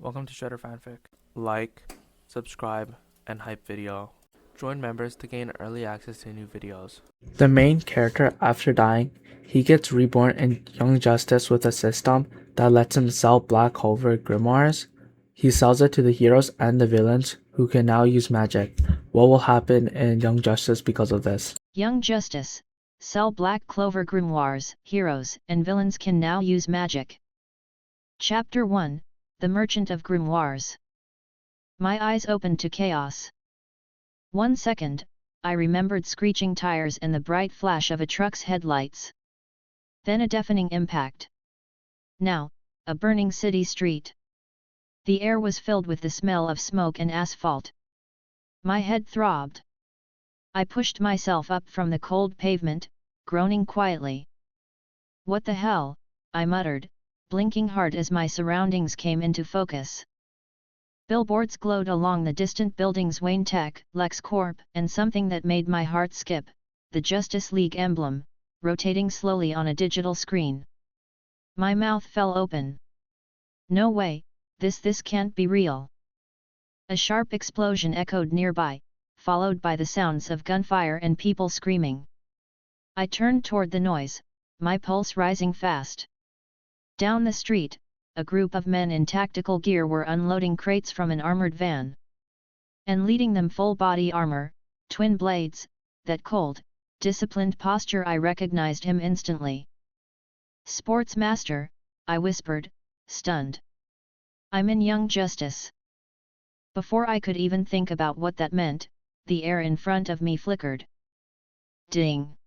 Welcome to Shredder Fanfic. Like, subscribe, and hype video. Join members to gain early access to new videos. The main character, after dying, he gets reborn in Young Justice with a system that lets him sell Black Clover Grimoires. He sells it to the heroes and the villains, who can now use magic. What will happen in Young Justice because of this? Young Justice. Sell Black Clover Grimoires. Heroes and villains can now use magic. Chapter 1, The Merchant of Grimoires. My eyes opened to chaos. 1 second, I remembered screeching tires and the bright flash of a truck's headlights. Then a deafening impact. Now, a burning city street. The air was filled with the smell of smoke and asphalt. My head throbbed. I pushed myself up from the cold pavement, groaning quietly. "What the hell?" I muttered, blinking hard as my surroundings came into focus. Billboards glowed along the distant buildings: Wayne Tech, Lex Corp, and something that made my heart skip, the Justice League emblem, rotating slowly on a digital screen. My mouth fell open. No way, this can't be real. A sharp explosion echoed nearby, followed by the sounds of gunfire and people screaming. I turned toward the noise, my pulse rising fast. Down the street, a group of men in tactical gear were unloading crates from an armored van. And leading them, full body armor, twin blades. That cold, disciplined posture, I recognized him instantly. "Sportsmaster," I whispered, stunned. "I'm in Young Justice." Before I could even think about what that meant, the air in front of me flickered. Ding!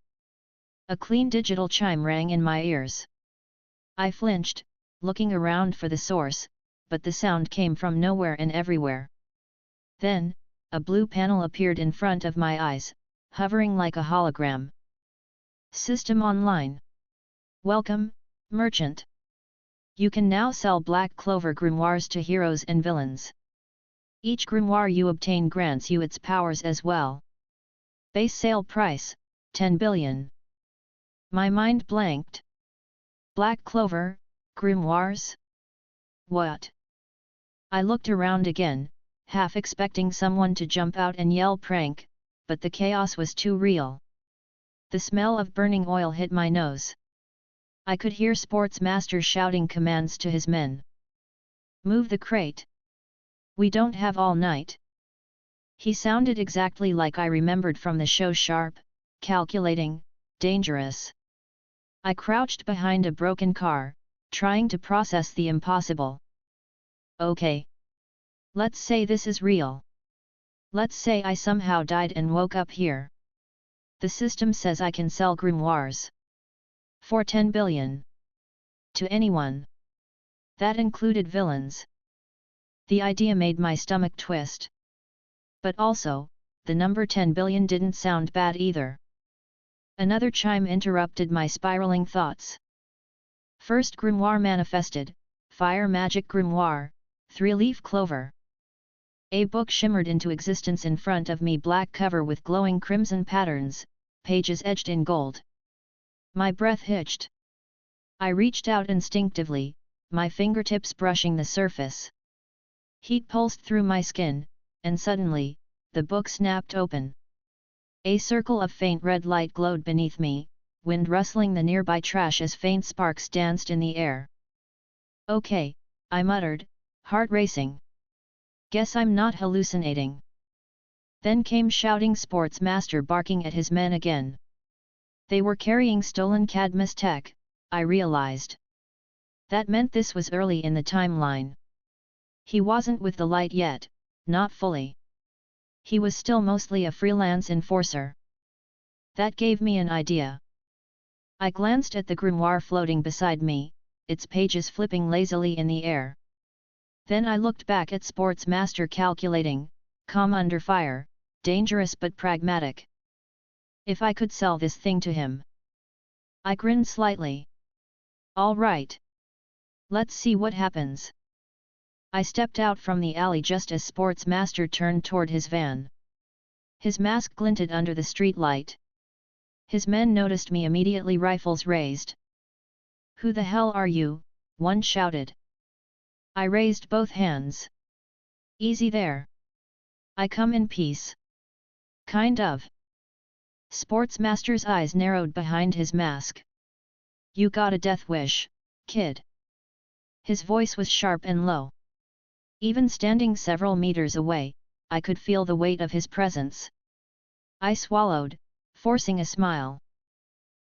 A clean digital chime rang in my ears. I flinched, looking around for the source, but the sound came from nowhere and everywhere. Then, a blue panel appeared in front of my eyes, hovering like a hologram. "System online. Welcome, merchant. You can now sell Black Clover Grimoires to heroes and villains. Each grimoire you obtain grants you its powers as well. Base sale price, 10 billion. My mind blanked. Black Clover Grimoires? What? I looked around again, half expecting someone to jump out and yell prank, but the chaos was too real. The smell of burning oil hit my nose. I could hear Sportsmaster shouting commands to his men. "Move the crate. We don't have all night." He sounded exactly like I remembered from the show: sharp, calculating, dangerous. I crouched behind a broken car, trying to process the impossible. Okay. Let's say this is real. Let's say I somehow died and woke up here. The system says I can sell grimoires. For 10 billion. To anyone. That included villains. The idea made my stomach twist. But also, the number 10 billion didn't sound bad either. Another chime interrupted my spiraling thoughts. First grimoire manifested, Fire Magic Grimoire, 3-leaf clover. A book shimmered into existence in front of me, black cover with glowing crimson patterns, pages edged in gold. My breath hitched. I reached out instinctively, my fingertips brushing the surface. Heat pulsed through my skin, and suddenly, the book snapped open. A circle of faint red light glowed beneath me, wind rustling the nearby trash as faint sparks danced in the air. "Okay," I muttered, heart racing. "Guess I'm not hallucinating." Then came shouting Sportsmaster, barking at his men again. They were carrying stolen Cadmus tech, I realized. That meant this was early in the timeline. He wasn't with the light yet, not fully. He was still mostly a freelance enforcer. That gave me an idea. I glanced at the grimoire floating beside me, its pages flipping lazily in the air. Then I looked back at Sportsmaster, calculating, calm under fire, dangerous but pragmatic. If I could sell this thing to him. I grinned slightly. All right. Let's see what happens. I stepped out from the alley just as Sportsmaster turned toward his van. His mask glinted under the streetlight. His men noticed me immediately, rifles raised. "Who the hell are you?" one shouted. I raised both hands. Easy there. I come in peace. Kind of. Sportsmaster's eyes narrowed behind his mask. You got a death wish, kid. His voice was sharp and low. Even standing several meters away, I could feel the weight of his presence. I swallowed, forcing a smile.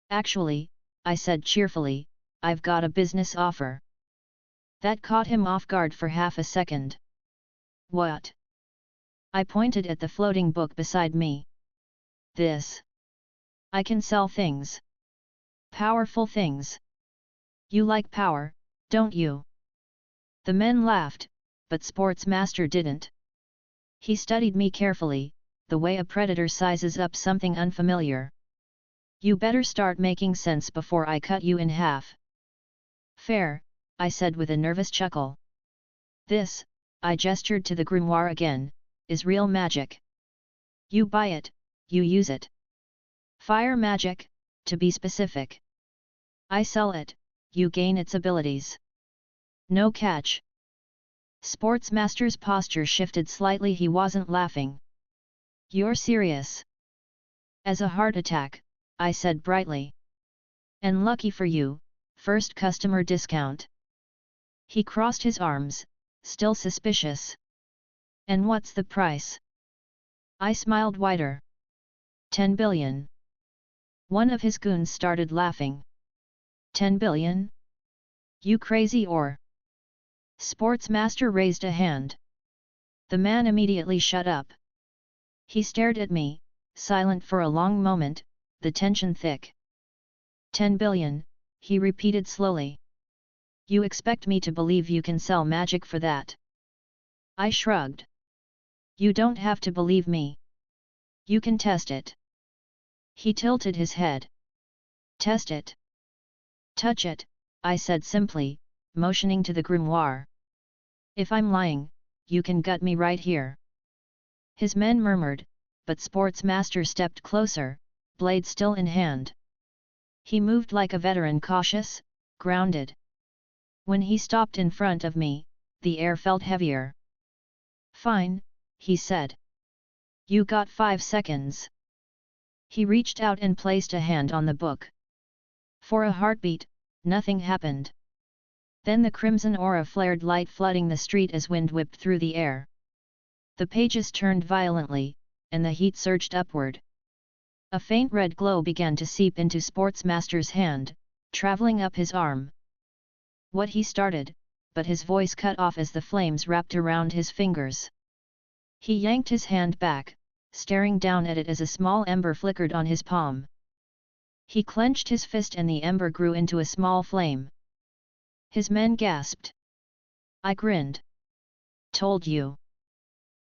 Actually, I said cheerfully, I've got a business offer. That caught him off guard for half a second. What? I pointed at the floating book beside me. This. I can sell things. Powerful things. You like power, don't you? The men laughed, but Sportsmaster didn't. He studied me carefully, the way a predator sizes up something unfamiliar. You better start making sense before I cut you in half. Fair, I said with a nervous chuckle. This, I gestured to the grimoire again, is real magic. You buy it, you use it. Fire magic, to be specific. I sell it, you gain its abilities. No catch. Sportsmaster's posture shifted slightly. He wasn't laughing. You're serious? As a heart attack, I said brightly. And lucky for you, first customer discount. He crossed his arms, still suspicious. And what's the price? I smiled wider. 10 billion. One of his goons started laughing. 10 billion? You crazy or? Sportsmaster raised a hand. The man immediately shut up. He stared at me, silent for a long moment, the tension thick. 10 billion, he repeated slowly. You expect me to believe you can sell magic for that? I shrugged. You don't have to believe me. You can test it. He tilted his head. Test it. Touch it, I said simply, motioning to the grimoire. If I'm lying, you can gut me right here. His men murmured, but Sportsmaster stepped closer, blade still in hand. He moved like a veteran, cautious, grounded. When he stopped in front of me, the air felt heavier. Fine, he said. You got 5 seconds. He reached out and placed a hand on the book. For a heartbeat, nothing happened. Then the crimson aura flared, light flooding the street as wind whipped through the air. The pages turned violently, and the heat surged upward. A faint red glow began to seep into Sportsmaster's hand, traveling up his arm. What he started, but his voice cut off as the flames wrapped around his fingers. He yanked his hand back, staring down at it as a small ember flickered on his palm. He clenched his fist and the ember grew into a small flame. His men gasped. I grinned. Told you.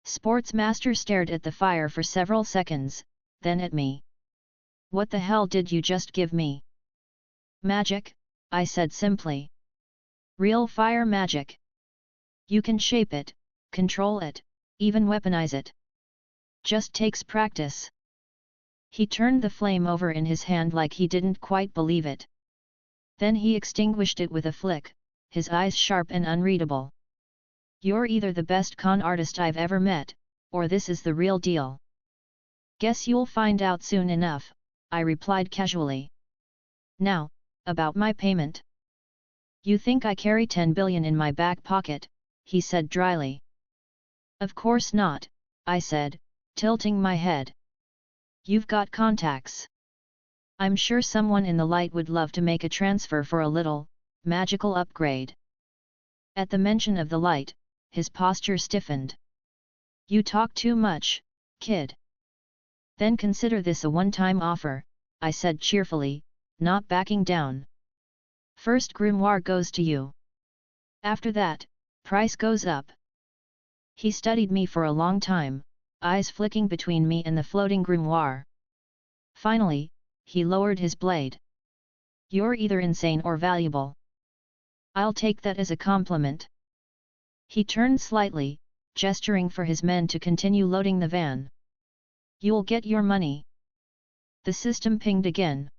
Sportsmaster stared at the fire for several seconds, then at me. What the hell did you just give me? Magic, I said simply. Real fire magic. You can shape it, control it, even weaponize it. Just takes practice. He turned the flame over in his hand like he didn't quite believe it. Then he extinguished it with a flick, his eyes sharp and unreadable. You're either the best con artist I've ever met, or this is the real deal. Guess you'll find out soon enough, I replied casually. Now, about my payment. You think I carry 10 billion in my back pocket, he said dryly. Of course not, I said, tilting my head. You've got contacts. I'm sure someone in the light would love to make a transfer for a little, magical upgrade. At the mention of the light, his posture stiffened. You talk too much, kid. Then consider this a one-time offer, I said cheerfully, not backing down. First grimoire goes to you. After that, price goes up. He studied me for a long time, eyes flicking between me and the floating grimoire. Finally, he lowered his blade. You're either insane or valuable. I'll take that as a compliment. He turned slightly, gesturing for his men to continue loading the van. You'll get your money. The system pinged again.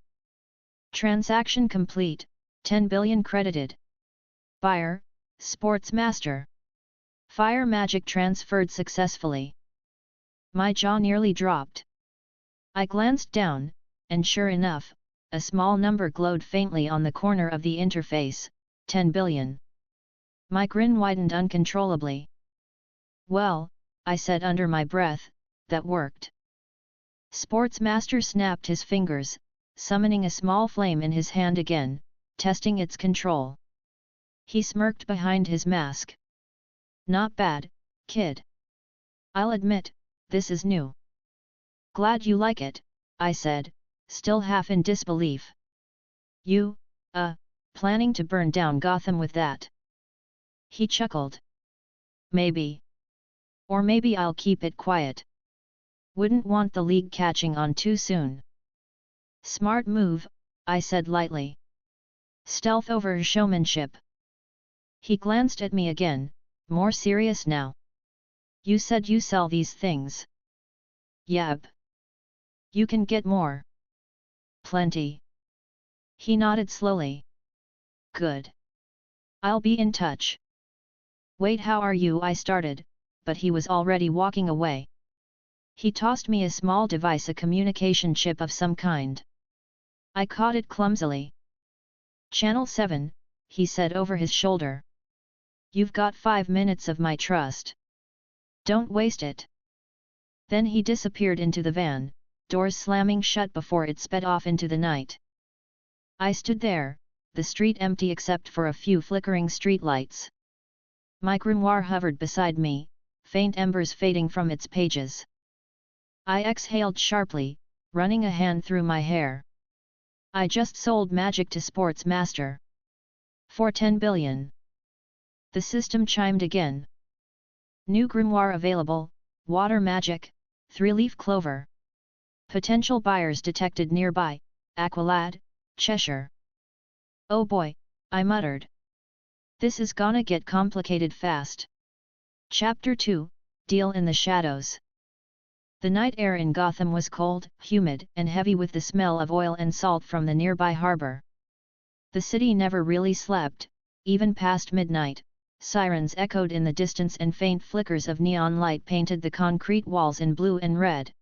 Transaction complete, 10 billion credited. Buyer, Sportsmaster. Fire magic transferred successfully. My jaw nearly dropped. I glanced down, and sure enough, a small number glowed faintly on the corner of the interface, 10 billion. My grin widened uncontrollably. Well, I said under my breath, that worked. Sportsmaster snapped his fingers, summoning a small flame in his hand again, testing its control. He smirked behind his mask. Not bad, kid. I'll admit, this is new. Glad you like it, I said, still half in disbelief. You, planning to burn down Gotham with that? He chuckled. Maybe. Or maybe I'll keep it quiet. Wouldn't want the league catching on too soon. Smart move, I said lightly. Stealth over showmanship. He glanced at me again, more serious now. You said you sell these things. Yep. You can get more. Plenty. He nodded slowly. Good. I'll be in touch. Wait, how are you? I started, but he was already walking away. He tossed me a small device, a communication chip of some kind. I caught it clumsily. Channel 7, he said over his shoulder. You've got 5 minutes of my trust. Don't waste it. Then he disappeared into the van, doors slamming shut before it sped off into the night. I stood there, the street empty except for a few flickering streetlights. My grimoire hovered beside me, faint embers fading from its pages. I exhaled sharply, running a hand through my hair. I just sold magic to Sportsmaster. For 10 billion. The system chimed again. New grimoire available, water magic, 3-leaf clover. Potential buyers detected nearby, Aqualad, Cheshire. Oh boy, I muttered. This is gonna get complicated fast. Chapter 2, Deal in the Shadows. The night air in Gotham was cold, humid, and heavy with the smell of oil and salt from the nearby harbor. The city never really slept, even past midnight. Sirens echoed in the distance and faint flickers of neon light painted the concrete walls in blue and red.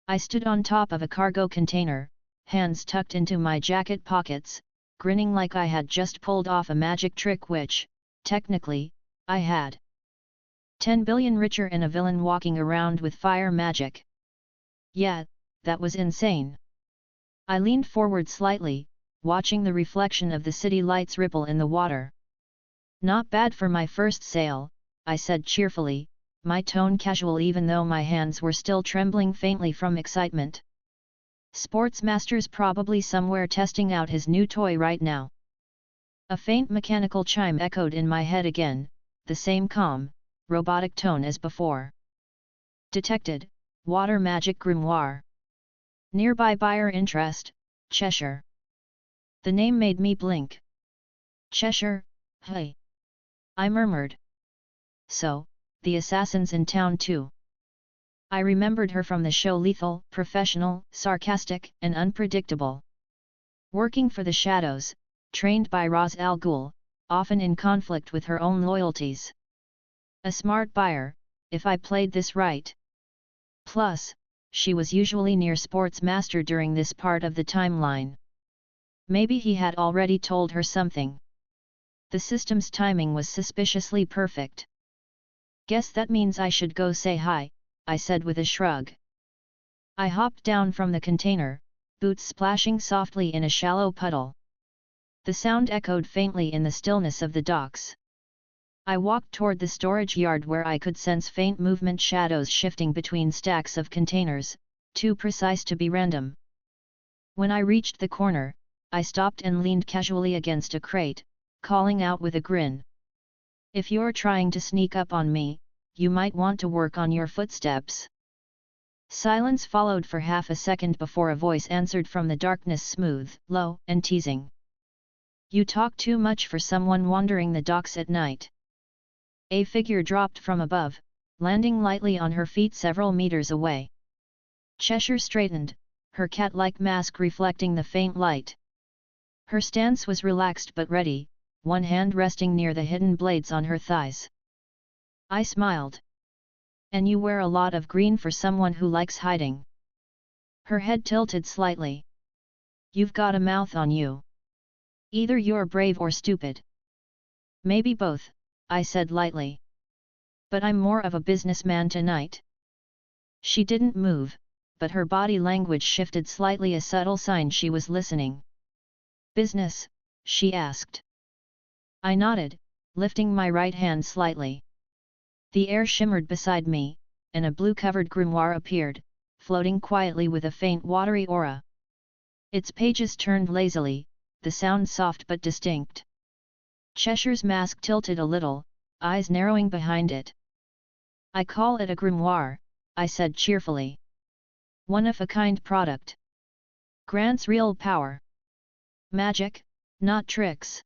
I stood on top of a cargo container, hands tucked into my jacket pockets, grinning like I had just pulled off a magic trick which, technically, I had. 10 billion richer and a villain walking around with fire magic. Yeah, that was insane. I leaned forward slightly, watching the reflection of the city lights ripple in the water. Not bad for my first sale, I said cheerfully, my tone casual even though my hands were still trembling faintly from excitement. Sportsmaster's probably somewhere testing out his new toy right now. A faint mechanical chime echoed in my head again, the same calm, robotic tone as before. Detected, water magic grimoire. Nearby buyer interest, Cheshire. The name made me blink. Cheshire, hey. I murmured. So, the assassin's in town too. I remembered her from the show lethal, professional, sarcastic, and unpredictable. Working for the shadows, trained by Ra's al Ghul, often in conflict with her own loyalties. A smart buyer, if I played this right. Plus, she was usually near Sportsmaster during this part of the timeline. Maybe he had already told her something. The system's timing was suspiciously perfect. Guess that means I should go say hi, I said with a shrug. I hopped down from the container, boots splashing softly in a shallow puddle. The sound echoed faintly in the stillness of the docks. I walked toward the storage yard where I could sense faint movement, shadows shifting between stacks of containers, too precise to be random. When I reached the corner, I stopped and leaned casually against a crate, calling out with a grin. If you're trying to sneak up on me, you might want to work on your footsteps. Silence followed for half a second before a voice answered from the darkness, smooth, low, and teasing. You talk too much for someone wandering the docks at night. A figure dropped from above, landing lightly on her feet several meters away. Cheshire straightened, her cat-like mask reflecting the faint light. Her stance was relaxed but ready, one hand resting near the hidden blades on her thighs. I smiled. And you wear a lot of green for someone who likes hiding. Her head tilted slightly. You've got a mouth on you. Either you're brave or stupid. Maybe both, I said lightly. But I'm more of a businessman tonight. She didn't move, but her body language shifted slightly, a subtle sign she was listening. Business? She asked. I nodded, lifting my right hand slightly. The air shimmered beside me, and a blue-covered grimoire appeared, floating quietly with a faint watery aura. Its pages turned lazily, the sound soft but distinct. Cheshire's mask tilted a little, eyes narrowing behind it. I call it a grimoire, I said cheerfully. One-of-a-kind product. Grants real power. Magic, not tricks.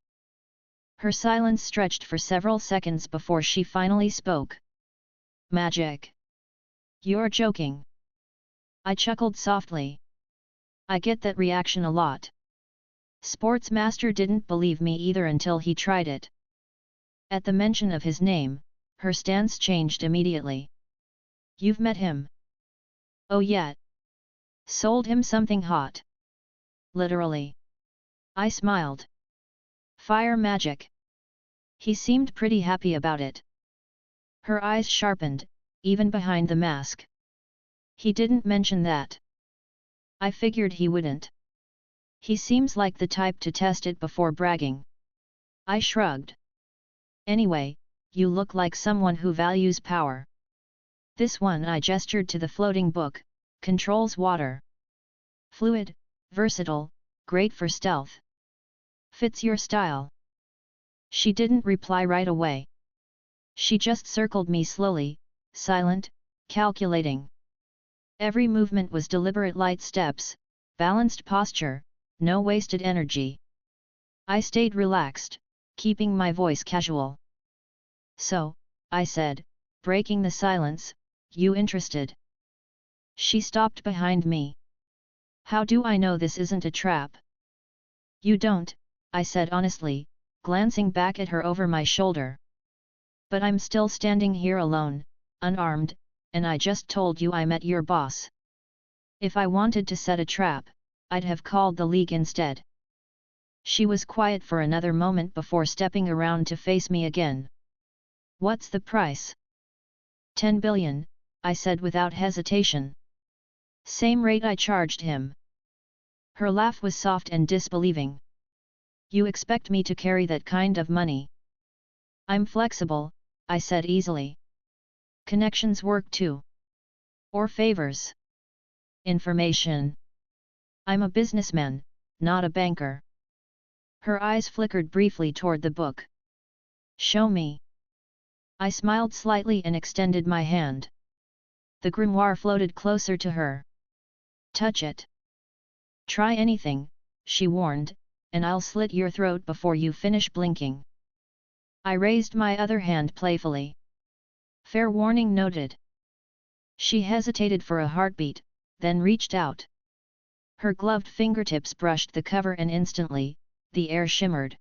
Her silence stretched for several seconds before she finally spoke. Magic. You're joking. I chuckled softly. I get that reaction a lot. Sportsmaster didn't believe me either until he tried it. At the mention of his name, her stance changed immediately. You've met him? Oh yeah. Sold him something hot. Literally. I smiled. Fire magic. He seemed pretty happy about it. Her eyes sharpened, even behind the mask. He didn't mention that. I figured he wouldn't. He seems like the type to test it before bragging. I shrugged. Anyway, you look like someone who values power. This one, I gestured to the floating book, controls water. Fluid, versatile, great for stealth. Fits your style. She didn't reply right away. She just circled me slowly, silent, calculating. Every movement was deliberate, light steps, balanced posture, no wasted energy. I stayed relaxed, keeping my voice casual. So, I said, breaking the silence, you interested? She stopped behind me. How do I know this isn't a trap? You don't, I said honestly, glancing back at her over my shoulder. But I'm still standing here alone, unarmed, and I just told you I met your boss. If I wanted to set a trap, I'd have called the League instead. She was quiet for another moment before stepping around to face me again. What's the price? 10 billion, I said without hesitation. Same rate I charged him. Her laugh was soft and disbelieving. You expect me to carry that kind of money? I'm flexible, I said easily. Connections work too. Or favors. Information. I'm a businessman, not a banker. Her eyes flickered briefly toward the book. Show me. I smiled slightly and extended my hand. The grimoire floated closer to her. Touch it. Try anything, she warned, and I'll slit your throat before you finish blinking. I raised my other hand playfully. Fair warning noted. She hesitated for a heartbeat, then reached out. Her gloved fingertips brushed the cover and instantly, the air shimmered.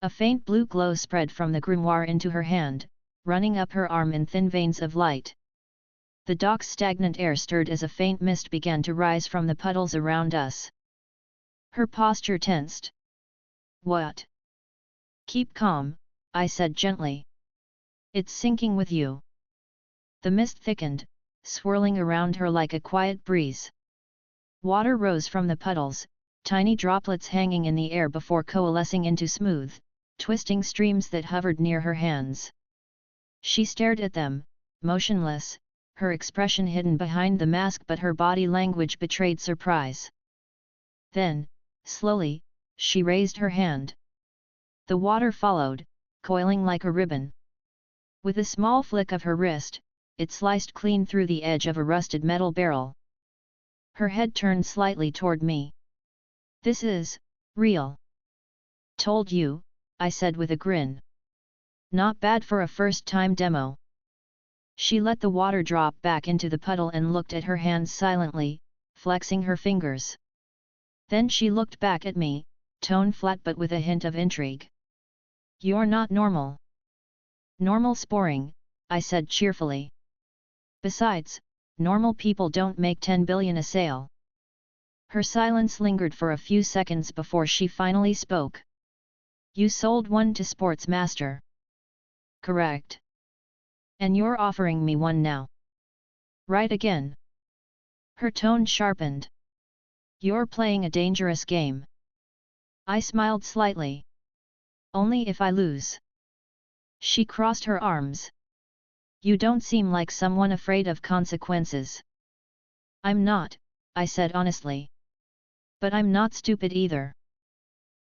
A faint blue glow spread from the grimoire into her hand, running up her arm in thin veins of light. The dock's stagnant air stirred as a faint mist began to rise from the puddles around us. Her posture tensed. What? Keep calm, I said gently. It's sinking with you. The mist thickened, swirling around her like a quiet breeze. Water rose from the puddles, tiny droplets hanging in the air before coalescing into smooth, twisting streams that hovered near her hands. She stared at them, motionless, her expression hidden behind the mask, but her body language betrayed surprise. Then, slowly, she raised her hand. The water followed, coiling like a ribbon. With a small flick of her wrist, it sliced clean through the edge of a rusted metal barrel. Her head turned slightly toward me. This is real. Told you, I said with a grin. Not bad for a first-time demo. She let the water drop back into the puddle and looked at her hands silently, flexing her fingers. Then she looked back at me, tone flat but with a hint of intrigue. You're not normal. Normal's boring, I said cheerfully. Besides, normal people don't make 10 billion a sale. Her silence lingered for a few seconds before she finally spoke. You sold one to Sportsmaster. Correct. And you're offering me one now. Right again. Her tone sharpened. You're playing a dangerous game. I smiled slightly. Only if I lose. She crossed her arms. You don't seem like someone afraid of consequences. I'm not, I said honestly. But I'm not stupid either.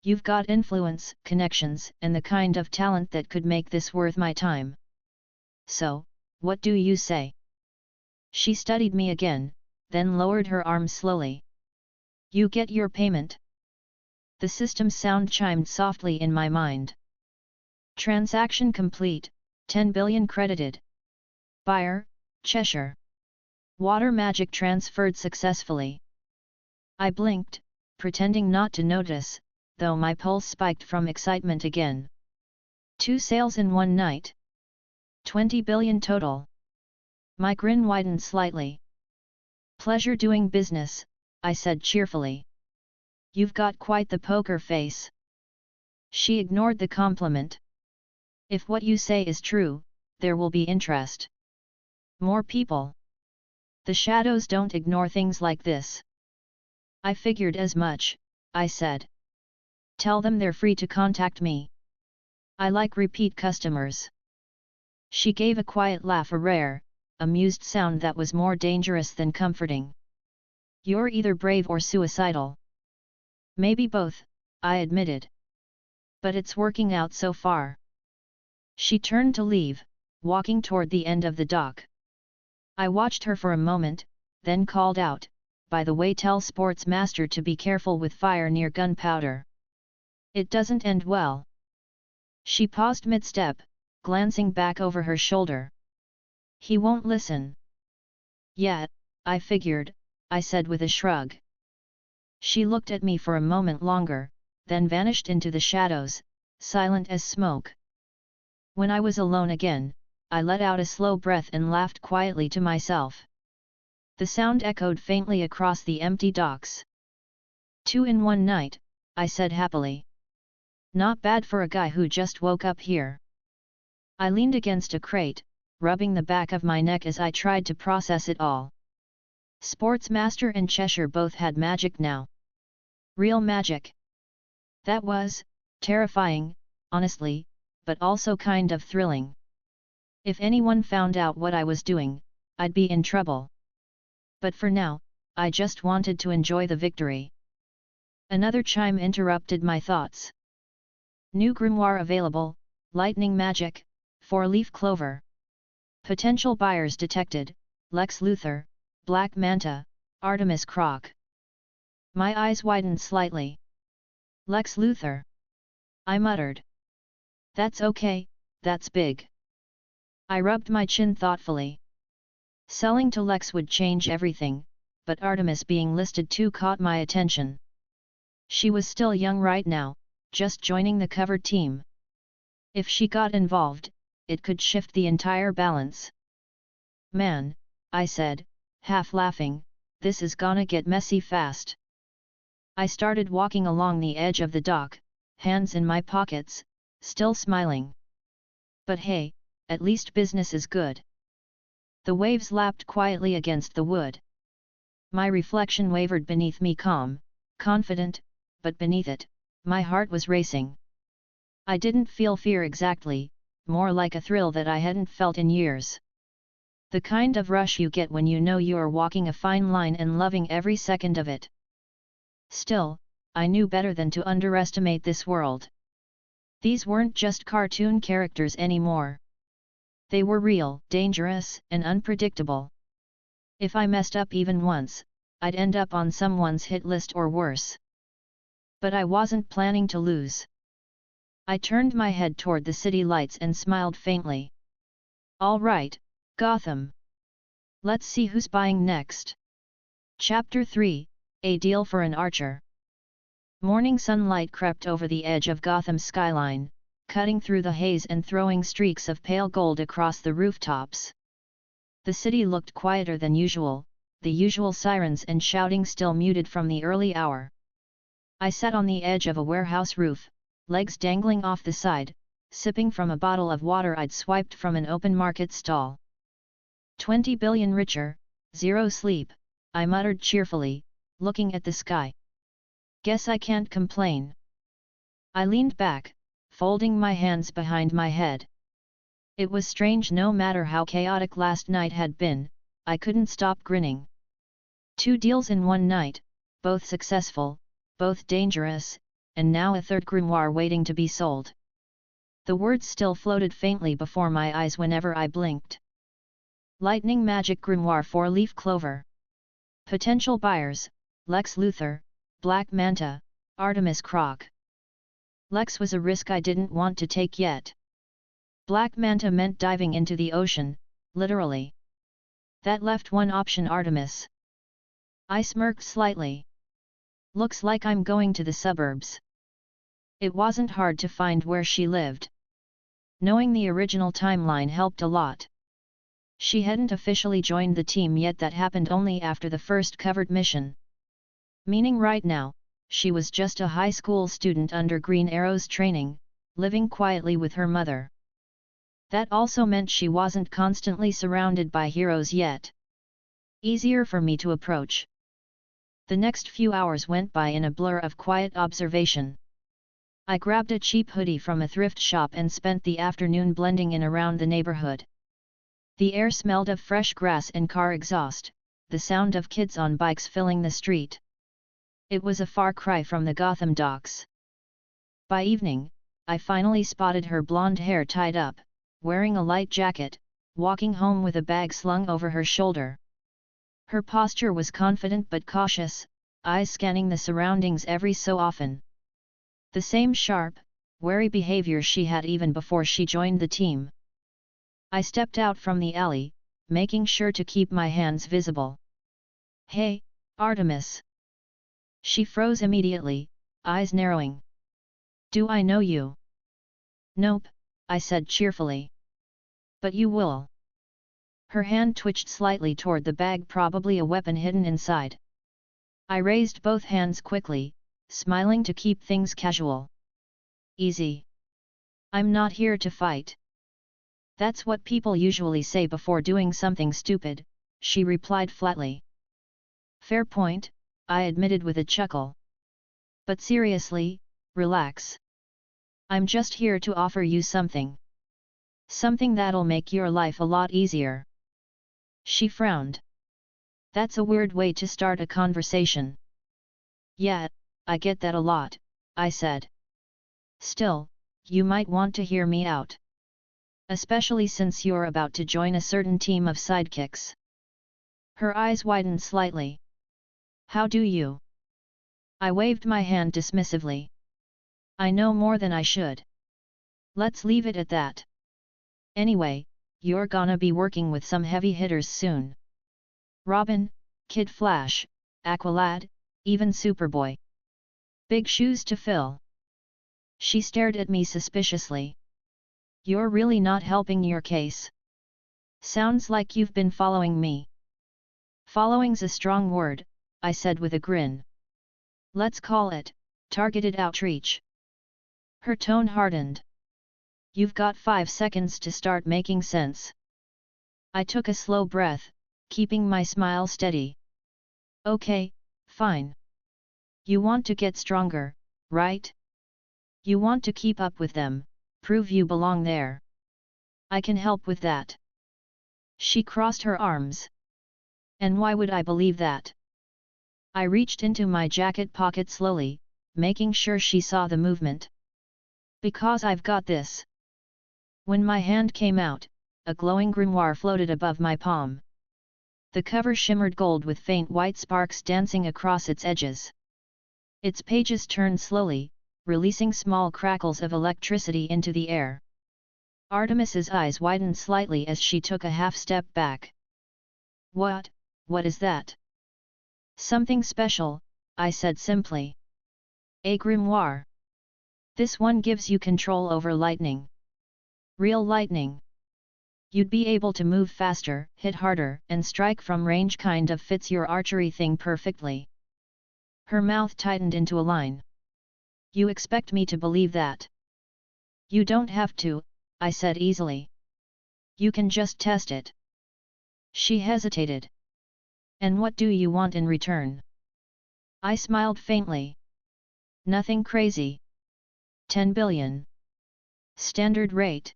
You've got influence, connections, and the kind of talent that could make this worth my time. So, what do you say? She studied me again, then lowered her arms slowly. You get your payment. The system sound chimed softly in my mind. Transaction complete, 10 billion credited. Buyer, Cheshire. Water magic transferred successfully. I blinked, pretending not to notice, though my pulse spiked from excitement again. 2 sales in one night. 20 billion total. My grin widened slightly. Pleasure doing business, I said cheerfully. You've got quite the poker face. She ignored the compliment. If what you say is true, there will be interest. More people. The shadows don't ignore things like this. I figured as much, I said. Tell them they're free to contact me. I like repeat customers. She gave a quiet laugh, a rare, amused sound that was more dangerous than comforting. You're either brave or suicidal. Maybe both, I admitted. But it's working out so far. She turned to leave, walking toward the end of the dock. I watched her for a moment, then called out, by the way, tell Sportsmaster to be careful with fire near gunpowder. It doesn't end well. She paused mid-step, glancing back over her shoulder. He won't listen. Yeah, I figured, I said with a shrug. She looked at me for a moment longer, then vanished into the shadows, silent as smoke. When I was alone again, I let out a slow breath and laughed quietly to myself. The sound echoed faintly across the empty docks. 2 in one night, I said happily. Not bad for a guy who just woke up here. I leaned against a crate, rubbing the back of my neck as I tried to process it all. Sportsmaster and Cheshire both had magic now. Real magic. That was terrifying, honestly, but also kind of thrilling. If anyone found out what I was doing, I'd be in trouble. But for now, I just wanted to enjoy the victory. Another chime interrupted my thoughts. New grimoire available, lightning magic, 4-leaf clover. Potential buyers detected, Lex Luthor, Black Manta, Artemis Croc. My eyes widened slightly. Lex Luthor. I muttered. That's okay, that's big. I rubbed my chin thoughtfully. Selling to Lex would change everything, but Artemis being listed too caught my attention. She was still young right now, just joining the cover team. If she got involved, it could shift the entire balance. Man, I said, half laughing, this is gonna get messy fast. I started walking along the edge of the dock, hands in my pockets, still smiling. But hey, at least business is good. The waves lapped quietly against the wood. My reflection wavered beneath me, calm, confident, but beneath it, my heart was racing. I didn't feel fear exactly, more like a thrill that I hadn't felt in years. The kind of rush you get when you know you are walking a fine line and loving every second of it. Still, I knew better than to underestimate this world. These weren't just cartoon characters anymore. They were real, dangerous, and unpredictable. If I messed up even once, I'd end up on someone's hit list or worse. But I wasn't planning to lose. I turned my head toward the city lights and smiled faintly. All right, Gotham. Let's see who's buying next. Chapter 3, A Deal for an Archer. Morning sunlight crept over the edge of Gotham's skyline, cutting through the haze and throwing streaks of pale gold across the rooftops. The city looked quieter than usual, the usual sirens and shouting still muted from the early hour. I sat on the edge of a warehouse roof, legs dangling off the side, sipping from a bottle of water I'd swiped from an open market stall. 20 billion richer, zero sleep, I muttered cheerfully, looking at the sky. Guess I can't complain. I leaned back, folding my hands behind my head. It was strange, no matter how chaotic last night had been, I couldn't stop grinning. 2 deals in one night, both successful, both dangerous, and now a third grimoire waiting to be sold. The words still floated faintly before my eyes whenever I blinked. Lightning Magic Grimoire 4-Leaf Clover. Potential buyers, Lex Luthor, Black Manta, Artemis Croc. Lex was a risk I didn't want to take yet. Black Manta meant diving into the ocean, literally. That left one option: Artemis. I smirked slightly. Looks like I'm going to the suburbs. It wasn't hard to find where she lived. Knowing the original timeline helped a lot. She hadn't officially joined the team yet, that happened only after the first covered mission. Meaning right now, she was just a high school student under Green Arrow's training, living quietly with her mother. That also meant she wasn't constantly surrounded by heroes yet. Easier for me to approach. The next few hours went by in a blur of quiet observation. I grabbed a cheap hoodie from a thrift shop and spent the afternoon blending in around the neighborhood. The air smelled of fresh grass and car exhaust, the sound of kids on bikes filling the street. It was a far cry from the Gotham docks. By evening, I finally spotted her blonde hair tied up, wearing a light jacket, walking home with a bag slung over her shoulder. Her posture was confident but cautious, eyes scanning the surroundings every so often. The same sharp, wary behavior she had even before she joined the team. I stepped out from the alley, making sure to keep my hands visible. "Hey, Artemis!" She froze immediately, eyes narrowing. "Do I know you?" "Nope," I said cheerfully. "But you will." Her hand twitched slightly toward the bag, probably a weapon hidden inside. I raised both hands quickly, smiling to keep things casual. "Easy. I'm not here to fight." "That's what people usually say before doing something stupid," she replied flatly. "Fair point," I admitted with a chuckle. "But seriously, relax. I'm just here to offer you something. Something that'll make your life a lot easier." She frowned. "That's a weird way to start a conversation." "Yeah, I get that a lot," I said. "Still, you might want to hear me out. Especially since you're about to join a certain team of sidekicks." Her eyes widened slightly. "How do you?" I waved my hand dismissively. "I know more than I should. Let's leave it at that. Anyway, you're gonna be working with some heavy hitters soon. Robin, Kid Flash, Aqualad, even Superboy. Big shoes to fill." She stared at me suspiciously. "You're really not helping your case. Sounds like you've been following me." "Following's a strong word," I said with a grin. "Let's call it targeted outreach." Her tone hardened. "You've got 5 seconds to start making sense." I took a slow breath, keeping my smile steady. "Okay, fine. You want to get stronger, right? You want to keep up with them, prove you belong there. I can help with that." She crossed her arms. "And why would I believe that?" I reached into my jacket pocket slowly, making sure she saw the movement. "Because I've got this." When my hand came out, a glowing grimoire floated above my palm. The cover shimmered gold with faint white sparks dancing across its edges. Its pages turned slowly, releasing small crackles of electricity into the air. Artemis's eyes widened slightly as she took a half step back. What is that?" "Something special," I said simply. "A grimoire. This one gives you control over lightning. Real lightning. You'd be able to move faster, hit harder, and strike from range, kind of fits your archery thing perfectly. Her mouth tightened into a line. You expect me to believe that? You don't have to, I said easily. You can just test it. She hesitated. And what do you want in return? I smiled faintly. Nothing crazy. 10 billion. Standard rate.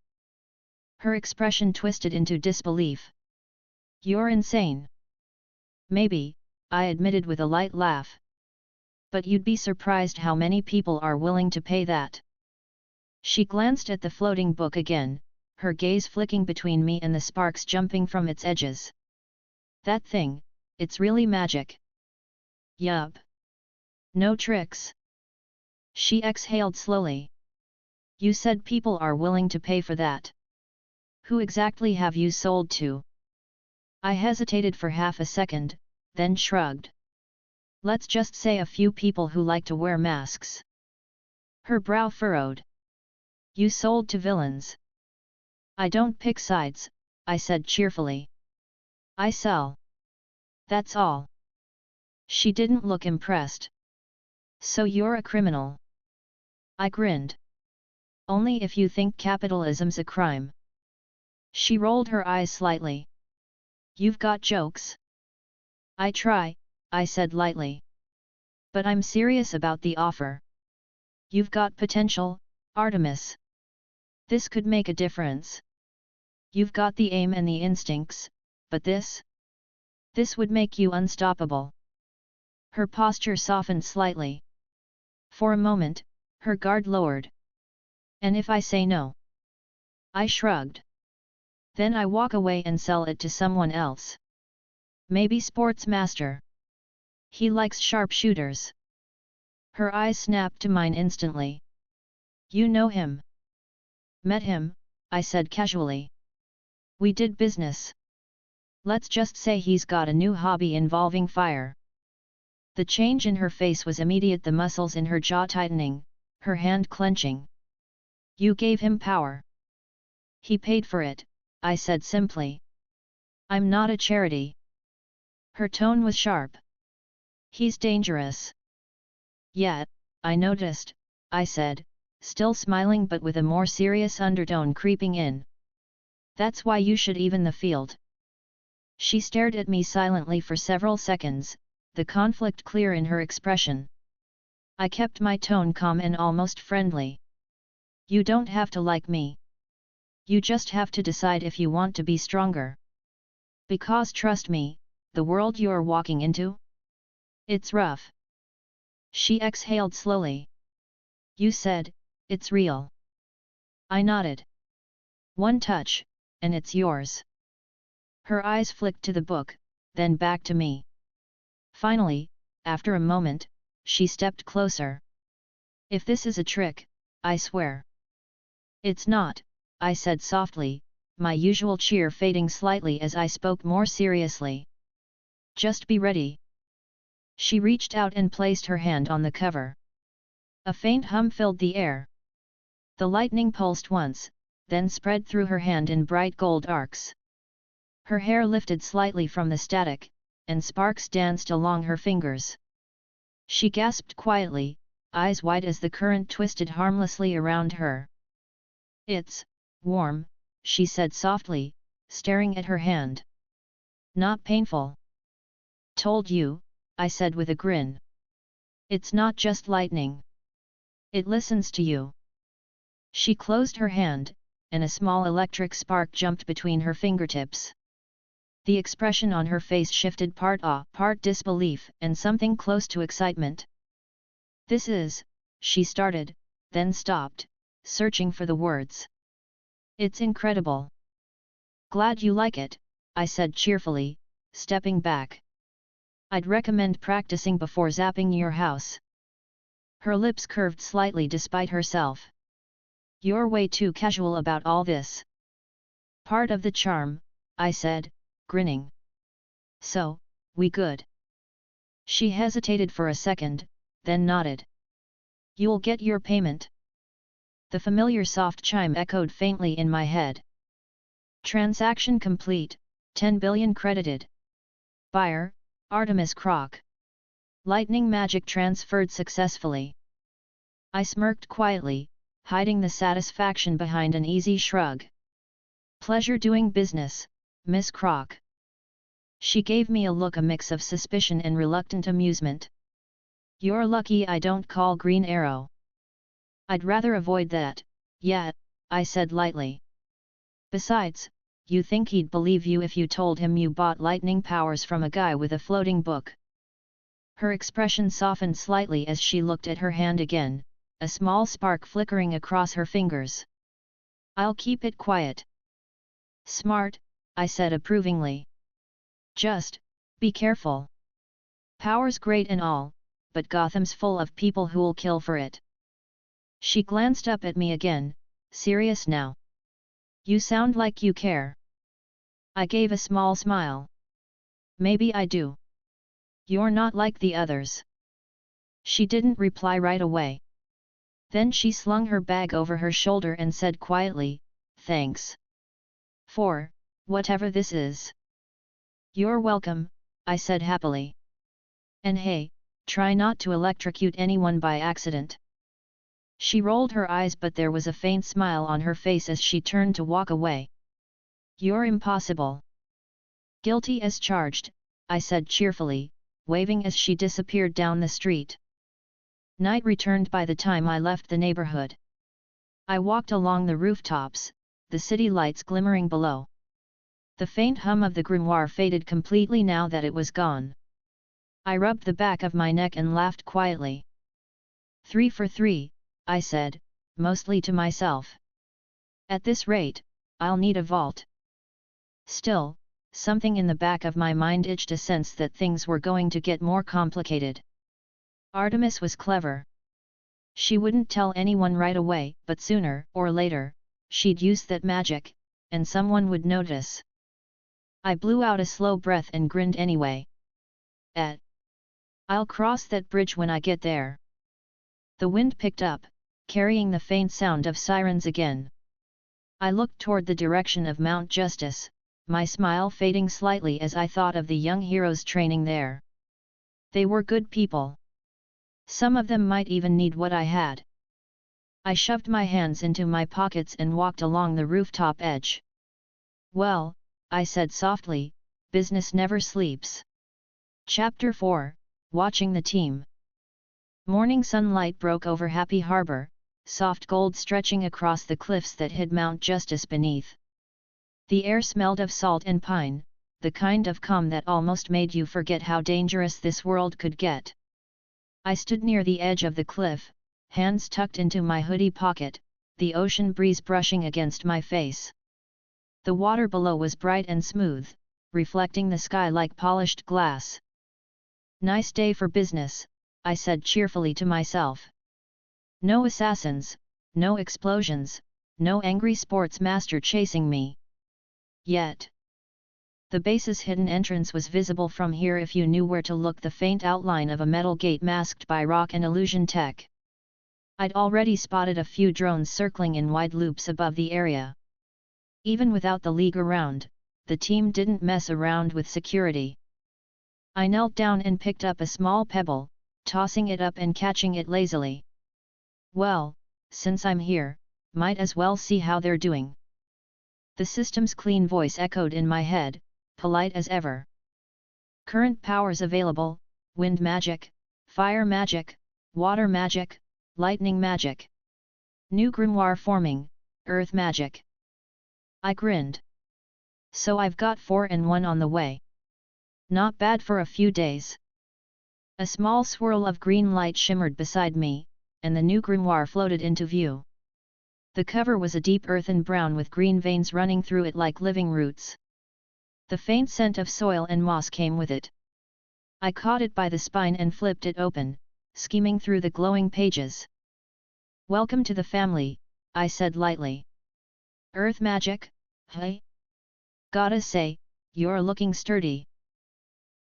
Her expression twisted into disbelief. You're insane. Maybe, I admitted with a light laugh. But you'd be surprised how many people are willing to pay that. She glanced at the floating book again, her gaze flicking between me and the sparks jumping from its edges. That thing, it's really magic. Yup. No tricks. She exhaled slowly. You said people are willing to pay for that. Who exactly have you sold to? I hesitated for half a second, then shrugged. Let's just say a few people who like to wear masks. Her brow furrowed. You sold to villains. I don't pick sides, I said cheerfully. I sell. That's all. She didn't look impressed. So you're a criminal? I grinned. Only if you think capitalism's a crime. She rolled her eyes slightly. You've got jokes? I try, I said lightly. But I'm serious about the offer. You've got potential, Artemis. This could make a difference. You've got the aim and the instincts, but this would make you unstoppable. Her posture softened slightly. For a moment, her guard lowered. And if I say no? I shrugged. Then I walk away and sell it to someone else. Maybe Sportsmaster. He likes sharpshooters. Her eyes snapped to mine instantly. You know him? Met him, I said casually. We did business. Let's just say he's got a new hobby involving fire. The change in her face was immediate, the muscles in her jaw tightening, her hand clenching. You gave him power. He paid for it, I said simply. I'm not a charity. Her tone was sharp. He's dangerous. Yet, I noticed, I said, still smiling but with a more serious undertone creeping in. That's why you should even the field. She stared at me silently for several seconds, the conflict clear in her expression. I kept my tone calm and almost friendly. You don't have to like me. You just have to decide if you want to be stronger. Because trust me, the world you're walking into? It's rough. She exhaled slowly. You said, it's real. I nodded. One touch, and it's yours. Her eyes flicked to the book, then back to me. Finally, after a moment, she stepped closer. If this is a trick, I swear. It's not, I said softly, my usual cheer fading slightly as I spoke more seriously. Just be ready. She reached out and placed her hand on the cover. A faint hum filled the air. The lightning pulsed once, then spread through her hand in bright gold arcs. Her hair lifted slightly from the static, and sparks danced along her fingers. She gasped quietly, eyes wide as the current twisted harmlessly around her. It's warm, she said softly, staring at her hand. Not painful. Told you, I said with a grin. It's not just lightning. It listens to you. She closed her hand, and a small electric spark jumped between her fingertips. The expression on her face shifted, part awe, part disbelief, and something close to excitement. This is, she started, then stopped, searching for the words. It's incredible. Glad you like it, I said cheerfully, stepping back. I'd recommend practicing before zapping your house. Her lips curved slightly despite herself. You're way too casual about all this. Part of the charm, I said, grinning. So, we good? She hesitated for a second, then nodded. You'll get your payment. The familiar soft chime echoed faintly in my head. Transaction complete, 10 billion credited. Buyer, Artemis Croc. Lightning magic transferred successfully. I smirked quietly, hiding the satisfaction behind an easy shrug. Pleasure doing business, Miss Croc. She gave me a look, a mix of suspicion and reluctant amusement. You're lucky I don't call Green Arrow. I'd rather avoid that, yeah, I said lightly. Besides, you think he'd believe you if you told him you bought lightning powers from a guy with a floating book? Her expression softened slightly as she looked at her hand again, a small spark flickering across her fingers. I'll keep it quiet. Smart, I said approvingly. Just, be careful. Power's great and all, but Gotham's full of people who'll kill for it. She glanced up at me again, serious now. You sound like you care. I gave a small smile. Maybe I do. You're not like the others. She didn't reply right away. Then she slung her bag over her shoulder and said quietly, thanks. For, whatever this is. You're welcome, I said happily. And hey, try not to electrocute anyone by accident. She rolled her eyes, but there was a faint smile on her face as she turned to walk away. You're impossible. Guilty as charged, I said cheerfully, waving as she disappeared down the street. Night returned by the time I left the neighborhood. I walked along the rooftops, the city lights glimmering below. The faint hum of the grimoire faded completely now that it was gone. I rubbed the back of my neck and laughed quietly. 3 for 3, I said, mostly to myself. At this rate, I'll need a vault. Still, something in the back of my mind itched a sense that things were going to get more complicated. Artemis was clever. She wouldn't tell anyone right away, but sooner or later, she'd use that magic, and someone would notice. I blew out a slow breath and grinned anyway. I'll cross that bridge when I get there. The wind picked up, carrying the faint sound of sirens again. I looked toward the direction of Mount Justice, my smile fading slightly as I thought of the young heroes training there. They were good people. Some of them might even need what I had. I shoved my hands into my pockets and walked along the rooftop edge. Well, I said softly, business never sleeps. Chapter 4, Watching the Team. Morning sunlight broke over Happy Harbor, soft gold stretching across the cliffs that hid Mount Justice beneath. The air smelled of salt and pine, the kind of calm that almost made you forget how dangerous this world could get. I stood near the edge of the cliff, hands tucked into my hoodie pocket, the ocean breeze brushing against my face. The water below was bright and smooth, reflecting the sky like polished glass. Nice day for business, I said cheerfully to myself. No assassins, no explosions, no angry Sportsmaster chasing me. Yet. The base's hidden entrance was visible from here if you knew where to look, the faint outline of a metal gate masked by rock and illusion tech. I'd already spotted a few drones circling in wide loops above the area. Even without the League around, the team didn't mess around with security. I knelt down and picked up a small pebble, tossing it up and catching it lazily. Well, since I'm here, might as well see how they're doing. The system's clean voice echoed in my head, polite as ever. Current powers available: wind magic, fire magic, water magic, lightning magic. New grimoire forming: earth magic. I grinned. So I've got 4 in 1 on the way. Not bad for a few days. A small swirl of green light shimmered beside me, and the new grimoire floated into view. The cover was a deep earthen brown with green veins running through it like living roots. The faint scent of soil and moss came with it. I caught it by the spine and flipped it open, skimming through the glowing pages. Welcome to the family, I said lightly. Earth magic, hey? Gotta say, you're looking sturdy.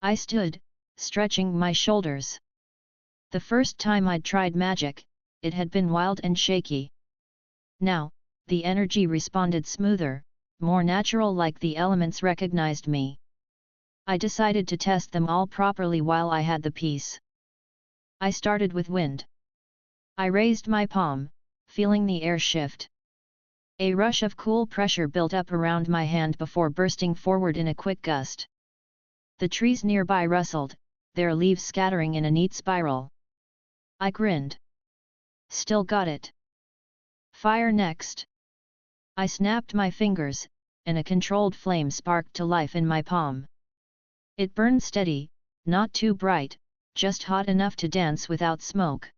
I stood, stretching my shoulders. The first time I'd tried magic, it had been wild and shaky. Now, the energy responded smoother, more natural, like the elements recognized me. I decided to test them all properly while I had the piece. I started with wind. I raised my palm, feeling the air shift. A rush of cool pressure built up around my hand before bursting forward in a quick gust. The trees nearby rustled, their leaves scattering in a neat spiral. I grinned. Still got it. Fire next. I snapped my fingers, and a controlled flame sparked to life in my palm. It burned steady, not too bright, just hot enough to dance without smoke.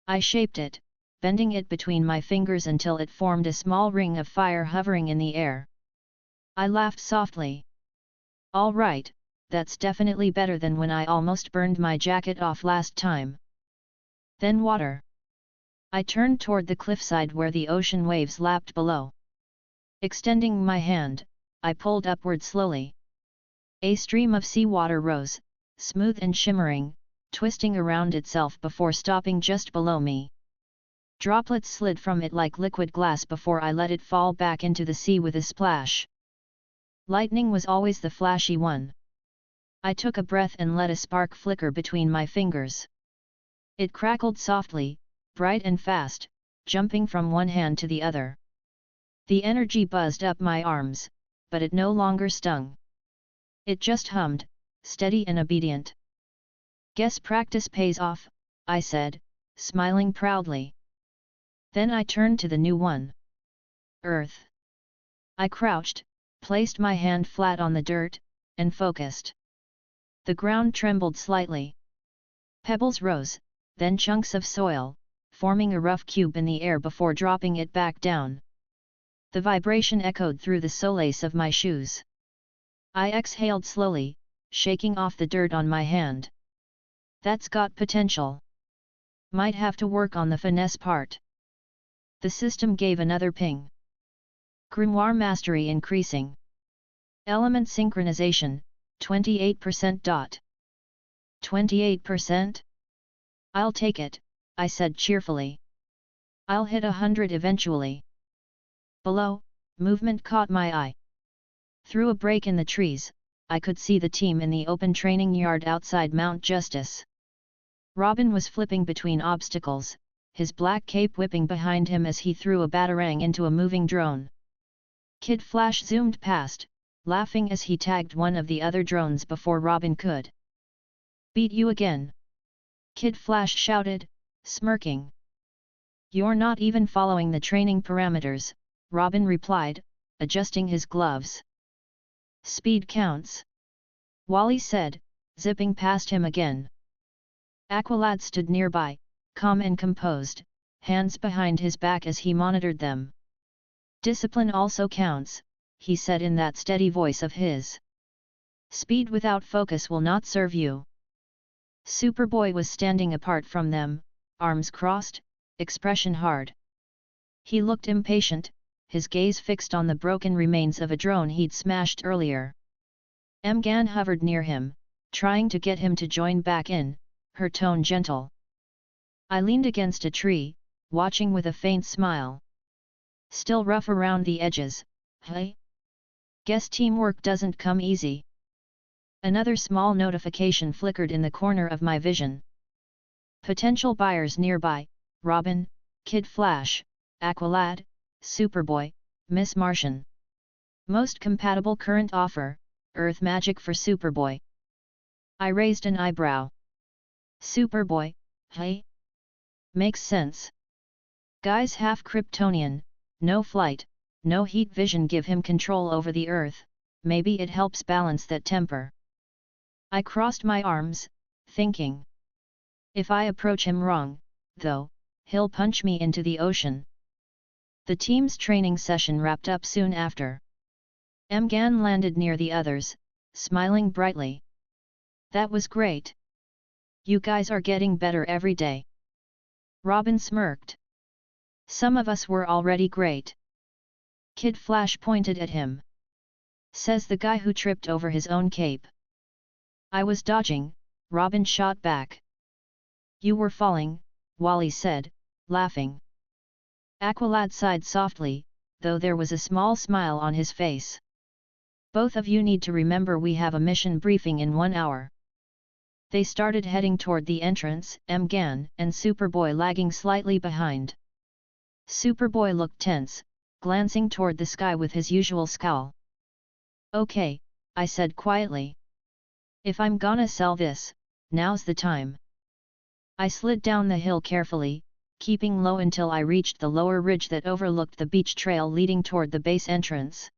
I shaped it, bending it between my fingers until it formed a small ring of fire hovering in the air. I laughed softly. All right, that's definitely better than when I almost burned my jacket off last time. Then water. I turned toward the cliffside where the ocean waves lapped below. Extending my hand, I pulled upward slowly. A stream of seawater rose, smooth and shimmering, twisting around itself before stopping just below me. Droplets slid from it like liquid glass before I let it fall back into the sea with a splash. Lightning was always the flashy one. I took a breath and let a spark flicker between my fingers. It crackled softly, bright and fast, jumping from one hand to the other. The energy buzzed up my arms, but it no longer stung. It just hummed, steady and obedient. Guess practice pays off, I said, smiling proudly. Then I turned to the new one. Earth. I crouched, placed my hand flat on the dirt, and focused. The ground trembled slightly. Pebbles rose, then chunks of soil, forming a rough cube in the air before dropping it back down. The vibration echoed through the soles of my shoes. I exhaled slowly, shaking off the dirt on my hand. That's got potential. Might have to work on the finesse part. The system gave another ping. Grimoire mastery increasing. Element synchronization, 28%. 28%? I'll take it, I said cheerfully. I'll hit 100 eventually. Below, movement caught my eye. Through a break in the trees, I could see the team in the open training yard outside Mount Justice. Robin was flipping between obstacles, his black cape whipping behind him as he threw a batarang into a moving drone. Kid Flash zoomed past, laughing as he tagged one of the other drones before Robin could. Beat you again! Kid Flash shouted, smirking. You're not even following the training parameters, Robin replied, adjusting his gloves. Speed counts. Wally said, zipping past him again. Aqualad stood nearby, calm and composed, hands behind his back as he monitored them. Discipline also counts, he said in that steady voice of his. Speed without focus will not serve you. Superboy was standing apart from them, arms crossed, expression hard. He looked impatient, his gaze fixed on the broken remains of a drone he'd smashed earlier. Mgan hovered near him, trying to get him to join back in, her tone gentle. I leaned against a tree, watching with a faint smile. Still rough around the edges, hey? Guess teamwork doesn't come easy. Another small notification flickered in the corner of my vision. Potential buyers nearby, Robin, Kid Flash, Aqualad, Superboy, Miss Martian. Most compatible current offer, Earth Magic for Superboy. I raised an eyebrow. Superboy, hey? Makes sense. Guy's half Kryptonian, no flight, no heat vision, give him control over the Earth, maybe it helps balance that temper. I crossed my arms, thinking. If I approach him wrong, though, he'll punch me into the ocean. The team's training session wrapped up soon after. Mgan landed near the others, smiling brightly. That was great. You guys are getting better every day. Robin smirked. Some of us were already great. Kid Flash pointed at him. Says the guy who tripped over his own cape. I was dodging, Robin shot back. You were falling, Wally said, laughing. Aqualad sighed softly, though there was a small smile on his face. Both of you need to remember we have a mission briefing in 1 hour. They started heading toward the entrance, Mgan and Superboy lagging slightly behind. Superboy looked tense, glancing toward the sky with his usual scowl. Okay, I said quietly. If I'm gonna sell this, now's the time. I slid down the hill carefully, keeping low until I reached the lower ridge that overlooked the beach trail leading toward the base entrance.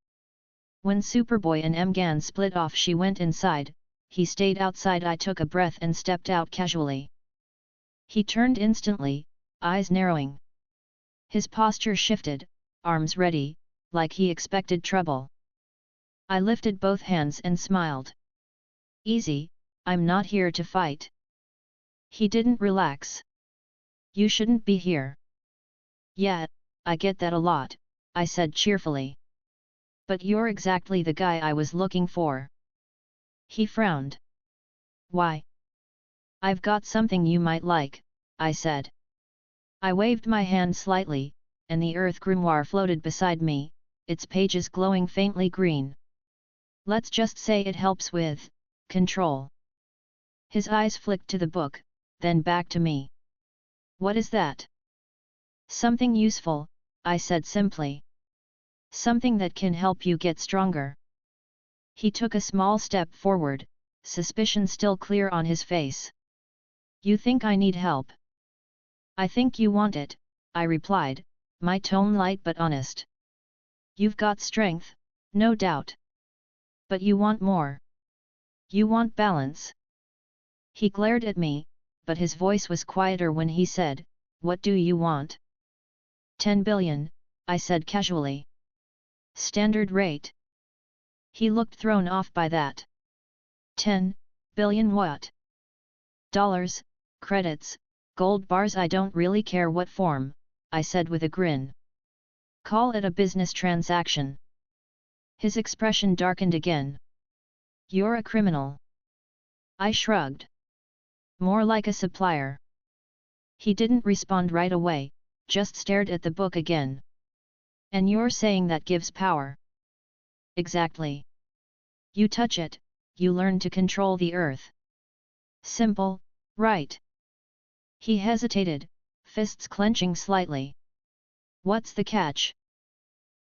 When Superboy and Mgan split off, she went inside, he stayed outside. I took a breath and stepped out casually. He turned instantly, eyes narrowing. His posture shifted, arms ready, like he expected trouble. I lifted both hands and smiled. Easy, I'm not here to fight. He didn't relax. You shouldn't be here. Yeah, I get that a lot, I said cheerfully. But you're exactly the guy I was looking for. He frowned. Why? I've got something you might like, I said. I waved my hand slightly, and the Earth Grimoire floated beside me, its pages glowing faintly green. Let's just say it helps with control. His eyes flicked to the book, then back to me. What is that? Something useful, I said simply. Something that can help you get stronger. He took a small step forward, suspicion still clear on his face. You think I need help? I think you want it, I replied, my tone light but honest. You've got strength, no doubt. But you want more. You want balance. He glared at me, but his voice was quieter when he said, what do you want? 10 billion, I said casually. Standard rate. He looked thrown off by that. 10 billion what? Dollars, credits, gold bars? I don't really care what form, I said with a grin. Call it a business transaction. His expression darkened again. You're a criminal. I shrugged. More like a supplier. He didn't respond right away, just stared at the book again. And you're saying that gives power? Exactly. You touch it, you learn to control the earth. Simple, right? He hesitated, fists clenching slightly. What's the catch?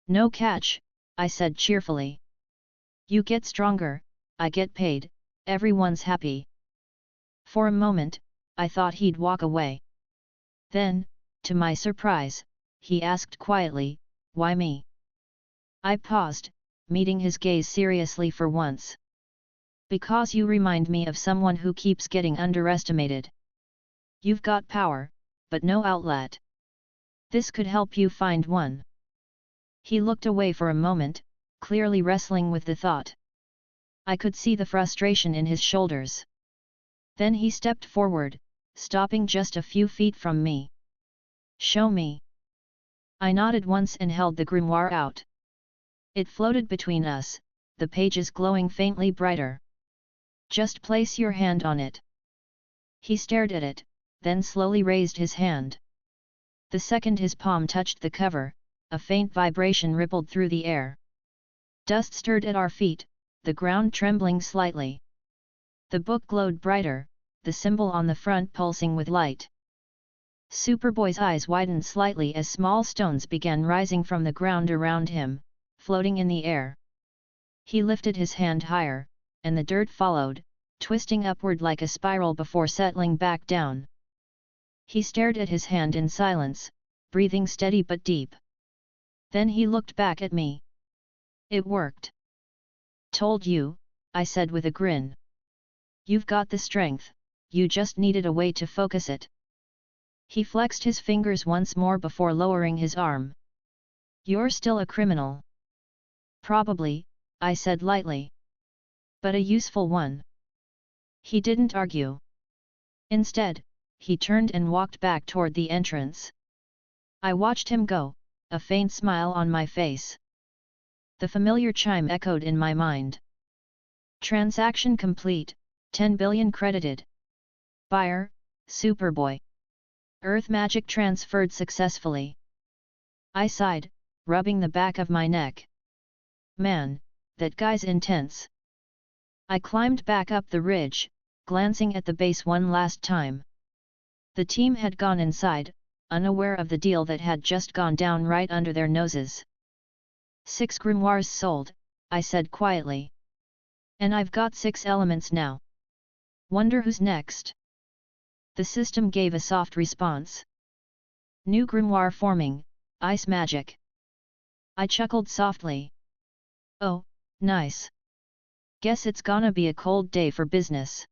No catch, I said cheerfully. You get stronger, I get paid, everyone's happy. For a moment, I thought he'd walk away. Then, to my surprise, he asked quietly, why me? I paused, meeting his gaze seriously for once. Because you remind me of someone who keeps getting underestimated. You've got power, but no outlet. This could help you find one. He looked away for a moment, clearly wrestling with the thought. I could see the frustration in his shoulders. Then he stepped forward, stopping just a few feet from me. Show me. I nodded once and held the grimoire out. It floated between us, the pages glowing faintly brighter. Just place your hand on it. He stared at it, then slowly raised his hand. The second his palm touched the cover, a faint vibration rippled through the air. Dust stirred at our feet, the ground trembling slightly. The book glowed brighter, the symbol on the front pulsing with light. Superboy's eyes widened slightly as small stones began rising from the ground around him, floating in the air. He lifted his hand higher, and the dirt followed, twisting upward like a spiral before settling back down. He stared at his hand in silence, breathing steady but deep. Then he looked back at me. It worked. Told you, I said with a grin. You've got the strength, you just needed a way to focus it. He flexed his fingers once more before lowering his arm. You're still a criminal. Probably, I said lightly. But a useful one. He didn't argue. Instead, he turned and walked back toward the entrance. I watched him go, a faint smile on my face. The familiar chime echoed in my mind. Transaction complete, 10 billion credited. Buyer, Superboy. Earth magic transferred successfully. I sighed, rubbing the back of my neck. Man, that guy's intense. I climbed back up the ridge, glancing at the base one last time. The team had gone inside, unaware of the deal that had just gone down right under their noses. 6 grimoires sold, I said quietly. And I've got 6 elements now. Wonder who's next? The system gave a soft response. New grimoire forming, ice magic. I chuckled softly. Oh, nice. Guess it's gonna be a cold day for business.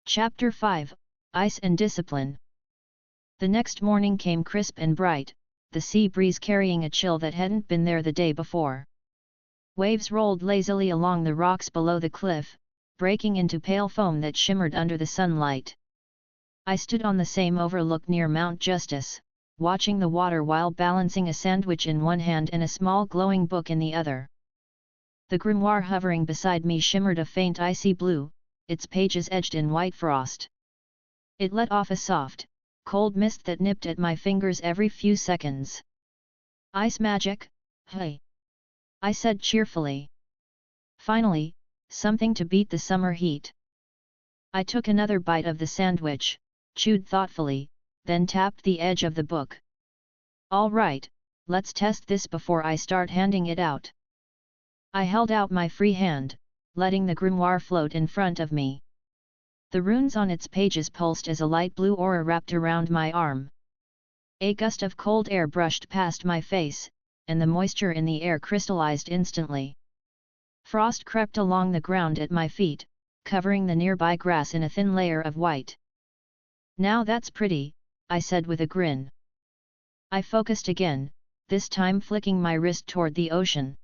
Chapter 5, Ice and Discipline. The next morning came crisp and bright, the sea breeze carrying a chill that hadn't been there the day before. Waves rolled lazily along the rocks below the cliff, breaking into pale foam that shimmered under the sunlight. I stood on the same overlook near Mount Justice, watching the water while balancing a sandwich in one hand and a small glowing book in the other. The grimoire hovering beside me shimmered a faint icy blue, its pages edged in white frost. It let off a soft, cold mist that nipped at my fingers every few seconds. Ice magic, hey! I said cheerfully. Finally, something to beat the summer heat. I took another bite of the sandwich, chewed thoughtfully, then tapped the edge of the book. All right, let's test this before I start handing it out. I held out my free hand, letting the grimoire float in front of me. The runes on its pages pulsed as a light blue aura wrapped around my arm. A gust of cold air brushed past my face, and the moisture in the air crystallized instantly. Frost crept along the ground at my feet, covering the nearby grass in a thin layer of white. Now that's pretty, I said with a grin. I focused again, this time flicking my wrist toward the ocean.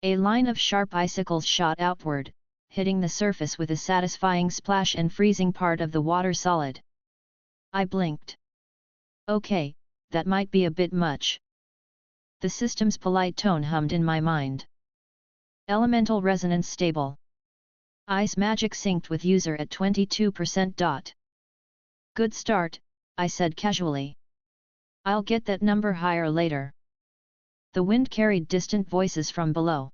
A line of sharp icicles shot outward, hitting the surface with a satisfying splash and freezing part of the water solid. I blinked. Okay, that might be a bit much. The system's polite tone hummed in my mind. Elemental resonance stable. Ice magic synced with user at 22%. Good start, I said casually. I'll get that number higher later. The wind carried distant voices from below.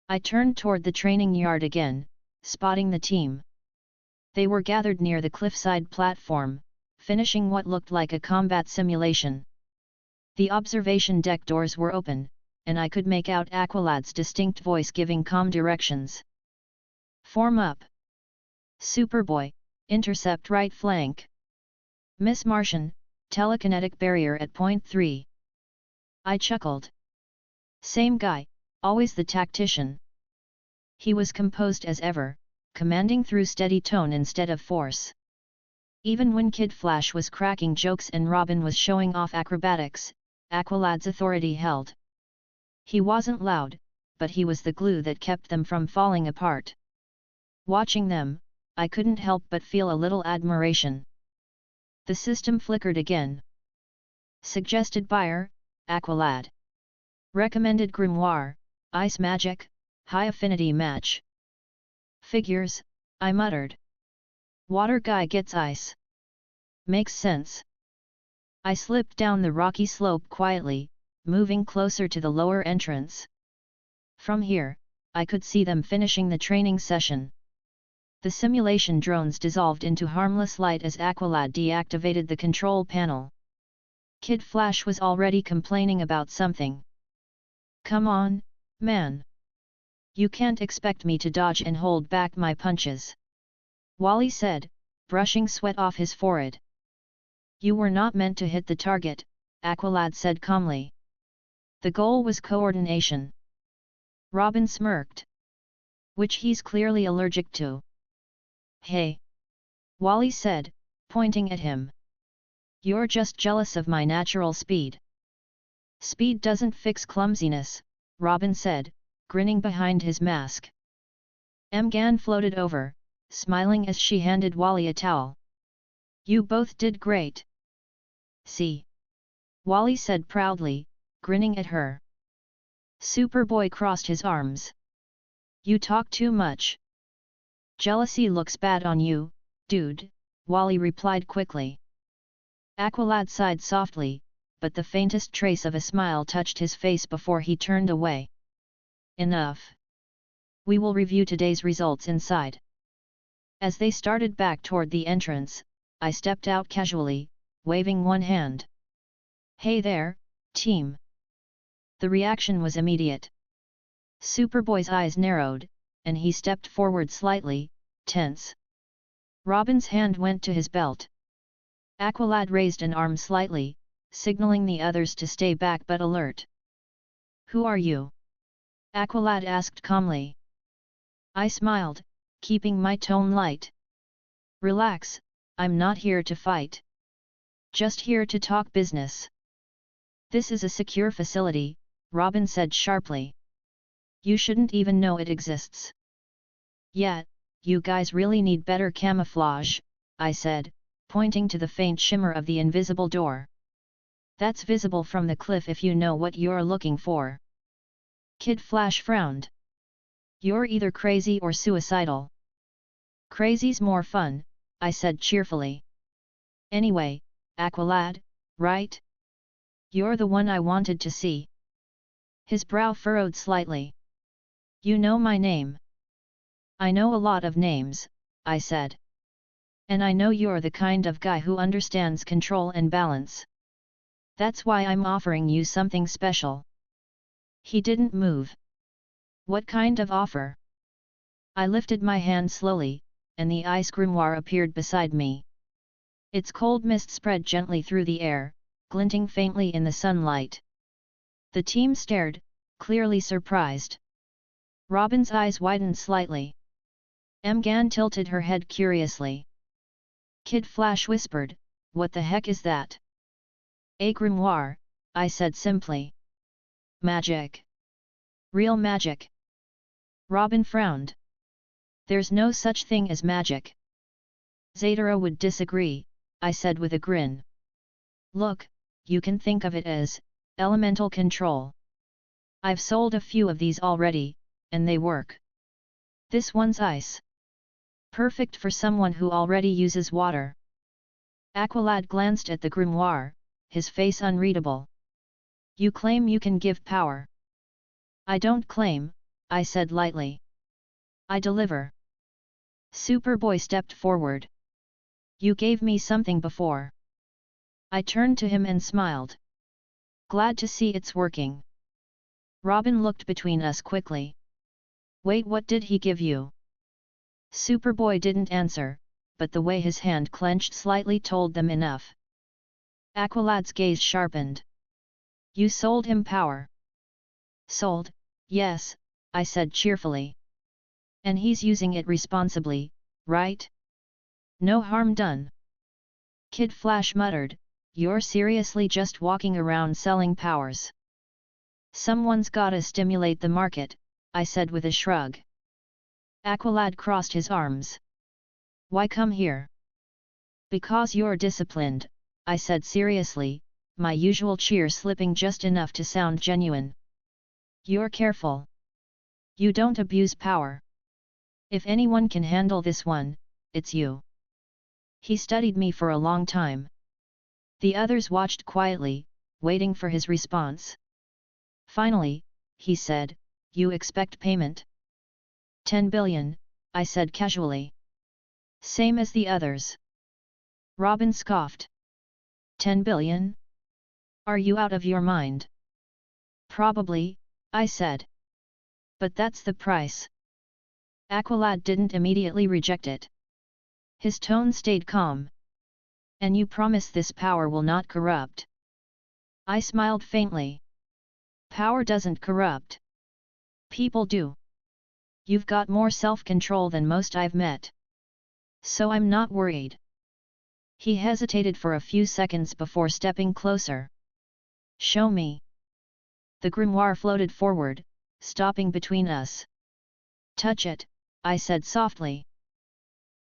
I turned toward the training yard again, spotting the team. They were gathered near the cliffside platform, finishing what looked like a combat simulation. The observation deck doors were open, and I could make out Aqualad's distinct voice giving calm directions. Form up. Superboy, intercept right flank. Miss Martian, telekinetic barrier at point 3. I chuckled. Same guy, always the tactician. He was composed as ever, commanding through steady tone instead of force. Even when Kid Flash was cracking jokes and Robin was showing off acrobatics, Aqualad's authority held. He wasn't loud, but he was the glue that kept them from falling apart. Watching them, I couldn't help but feel a little admiration. The system flickered again. Suggested buyer, Aqualad. Recommended grimoire, ice magic, high affinity match. Figures, I muttered. Water guy gets ice. Makes sense. I slipped down the rocky slope quietly, moving closer to the lower entrance. From here, I could see them finishing the training session. The simulation drones dissolved into harmless light as Aqualad deactivated the control panel. Kid Flash was already complaining about something. Come on, man. You can't expect me to dodge and hold back my punches. Wally said, brushing sweat off his forehead. You were not meant to hit the target, Aqualad said calmly. The goal was coordination. Robin smirked. Which he's clearly allergic to. Hey! Wally said, pointing at him. You're just jealous of my natural speed. Speed doesn't fix clumsiness, Robin said, grinning behind his mask. Mgan floated over, smiling as she handed Wally a towel. You both did great. See? Wally said proudly, grinning at her. Superboy crossed his arms. You talk too much. Jealousy looks bad on you, dude, Wally replied quickly. Aqualad sighed softly, but the faintest trace of a smile touched his face before he turned away. Enough. We will review today's results inside. As they started back toward the entrance, I stepped out casually, waving one hand. Hey there, team. The reaction was immediate. Superboy's eyes narrowed, and he stepped forward slightly, tense. Robin's hand went to his belt. Aqualad raised an arm slightly, signaling the others to stay back but alert. Who are you? Aqualad asked calmly. I smiled, keeping my tone light. Relax, I'm not here to fight. Just here to talk business. This is a secure facility, Robin said sharply. You shouldn't even know it exists. Yeah, you guys really need better camouflage, I said, pointing to the faint shimmer of the invisible door. That's visible from the cliff if you know what you're looking for. Kid Flash frowned. You're either crazy or suicidal. Crazy's more fun, I said cheerfully. Anyway, Aqualad, right? You're the one I wanted to see. His brow furrowed slightly. You know my name. I know a lot of names, I said. And I know you're the kind of guy who understands control and balance. That's why I'm offering you something special. He didn't move. What kind of offer? I lifted my hand slowly, and the ice grimoire appeared beside me. Its cold mist spread gently through the air, glinting faintly in the sunlight. The team stared, clearly surprised. Robin's eyes widened slightly. Mgan tilted her head curiously. Kid Flash whispered, "What the heck is that?" "A grimoire," I said simply. "Magic. Real magic." Robin frowned. "There's no such thing as magic." "Zatara would disagree," I said with a grin. "Look, you can think of it as elemental control. I've sold a few of these already, and they work. This one's ice. Perfect for someone who already uses water." Aqualad glanced at the grimoire, his face unreadable. "You claim you can give power." "I don't claim," I said lightly. "I deliver." Superboy stepped forward. "You gave me something before." I turned to him and smiled. "Glad to see it's working." Robin looked between us quickly. "Wait, what did he give you?" Superboy didn't answer, but the way his hand clenched slightly told them enough. Aqualad's gaze sharpened. "You sold him power." "Sold, yes," I said cheerfully. "And he's using it responsibly, right? No harm done." Kid Flash muttered, "You're seriously just walking around selling powers?" "Someone's gotta stimulate the market," I said with a shrug. Aqualad crossed his arms. "Why come here?" "Because you're disciplined," I said seriously, my usual cheer slipping just enough to sound genuine. "You're careful. You don't abuse power. If anyone can handle this one, it's you." He studied me for a long time. The others watched quietly, waiting for his response. Finally, he said, "You expect payment?" 10 billion, I said casually. "Same as the others." Robin scoffed. 10 billion? Are you out of your mind? "Probably," I said. "But that's the price." Aqualad didn't immediately reject it. His tone stayed calm. "And you promise this power will not corrupt?" I smiled faintly. "Power doesn't corrupt. People do. You've got more self-control than most I've met. So I'm not worried." He hesitated for a few seconds before stepping closer. "Show me." The grimoire floated forward, stopping between us. "Touch it," I said softly.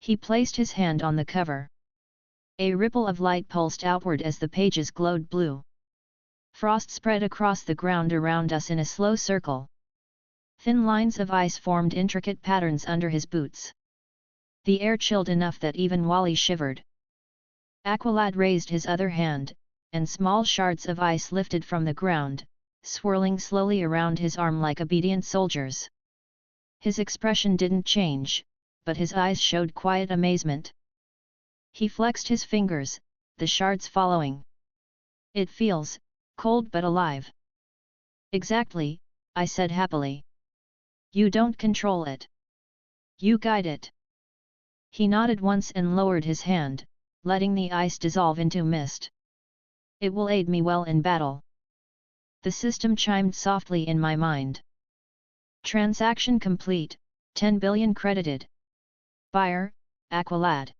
He placed his hand on the cover. A ripple of light pulsed outward as the pages glowed blue. Frost spread across the ground around us in a slow circle. Thin lines of ice formed intricate patterns under his boots. The air chilled enough that even Wally shivered. Aqualad raised his other hand, and small shards of ice lifted from the ground, swirling slowly around his arm like obedient soldiers. His expression didn't change, but his eyes showed quiet amazement. He flexed his fingers, the shards following. It feels cold but alive. Exactly, I said happily. You don't control it. You guide it. He nodded once and lowered his hand, letting the ice dissolve into mist. It will aid me well in battle. The system chimed softly in my mind. Transaction complete, 10 billion credited. Buyer, Aqualad.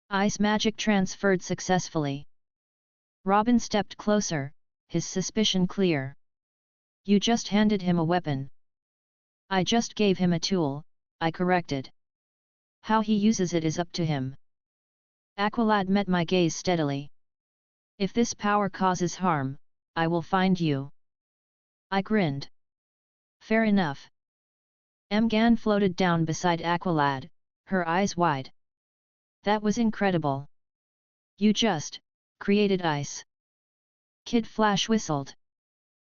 Ice magic transferred successfully. Robin stepped closer, his suspicion clear. You just handed him a weapon. I just gave him a tool, I corrected. How he uses it is up to him. Aqualad met my gaze steadily. If this power causes harm, I will find you. I grinned. Fair enough. Mgan floated down beside Aqualad, her eyes wide. That was incredible. You just created ice. Kid Flash whistled.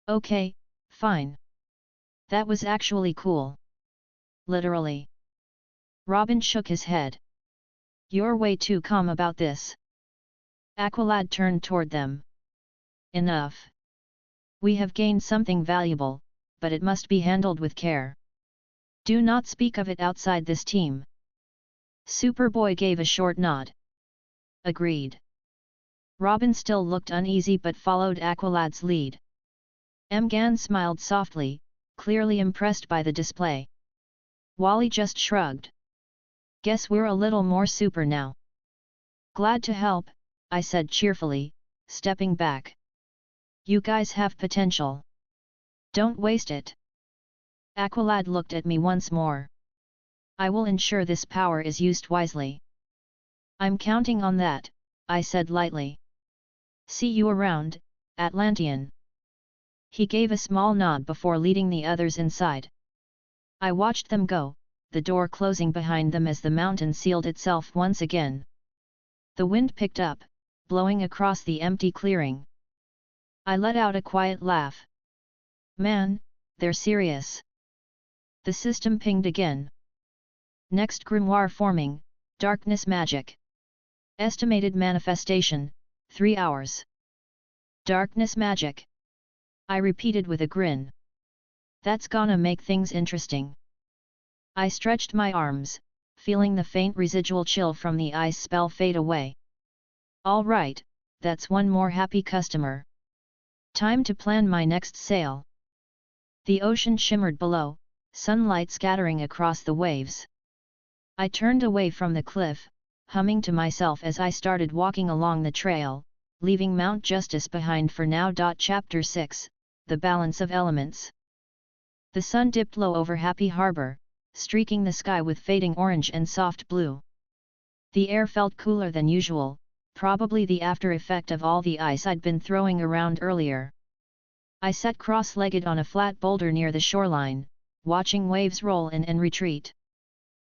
Okay, fine. That was actually cool. Literally. Robin shook his head. You're way too calm about this. Aqualad turned toward them. Enough. We have gained something valuable, but it must be handled with care. Do not speak of it outside this team. Superboy gave a short nod. Agreed. Robin still looked uneasy but followed Aqualad's lead. Mgan smiled softly, clearly impressed by the display. Wally just shrugged. Guess we're a little more super now. Glad to help, I said cheerfully, stepping back. You guys have potential. Don't waste it. Aqualad looked at me once more. I will ensure this power is used wisely. I'm counting on that, I said lightly. See you around, Atlantean. He gave a small nod before leading the others inside. I watched them go, the door closing behind them as the mountain sealed itself once again. The wind picked up, blowing across the empty clearing. I let out a quiet laugh. Man, they're serious. The system pinged again. Next grimoire forming, darkness magic. Estimated manifestation, 3 hours. Darkness magic. I repeated with a grin. That's gonna make things interesting. I stretched my arms, feeling the faint residual chill from the ice spell fade away. All right, that's one more happy customer. Time to plan my next sale. The ocean shimmered below, sunlight scattering across the waves. I turned away from the cliff, humming to myself as I started walking along the trail, leaving Mount Justice behind for now. Chapter 6, The Balance of Elements. The sun dipped low over Happy Harbor, streaking the sky with fading orange and soft blue. The air felt cooler than usual, probably the after effect of all the ice I'd been throwing around earlier. I sat cross-legged on a flat boulder near the shoreline, watching waves roll in and retreat.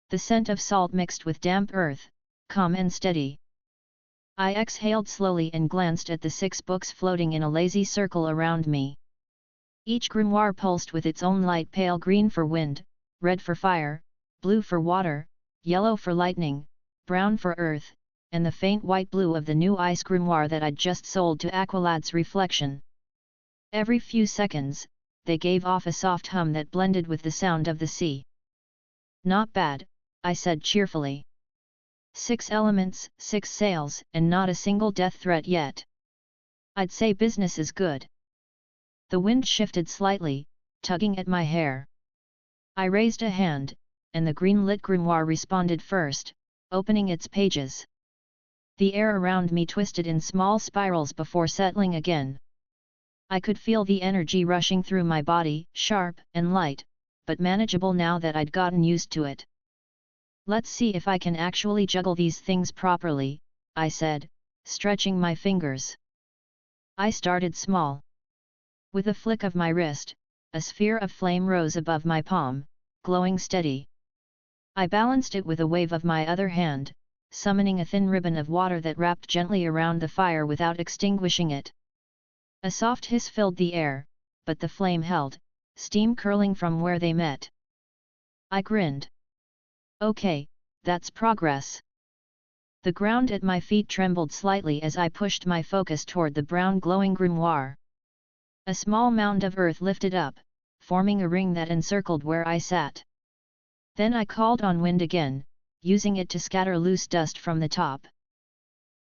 The scent of salt mixed with damp earth, calm and steady. I exhaled slowly and glanced at the 6 books floating in a lazy circle around me. Each grimoire pulsed with its own light: pale green for wind, red for fire, blue for water, yellow for lightning, brown for earth, and the faint white blue of the new ice grimoire that I'd just sold to Aqualad's reflection. Every few seconds, they gave off a soft hum that blended with the sound of the sea. Not bad, I said cheerfully. 6 elements, 6 sales, and not a single death threat yet. I'd say business is good. The wind shifted slightly, tugging at my hair. I raised a hand, and the green-lit grimoire responded first, opening its pages. The air around me twisted in small spirals before settling again. I could feel the energy rushing through my body, sharp and light, but manageable now that I'd gotten used to it. Let's see if I can actually juggle these things properly, I said, stretching my fingers. I started small. With a flick of my wrist, a sphere of flame rose above my palm, glowing steady. I balanced it with a wave of my other hand, summoning a thin ribbon of water that wrapped gently around the fire without extinguishing it. A soft hiss filled the air, but the flame held, steam curling from where they met. I grinned. Okay, that's progress. The ground at my feet trembled slightly as I pushed my focus toward the brown glowing grimoire. A small mound of earth lifted up, forming a ring that encircled where I sat. Then I called on wind again, using it to scatter loose dust from the top.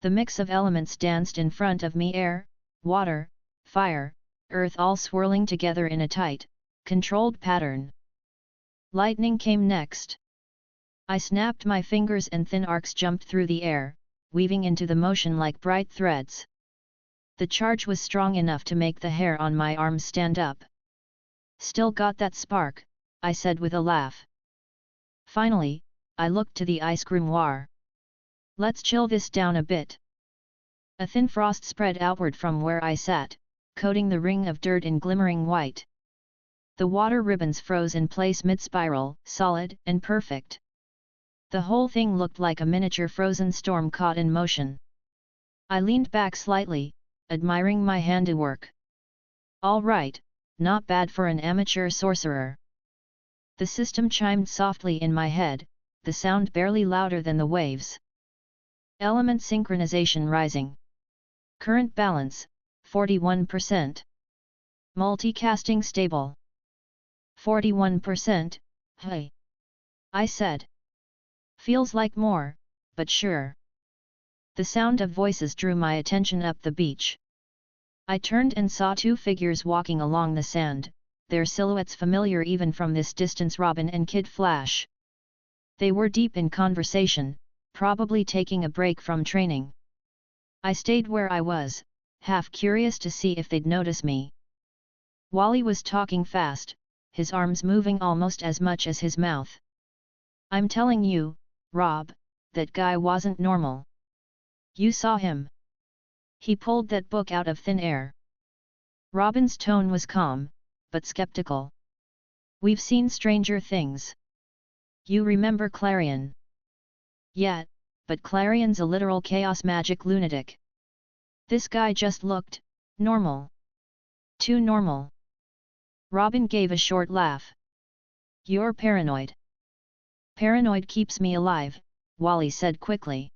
The mix of elements danced in front of me: air, water, fire, earth, all swirling together in a tight, controlled pattern. Lightning came next. I snapped my fingers and thin arcs jumped through the air, weaving into the motion like bright threads. The charge was strong enough to make the hair on my arms stand up. Still got that spark, I said with a laugh. Finally, I looked to the ice grimoire. Let's chill this down a bit. A thin frost spread outward from where I sat, coating the ring of dirt in glimmering white. The water ribbons froze in place mid-spiral, solid and perfect. The whole thing looked like a miniature frozen storm caught in motion. I leaned back slightly, admiring my handiwork. All right, not bad for an amateur sorcerer. The system chimed softly in my head, the sound barely louder than the waves. Element synchronization rising. Current balance, 41%. Multicasting stable. 41%, hey. I said. Feels like more, but sure. The sound of voices drew my attention up the beach. I turned and saw two figures walking along the sand, their silhouettes familiar even from this distance: Robin and Kid Flash. They were deep in conversation, probably taking a break from training. I stayed where I was, half curious to see if they'd notice me. Wally was talking fast, his arms moving almost as much as his mouth. I'm telling you, Rob, that guy wasn't normal. You saw him. He pulled that book out of thin air. Robin's tone was calm, but skeptical. We've seen stranger things. You remember Clarion? Yeah, but Clarion's a literal chaos magic lunatic. This guy just looked normal. Too normal. Robin gave a short laugh. You're paranoid. Paranoid keeps me alive, Wally said quickly.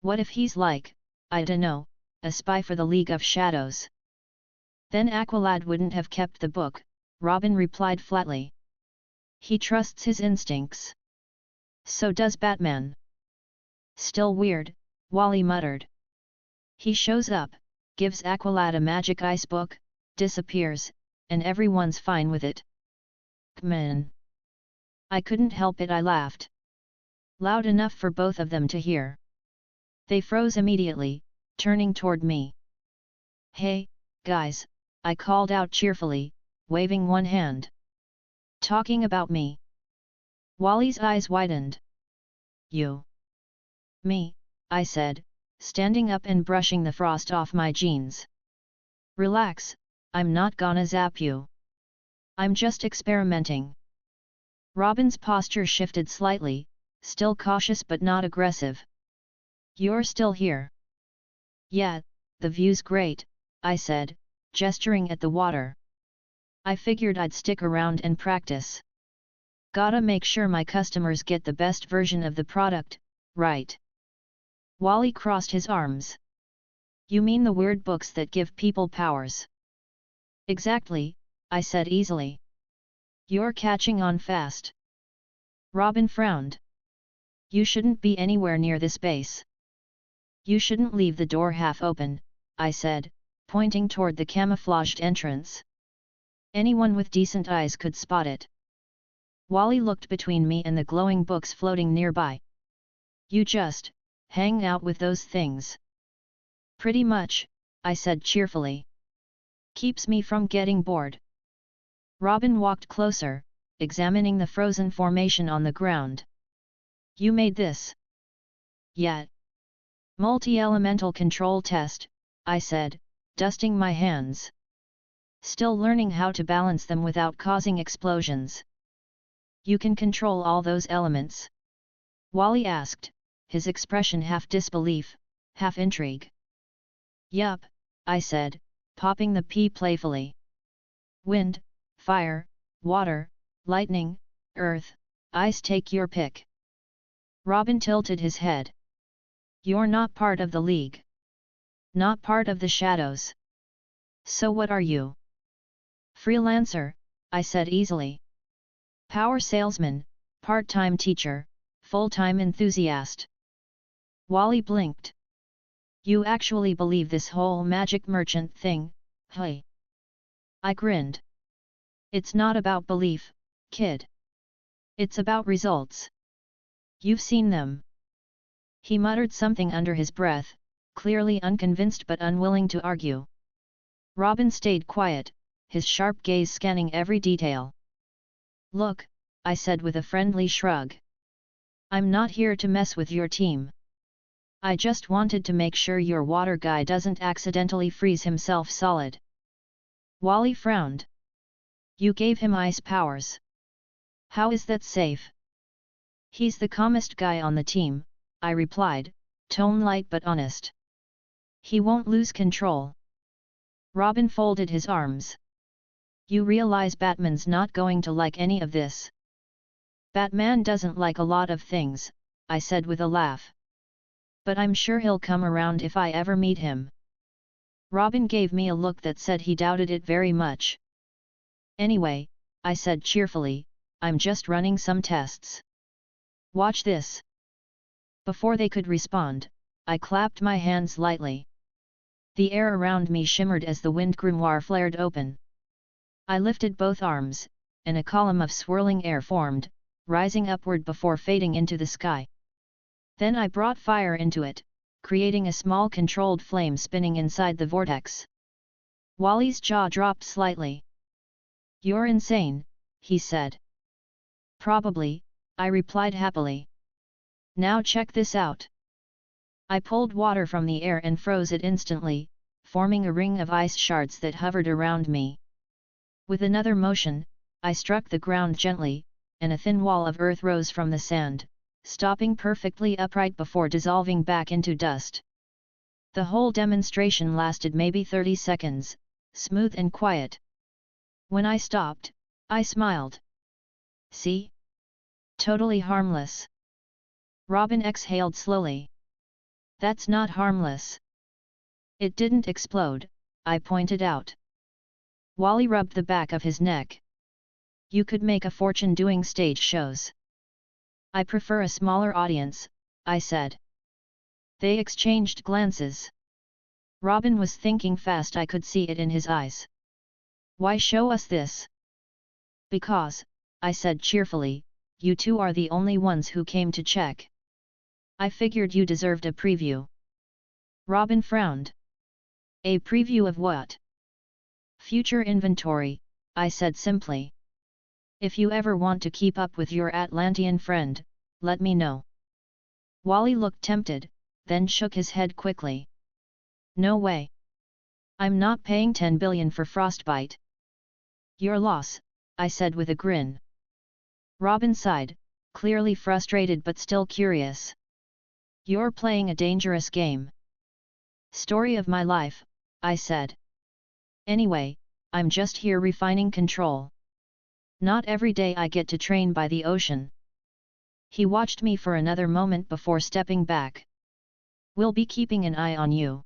What if he's like, I dunno, a spy for the League of Shadows? Then Aqualad wouldn't have kept the book, Robin replied flatly. He trusts his instincts. So does Batman. Still weird, Wally muttered. He shows up, gives Aqualad a magic ice book, disappears, and everyone's fine with it. Kman. I couldn't help it, I laughed. Loud enough for both of them to hear. They froze immediately, turning toward me. Hey, guys, I called out cheerfully, waving one hand. Talking about me. Wally's eyes widened. You. Me, I said, standing up and brushing the frost off my jeans. Relax, I'm not gonna zap you. I'm just experimenting. Robin's posture shifted slightly, still cautious but not aggressive. You're still here? Yeah, the view's great, I said, gesturing at the water. I figured I'd stick around and practice. Gotta make sure my customers get the best version of the product, right? Wally crossed his arms. You mean the weird books that give people powers? Exactly, I said easily. You're catching on fast. Robin frowned. You shouldn't be anywhere near this base. You shouldn't leave the door half open, I said, pointing toward the camouflaged entrance. Anyone with decent eyes could spot it. Wally looked between me and the glowing books floating nearby. You just hang out with those things. Pretty much, I said cheerfully. Keeps me from getting bored. Robin walked closer, examining the frozen formation on the ground. You made this? Yeah. Multi-elemental control test, I said, dusting my hands. Still learning how to balance them without causing explosions. You can control all those elements? Wally asked, his expression half disbelief, half intrigue. Yup, I said, popping the pea playfully. Wind, fire, water, lightning, earth, ice, take your pick. Robin tilted his head. You're not part of the league. Not part of the shadows. So what are you? Freelancer, I said easily. Power salesman, part-time teacher, full-time enthusiast. Wally blinked. You actually believe this whole magic merchant thing, hey? I grinned. It's not about belief, kid. It's about results. You've seen them. He muttered something under his breath, clearly unconvinced but unwilling to argue. Robin stayed quiet, his sharp gaze scanning every detail. Look, I said with a friendly shrug. I'm not here to mess with your team. I just wanted to make sure your water guy doesn't accidentally freeze himself solid. Wally frowned. You gave him ice powers. How is that safe? He's the calmest guy on the team, I replied, tone light but honest. He won't lose control. Robin folded his arms. You realize Batman's not going to like any of this. Batman doesn't like a lot of things, I said with a laugh. But I'm sure he'll come around if I ever meet him. Robin gave me a look that said he doubted it very much. Anyway, I said cheerfully, I'm just running some tests. Watch this. Before they could respond, I clapped my hands lightly. The air around me shimmered as the wind grimoire flared open. I lifted both arms, and a column of swirling air formed, rising upward before fading into the sky. Then I brought fire into it, creating a small controlled flame spinning inside the vortex. Wally's jaw dropped slightly. You're insane, he said. Probably, I replied happily. Now check this out. I pulled water from the air and froze it instantly, forming a ring of ice shards that hovered around me. With another motion, I struck the ground gently, and a thin wall of earth rose from the sand, stopping perfectly upright before dissolving back into dust. The whole demonstration lasted maybe 30 seconds, smooth and quiet. When I stopped, I smiled. See? Totally harmless. Robin exhaled slowly. That's not harmless. It didn't explode, I pointed out. Wally rubbed the back of his neck. You could make a fortune doing stage shows. I prefer a smaller audience, I said. They exchanged glances. Robin was thinking fast, I could see it in his eyes. Why show us this? Because, I said cheerfully, you two are the only ones who came to check. I figured you deserved a preview. Robin frowned. A preview of what? Future inventory, I said simply. If you ever want to keep up with your Atlantean friend, let me know. Wally looked tempted, then shook his head quickly. No way. I'm not paying 10 billion for Frostbite. Your loss, I said with a grin. Robin sighed, clearly frustrated but still curious. You're playing a dangerous game. Story of my life, I said. Anyway, I'm just here refining control. Not every day I get to train by the ocean. He watched me for another moment before stepping back. We'll be keeping an eye on you.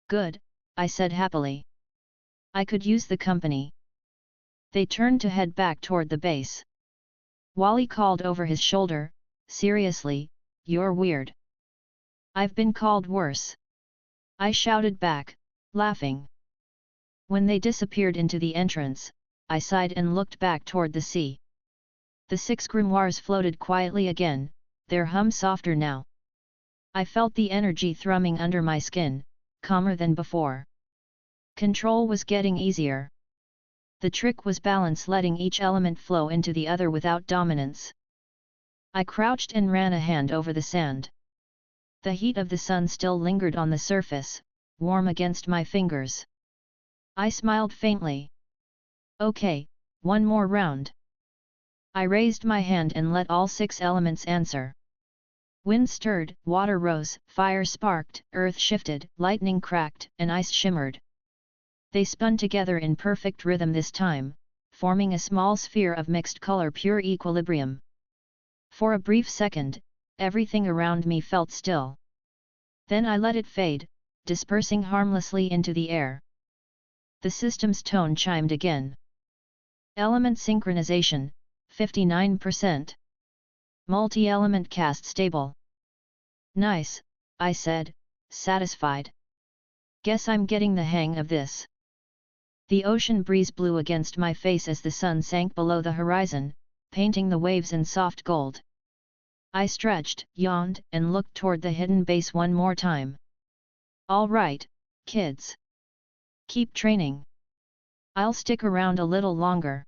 Good, I said happily. I could use the company. They turned to head back toward the base. Wally called over his shoulder, seriously, you're weird. I've been called worse. I shouted back, laughing. When they disappeared into the entrance, I sighed and looked back toward the sea. The 6 grimoires floated quietly again, their hum softer now. I felt the energy thrumming under my skin, calmer than before. Control was getting easier. The trick was balance, letting each element flow into the other without dominance. I crouched and ran a hand over the sand. The heat of the sun still lingered on the surface, warm against my fingers. I smiled faintly. Okay, one more round. I raised my hand and let all 6 elements answer. Wind stirred, water rose, fire sparked, earth shifted, lightning cracked, and ice shimmered. They spun together in perfect rhythm this time, forming a small sphere of mixed color pure equilibrium. For a brief second, everything around me felt still. Then I let it fade, dispersing harmlessly into the air. The system's tone chimed again. Element synchronization, 59%. Multi-element cast stable. Nice, I said, satisfied. Guess I'm getting the hang of this. The ocean breeze blew against my face as the sun sank below the horizon, painting the waves in soft gold. I stretched, yawned, and looked toward the hidden base one more time. All right, kids. Keep training. I'll stick around a little longer.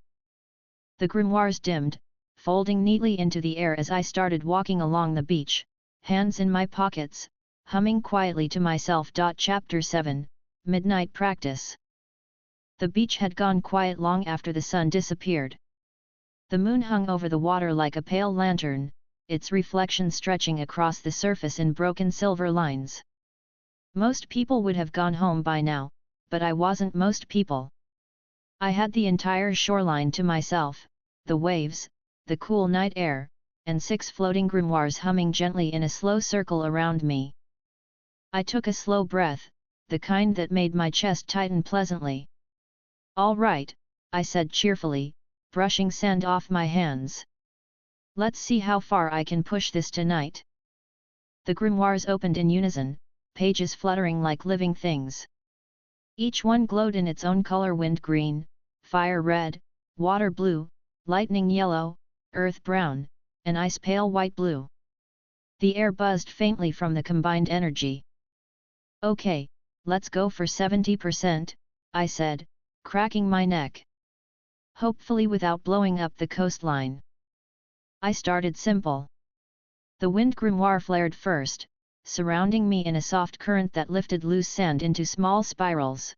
The grimoires dimmed, folding neatly into the air as I started walking along the beach, hands in my pockets, humming quietly to myself. Chapter 7, Midnight Practice. The beach had gone quiet long after the sun disappeared. The moon hung over the water like a pale lantern, its reflection stretching across the surface in broken silver lines. Most people would have gone home by now, but I wasn't most people. I had the entire shoreline to myself, the waves, the cool night air, and 6 floating grimoires humming gently in a slow circle around me. I took a slow breath, the kind that made my chest tighten pleasantly. All right, I said cheerfully, brushing sand off my hands. Let's see how far I can push this tonight. The grimoires opened in unison, pages fluttering like living things. Each one glowed in its own color: wind green, fire red, water blue, lightning yellow, earth brown, and ice pale white blue. The air buzzed faintly from the combined energy. Okay, let's go for 70%, I said, cracking my neck. Hopefully without blowing up the coastline. I started simple. The wind grimoire flared first, surrounding me in a soft current that lifted loose sand into small spirals.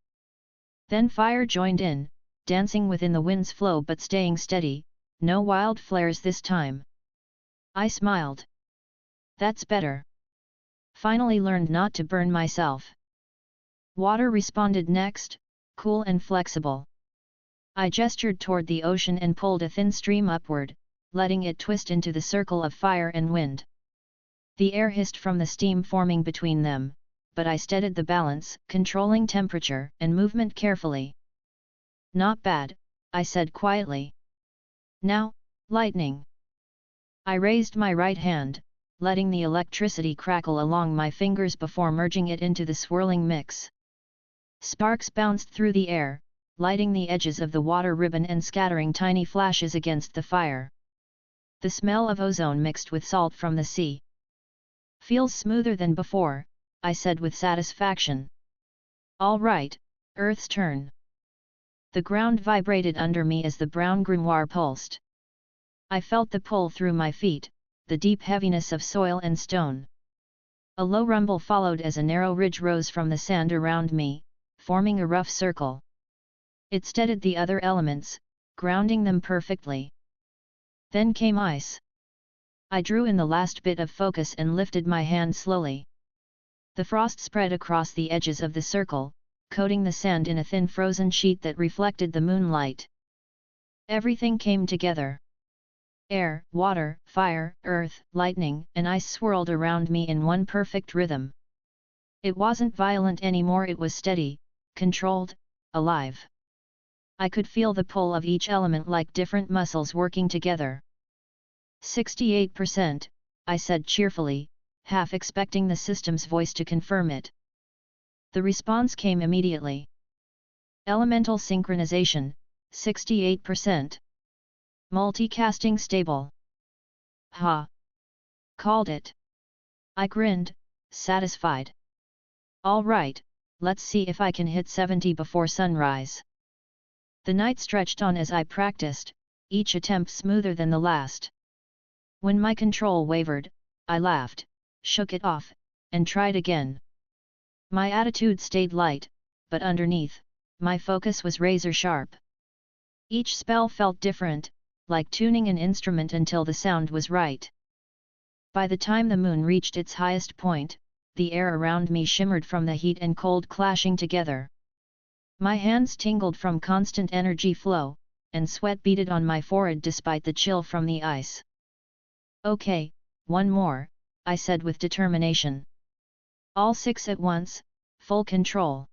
Then fire joined in, dancing within the wind's flow but staying steady, no wild flares this time. I smiled. That's better. Finally learned not to burn myself. Water responded next, cool and flexible. I gestured toward the ocean and pulled a thin stream upward, letting it twist into the circle of fire and wind. The air hissed from the steam forming between them, but I steadied the balance, controlling temperature and movement carefully. Not bad, I said quietly. Now, lightning. I raised my right hand, letting the electricity crackle along my fingers before merging it into the swirling mix. Sparks bounced through the air, lighting the edges of the water ribbon and scattering tiny flashes against the fire. The smell of ozone mixed with salt from the sea. Feels smoother than before, I said with satisfaction. All right, Earth's turn. The ground vibrated under me as the brown grimoire pulsed. I felt the pull through my feet, the deep heaviness of soil and stone. A low rumble followed as a narrow ridge rose from the sand around me, forming a rough circle. It steadied the other elements, grounding them perfectly. Then came ice. I drew in the last bit of focus and lifted my hand slowly. The frost spread across the edges of the circle, coating the sand in a thin frozen sheet that reflected the moonlight. Everything came together. Air, water, fire, earth, lightning, and ice swirled around me in one perfect rhythm. It wasn't violent anymore, it was steady, controlled, alive. I could feel the pull of each element like different muscles working together. 68%, I said cheerfully, half expecting the system's voice to confirm it. The response came immediately. Elemental synchronization, 68%. Multicasting stable. Ha! Called it. I grinned, satisfied. All right, let's see if I can hit 70 before sunrise. The night stretched on as I practiced, each attempt smoother than the last. When my control wavered, I laughed, shook it off, and tried again. My attitude stayed light, but underneath, my focus was razor sharp. Each spell felt different, like tuning an instrument until the sound was right. By the time the moon reached its highest point, the air around me shimmered from the heat and cold clashing together. My hands tingled from constant energy flow, and sweat beaded on my forehead despite the chill from the ice. "Okay, one more," I said with determination. "All 6 at once, full control."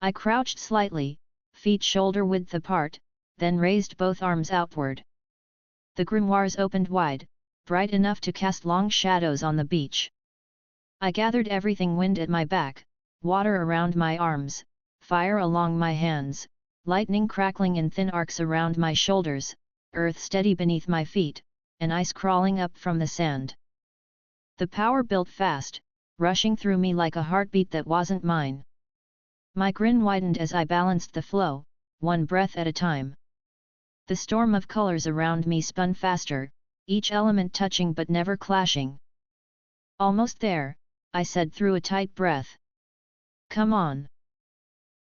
I crouched slightly, feet shoulder-width apart, then raised both arms outward. The grimoires opened wide, bright enough to cast long shadows on the beach. I gathered everything: wind at my back, water around my arms, fire along my hands, lightning crackling in thin arcs around my shoulders, earth steady beneath my feet, and ice crawling up from the sand. The power built fast, rushing through me like a heartbeat that wasn't mine. My grin widened as I balanced the flow, one breath at a time. The storm of colors around me spun faster, each element touching but never clashing. "Almost there," I said through a tight breath. "Come on."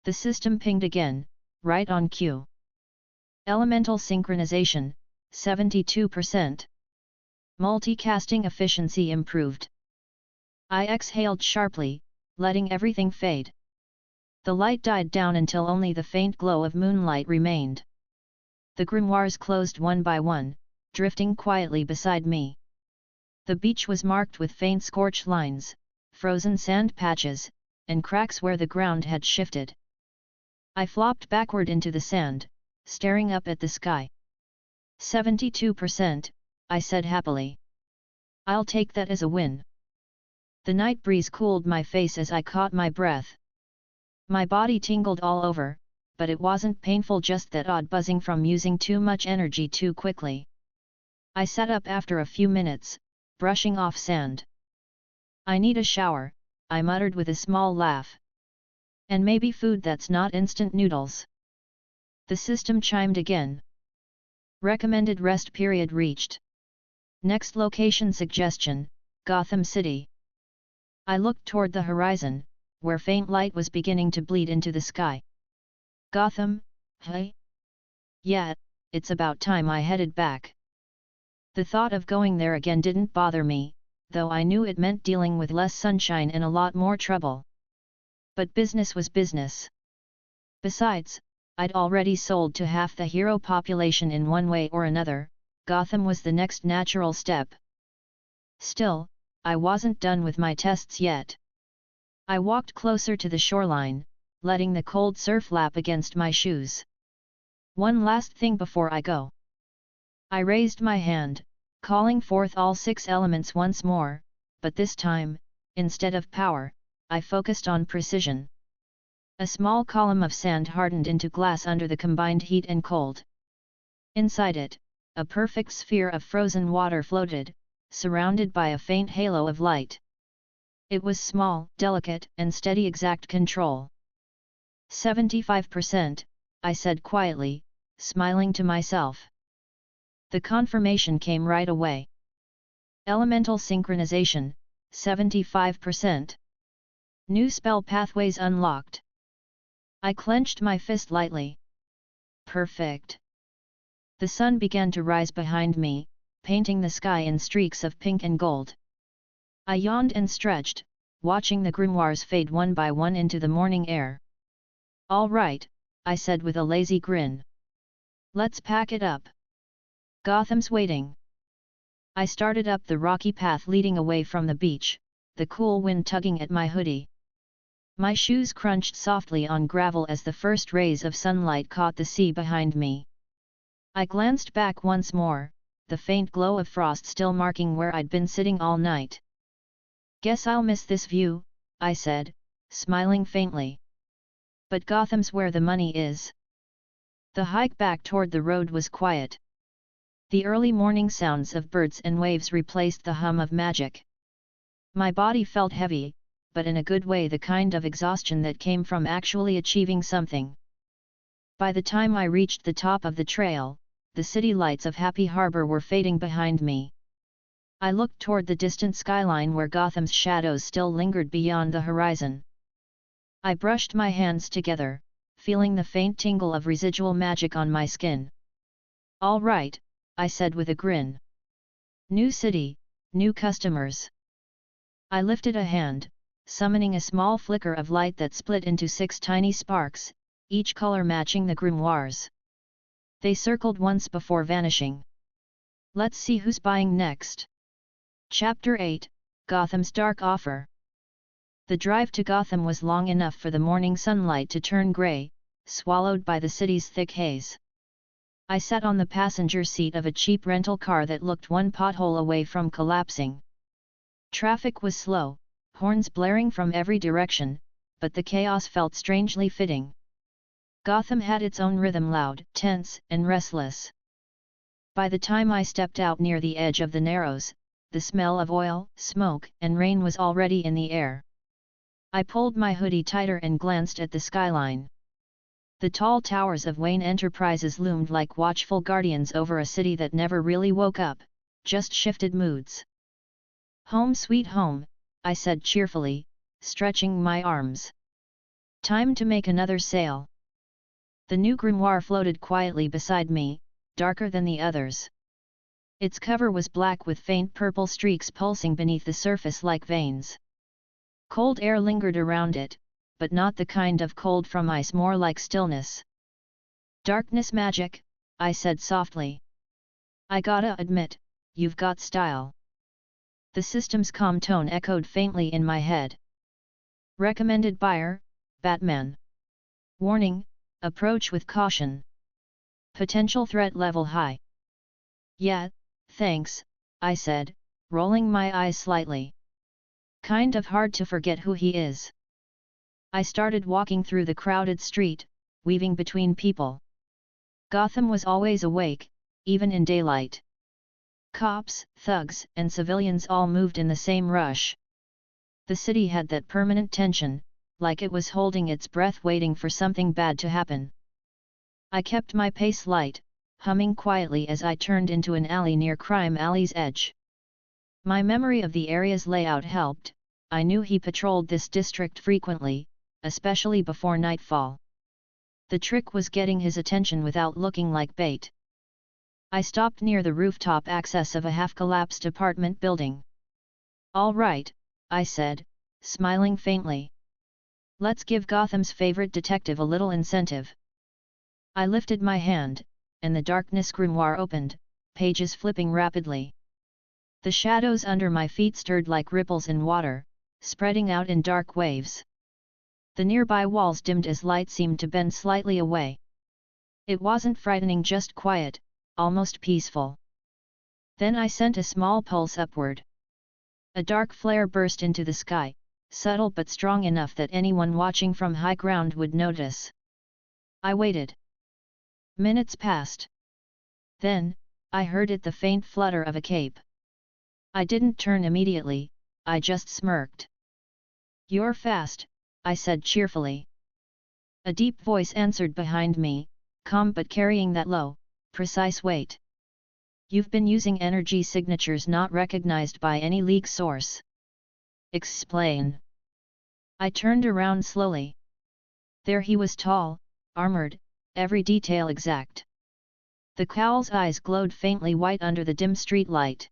The system pinged again, right on cue. Elemental synchronization, 72%. Multicasting efficiency improved. I exhaled sharply, letting everything fade. The light died down until only the faint glow of moonlight remained. The grimoires closed one by one, drifting quietly beside me. The beach was marked with faint scorch lines, frozen sand patches, and cracks where the ground had shifted. I flopped backward into the sand, staring up at the sky. 72%, I said happily. "I'll take that as a win." The night breeze cooled my face as I caught my breath. My body tingled all over, but it wasn't painful, just that odd buzzing from using too much energy too quickly. I sat up after a few minutes, brushing off sand. "I need a shower," I muttered with a small laugh. "And maybe food that's not instant noodles." The system chimed again. Recommended rest period reached. Next location suggestion, Gotham City. I looked toward the horizon, where faint light was beginning to bleed into the sky. "Gotham, hey?" "Yeah, it's about time I headed back." The thought of going there again didn't bother me, though I knew it meant dealing with less sunshine and a lot more trouble. But business was business. Besides, I'd already sold to half the hero population in one way or another. Gotham was the next natural step. Still, I wasn't done with my tests yet. I walked closer to the shoreline, letting the cold surf lap against my shoes. "One last thing before I go." I raised my hand, calling forth all 6 elements once more, but this time, instead of power, I focused on precision. A small column of sand hardened into glass under the combined heat and cold. Inside it, a perfect sphere of frozen water floated, surrounded by a faint halo of light. It was small, delicate, and steady. Exact control. 75%, I said quietly, smiling to myself. The confirmation came right away. Elemental synchronization, 75%. New spell pathways unlocked. I clenched my fist lightly. Perfect. The sun began to rise behind me, painting the sky in streaks of pink and gold. I yawned and stretched, watching the grimoires fade one by one into the morning air. "All right," I said with a lazy grin. "Let's pack it up. Gotham's waiting." I started up the rocky path leading away from the beach, the cool wind tugging at my hoodie. My shoes crunched softly on gravel as the first rays of sunlight caught the sea behind me. I glanced back once more, the faint glow of frost still marking where I'd been sitting all night. "Guess I'll miss this view," I said, smiling faintly. "But Gotham's where the money is." The hike back toward the road was quiet. The early morning sounds of birds and waves replaced the hum of magic. My body felt heavy, but in a good way, the kind of exhaustion that came from actually achieving something. By the time I reached the top of the trail, the city lights of Happy Harbor were fading behind me. I looked toward the distant skyline where Gotham's shadows still lingered beyond the horizon. I brushed my hands together, feeling the faint tingle of residual magic on my skin. "All right," I said with a grin. "New city, New customers. I lifted a hand, summoning a small flicker of light that split into 6 tiny sparks, each color matching the grimoires. They circled once before vanishing. Let's see who's buying next. Chapter 8, Gotham's Dark Offer. The drive to Gotham was long enough for the morning sunlight to turn grey, swallowed by the city's thick haze. I sat on the passenger seat of a cheap rental car that looked one pothole away from collapsing. Traffic was slow, horns blaring from every direction, but the chaos felt strangely fitting. Gotham had its own rhythm, loud, tense, and restless. By the time I stepped out near the edge of the Narrows, the smell of oil, smoke, and rain was already in the air. I pulled my hoodie tighter and glanced at the skyline. The tall towers of Wayne Enterprises loomed like watchful guardians over a city that never really woke up, just shifted moods. "Home sweet home," I said cheerfully, stretching my arms. "Time to make another sale." The new grimoire floated quietly beside me, darker than the others. Its cover was black with faint purple streaks pulsing beneath the surface like veins. Cold air lingered around it, but not the kind of cold from ice, more like stillness. "Darkness magic," I said softly. "I gotta admit, you've got style." The system's calm tone echoed faintly in my head. "Recommended buyer, Batman. Warning, approach with caution. Potential threat level high." "Yeah, thanks," I said, rolling my eyes slightly. "Kind of hard to forget who he is." I started walking through the crowded street, weaving between people. Gotham was always awake, even in daylight. Cops, thugs, and civilians all moved in the same rush. The city had that permanent tension, like it was holding its breath waiting for something bad to happen. I kept my pace light, humming quietly as I turned into an alley near Crime Alley's edge. My memory of the area's layout helped. I knew he patrolled this district frequently, especially before nightfall. The trick was getting his attention without looking like bait. I stopped near the rooftop access of a half-collapsed apartment building. "All right," I said, smiling faintly. "Let's give Gotham's favorite detective a little incentive." I lifted my hand, and the darkness grimoire opened, pages flipping rapidly. The shadows under my feet stirred like ripples in water, spreading out in dark waves. The nearby walls dimmed as light seemed to bend slightly away. It wasn't frightening, just quiet, almost peaceful. Then I sent a small pulse upward. A dark flare burst into the sky, subtle but strong enough that anyone watching from high ground would notice. I waited. Minutes passed. Then, I heard the faint flutter of a cape. I didn't turn immediately, I just smirked. "You're fast," I said cheerfully. A deep voice answered behind me, calm but carrying that low, precise weight. "You've been using energy signatures not recognized by any league source." "Explain." I turned around slowly. There he was, tall, armored, every detail exact. The cowl's eyes glowed faintly white under the dim street light.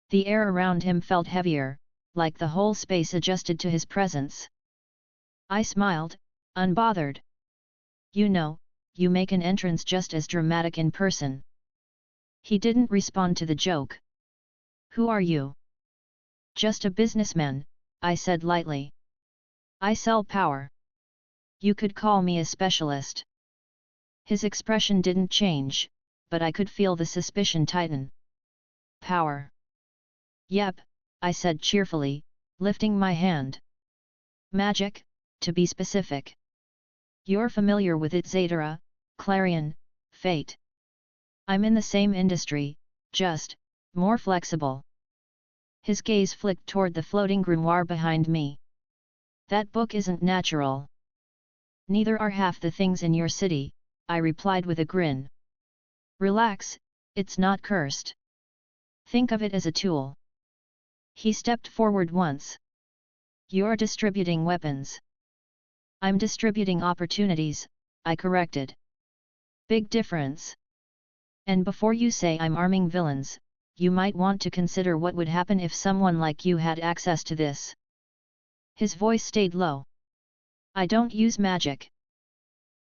The air around him felt heavier, like the whole space adjusted to his presence. I smiled, unbothered. "You know, you make an entrance just as dramatic in person." He didn't respond to the joke. "Who are you?" "Just a businessman," I said lightly. "I sell power. You could call me a specialist." His expression didn't change, but I could feel the suspicion tighten. "Power?" "Yep," I said cheerfully, lifting my hand. "Magic, to be specific." "You're familiar with it, Zatara, Clarion, Fate." "I'm in the same industry, just more flexible." His gaze flicked toward the floating grimoire behind me. "That book isn't natural." "Neither are half the things in your city," I replied with a grin. "Relax, it's not cursed. Think of it as a tool." He stepped forward once. "You're distributing weapons." "I'm distributing opportunities," I corrected. "Big difference. And before you say I'm arming villains, you might want to consider what would happen if someone like you had access to this. His voice stayed low. I don't use magic.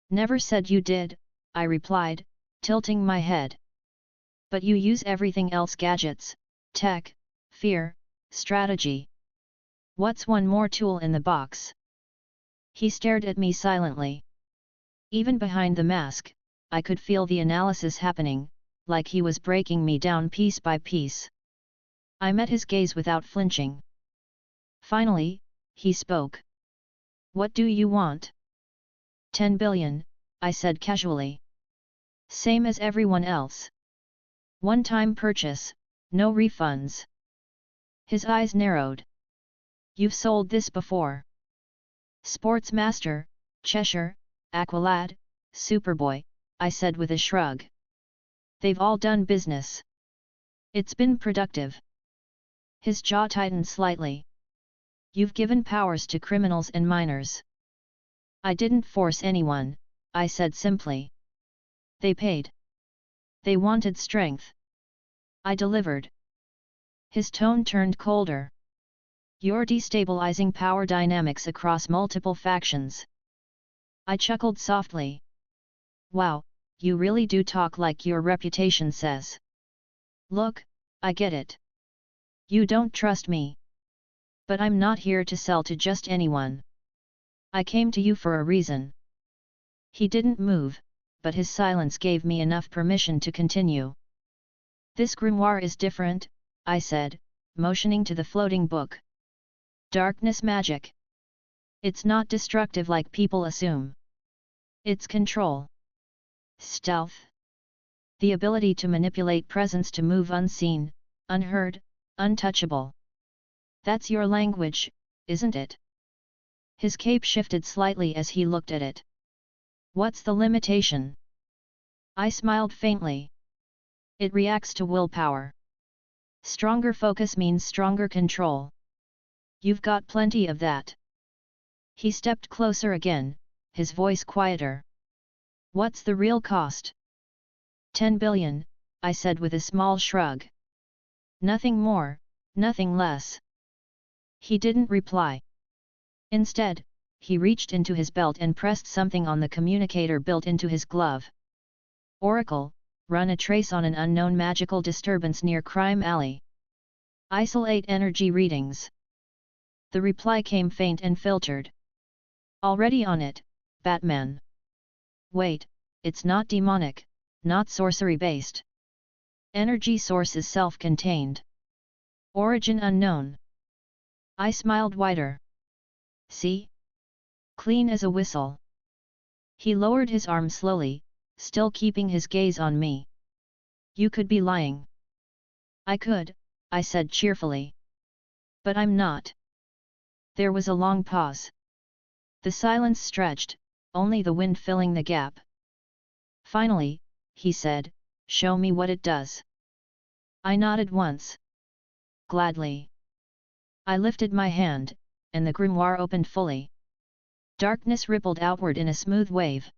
Never said you did, I replied, tilting my head. But you use everything else: gadgets, tech, fear, strategy. What's one more tool in the box? He stared at me silently. Even behind the mask, I could feel the analysis happening, like he was breaking me down piece by piece. I met his gaze without flinching. Finally, he spoke. What do you want? 10 billion, I said casually. Same as everyone else. One-time purchase, no refunds. His eyes narrowed. You've sold this before. Sportsmaster, Cheshire, Aqualad, Superboy, I said with a shrug. They've all done business. It's been productive. His jaw tightened slightly. You've given powers to criminals and minors. I didn't force anyone, I said simply. They paid. They wanted strength. I delivered. His tone turned colder. You're destabilizing power dynamics across multiple factions. I chuckled softly. Wow, you really do talk like your reputation says. Look, I get it. You don't trust me. But I'm not here to sell to just anyone. I came to you for a reason. He didn't move, but his silence gave me enough permission to continue. This grimoire is different, I said, motioning to the floating book. Darkness magic. It's not destructive like people assume. It's control. Stealth. The ability to manipulate presence to move unseen, unheard, untouchable. That's your language, isn't it? His cape shifted slightly as he looked at it. What's the limitation? I smiled faintly. It reacts to willpower. Stronger focus means stronger control. You've got plenty of that. He stepped closer again, his voice quieter. What's the real cost? 10 billion, I said with a small shrug. Nothing more, nothing less. He didn't reply. Instead, he reached into his belt and pressed something on the communicator built into his glove. Oracle, run a trace on an unknown magical disturbance near Crime Alley. Isolate energy readings. The reply came faint and filtered. Already on it, Batman. Wait, it's not demonic, not sorcery-based. Energy source is self-contained. Origin unknown. I smiled wider. See? Clean as a whistle. He lowered his arm slowly, still keeping his gaze on me. You could be lying. I could, I said cheerfully. But I'm not. There was a long pause. The silence stretched, only the wind filling the gap. Finally, he said, show me what it does. I nodded once. Gladly. I lifted my hand, and the grimoire opened fully. Darkness rippled outward in a smooth wave.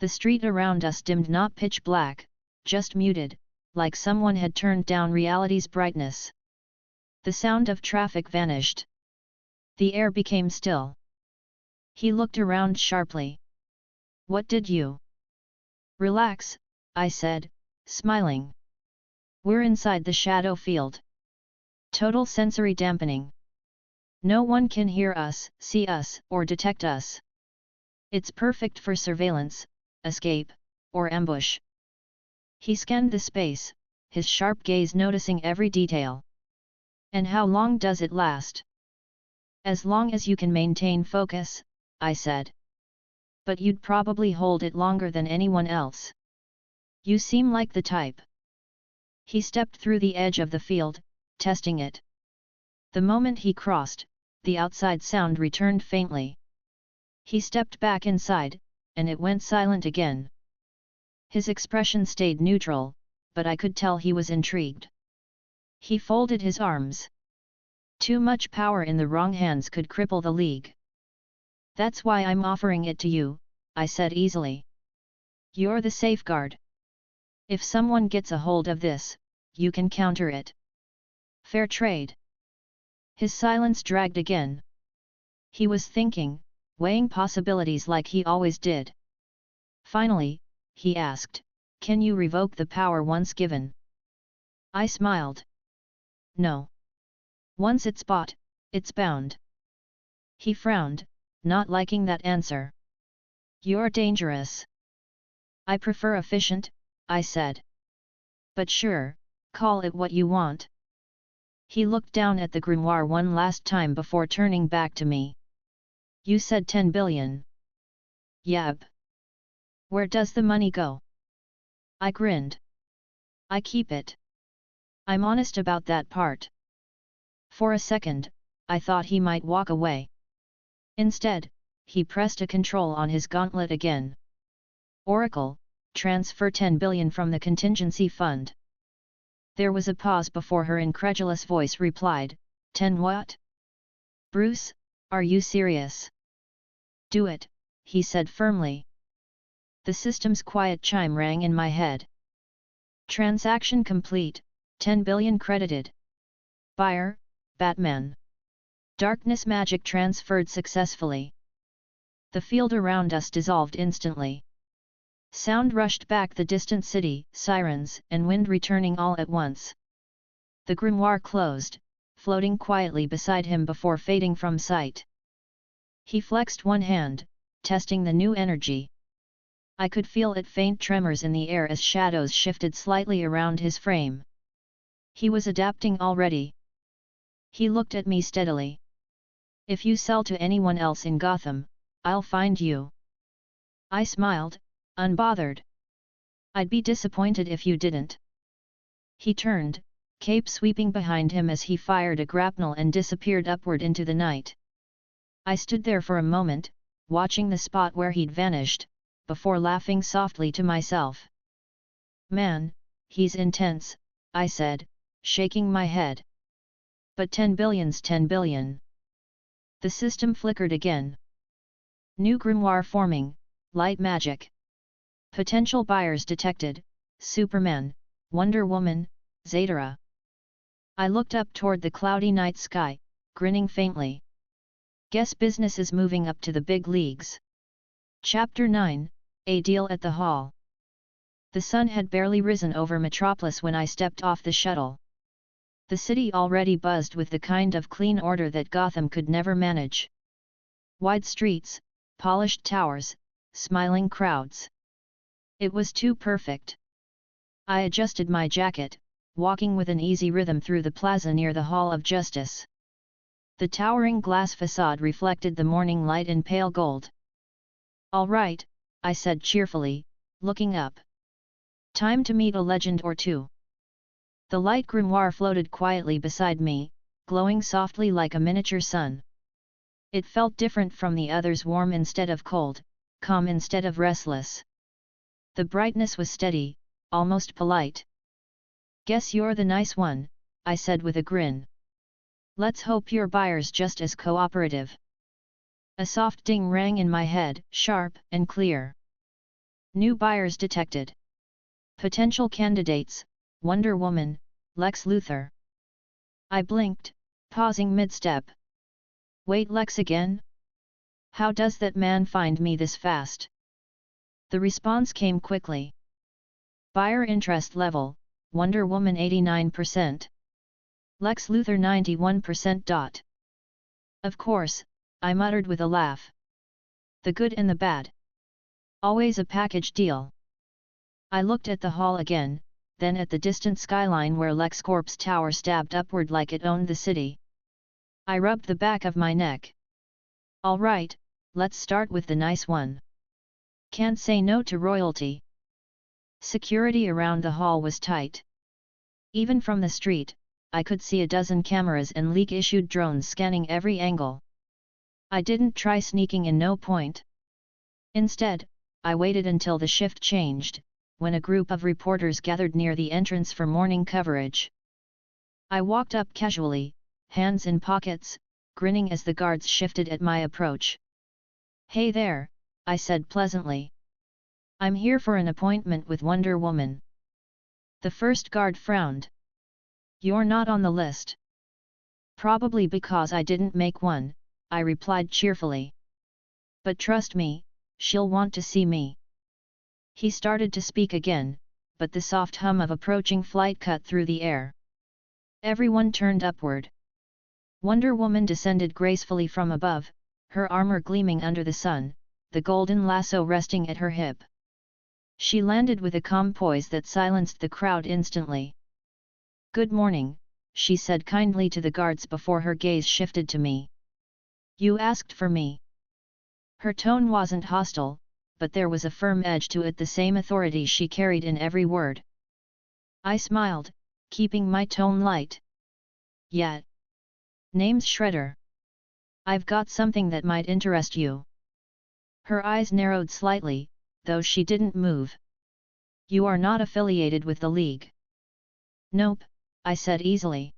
The street around us dimmed, not pitch black, just muted, like someone had turned down reality's brightness. The sound of traffic vanished. The air became still. He looked around sharply. What did you? Relax, I said, smiling. We're inside the shadow field. Total sensory dampening. No one can hear us, see us, or detect us. It's perfect for surveillance, escape, or ambush. He scanned the space, his sharp gaze noticing every detail. And how long does it last? As long as you can maintain focus, I said. But you'd probably hold it longer than anyone else. You seem like the type. He stepped through the edge of the field, testing it. The moment he crossed, the outside sound returned faintly. He stepped back inside, and it went silent again. His expression stayed neutral, but I could tell he was intrigued. He folded his arms. Too much power in the wrong hands could cripple the League. That's why I'm offering it to you, I said easily. You're the safeguard. If someone gets a hold of this, you can counter it. Fair trade. His silence dragged again. He was thinking, weighing possibilities like he always did. Finally, he asked, can you revoke the power once given? I smiled. No. Once it's bought, it's bound. He frowned, not liking that answer. You're dangerous. I prefer efficient, I said. But sure, call it what you want. He looked down at the grimoire one last time before turning back to me. You said 10 billion. Yep. Where does the money go? I grinned. I keep it. I'm honest about that part. For a second, I thought he might walk away. Instead, he pressed a control on his gauntlet again. Oracle, transfer 10 billion from the contingency fund. There was a pause before her incredulous voice replied, 10 what? Bruce, are you serious? Do it, he said firmly. The system's quiet chime rang in my head. Transaction complete, 10 billion credited. Buyer, Batman. Darkness magic transferred successfully. The field around us dissolved instantly. Sound rushed back the distant city, sirens and wind returning all at once. The grimoire closed, floating quietly beside him before fading from sight. He flexed one hand, testing the new energy. I could feel it faint tremors in the air as shadows shifted slightly around his frame. He was adapting already. He looked at me steadily. If you sell to anyone else in Gotham, I'll find you. I smiled, unbothered. I'd be disappointed if you didn't. He turned, cape sweeping behind him as he fired a grapnel and disappeared upward into the night. I stood there for a moment, watching the spot where he'd vanished, before laughing softly to myself. Man, he's intense, I said, shaking my head. But 10 billion's 10 billion. The system flickered again. New grimoire forming, light magic. Potential buyers detected, Superman, Wonder Woman, Zatara. I looked up toward the cloudy night sky, grinning faintly. Guess business is moving up to the big leagues. Chapter 9, A Deal at the Hall. The sun had barely risen over Metropolis when I stepped off the shuttle. The city already buzzed with the kind of clean order that Gotham could never manage. Wide streets, polished towers, smiling crowds. It was too perfect. I adjusted my jacket, walking with an easy rhythm through the plaza near the Hall of Justice. The towering glass facade reflected the morning light in pale gold. All right, I said cheerfully, looking up. Time to meet a legend or two. The light grimoire floated quietly beside me, glowing softly like a miniature sun. It felt different from the others, warm instead of cold, calm instead of restless. The brightness was steady, almost polite. Guess you're the nice one, I said with a grin. Let's hope your buyer's just as cooperative. A soft ding rang in my head, sharp and clear. New buyers detected. Potential candidates, Wonder Woman, Lex Luthor. I blinked, pausing mid-step. Wait, Lex again? How does that man find me this fast? The response came quickly. Buyer interest level, Wonder Woman 89%. Lex Luthor 91%. Of course, I muttered with a laugh. The good and the bad. Always a package deal. I looked at the hall again, then at the distant skyline where LexCorp's tower stabbed upward like it owned the city. I rubbed the back of my neck. All right, let's start with the nice one. Can't say no to royalty. Security around the hall was tight. Even from the street, I could see a dozen cameras and league-issued drones scanning every angle. I didn't try sneaking in, no point. Instead, I waited until the shift changed, when a group of reporters gathered near the entrance for morning coverage. I walked up casually, hands in pockets, grinning as the guards shifted at my approach. Hey there, I said pleasantly. I'm here for an appointment with Wonder Woman. The first guard frowned. You're not on the list. Probably because I didn't make one, I replied cheerfully. But trust me, she'll want to see me. He started to speak again, but the soft hum of approaching flight cut through the air. Everyone turned upward. Wonder Woman descended gracefully from above, her armor gleaming under the sun, the golden lasso resting at her hip. She landed with a calm poise that silenced the crowd instantly. "Good morning," she said kindly to the guards before her gaze shifted to me. "You asked for me." Her tone wasn't hostile, but there was a firm edge to it, the same authority she carried in every word. I smiled, keeping my tone light. "Yet. Name's Shredder. I've got something that might interest you." Her eyes narrowed slightly, though she didn't move. "You are not affiliated with the League." "Nope," I said easily.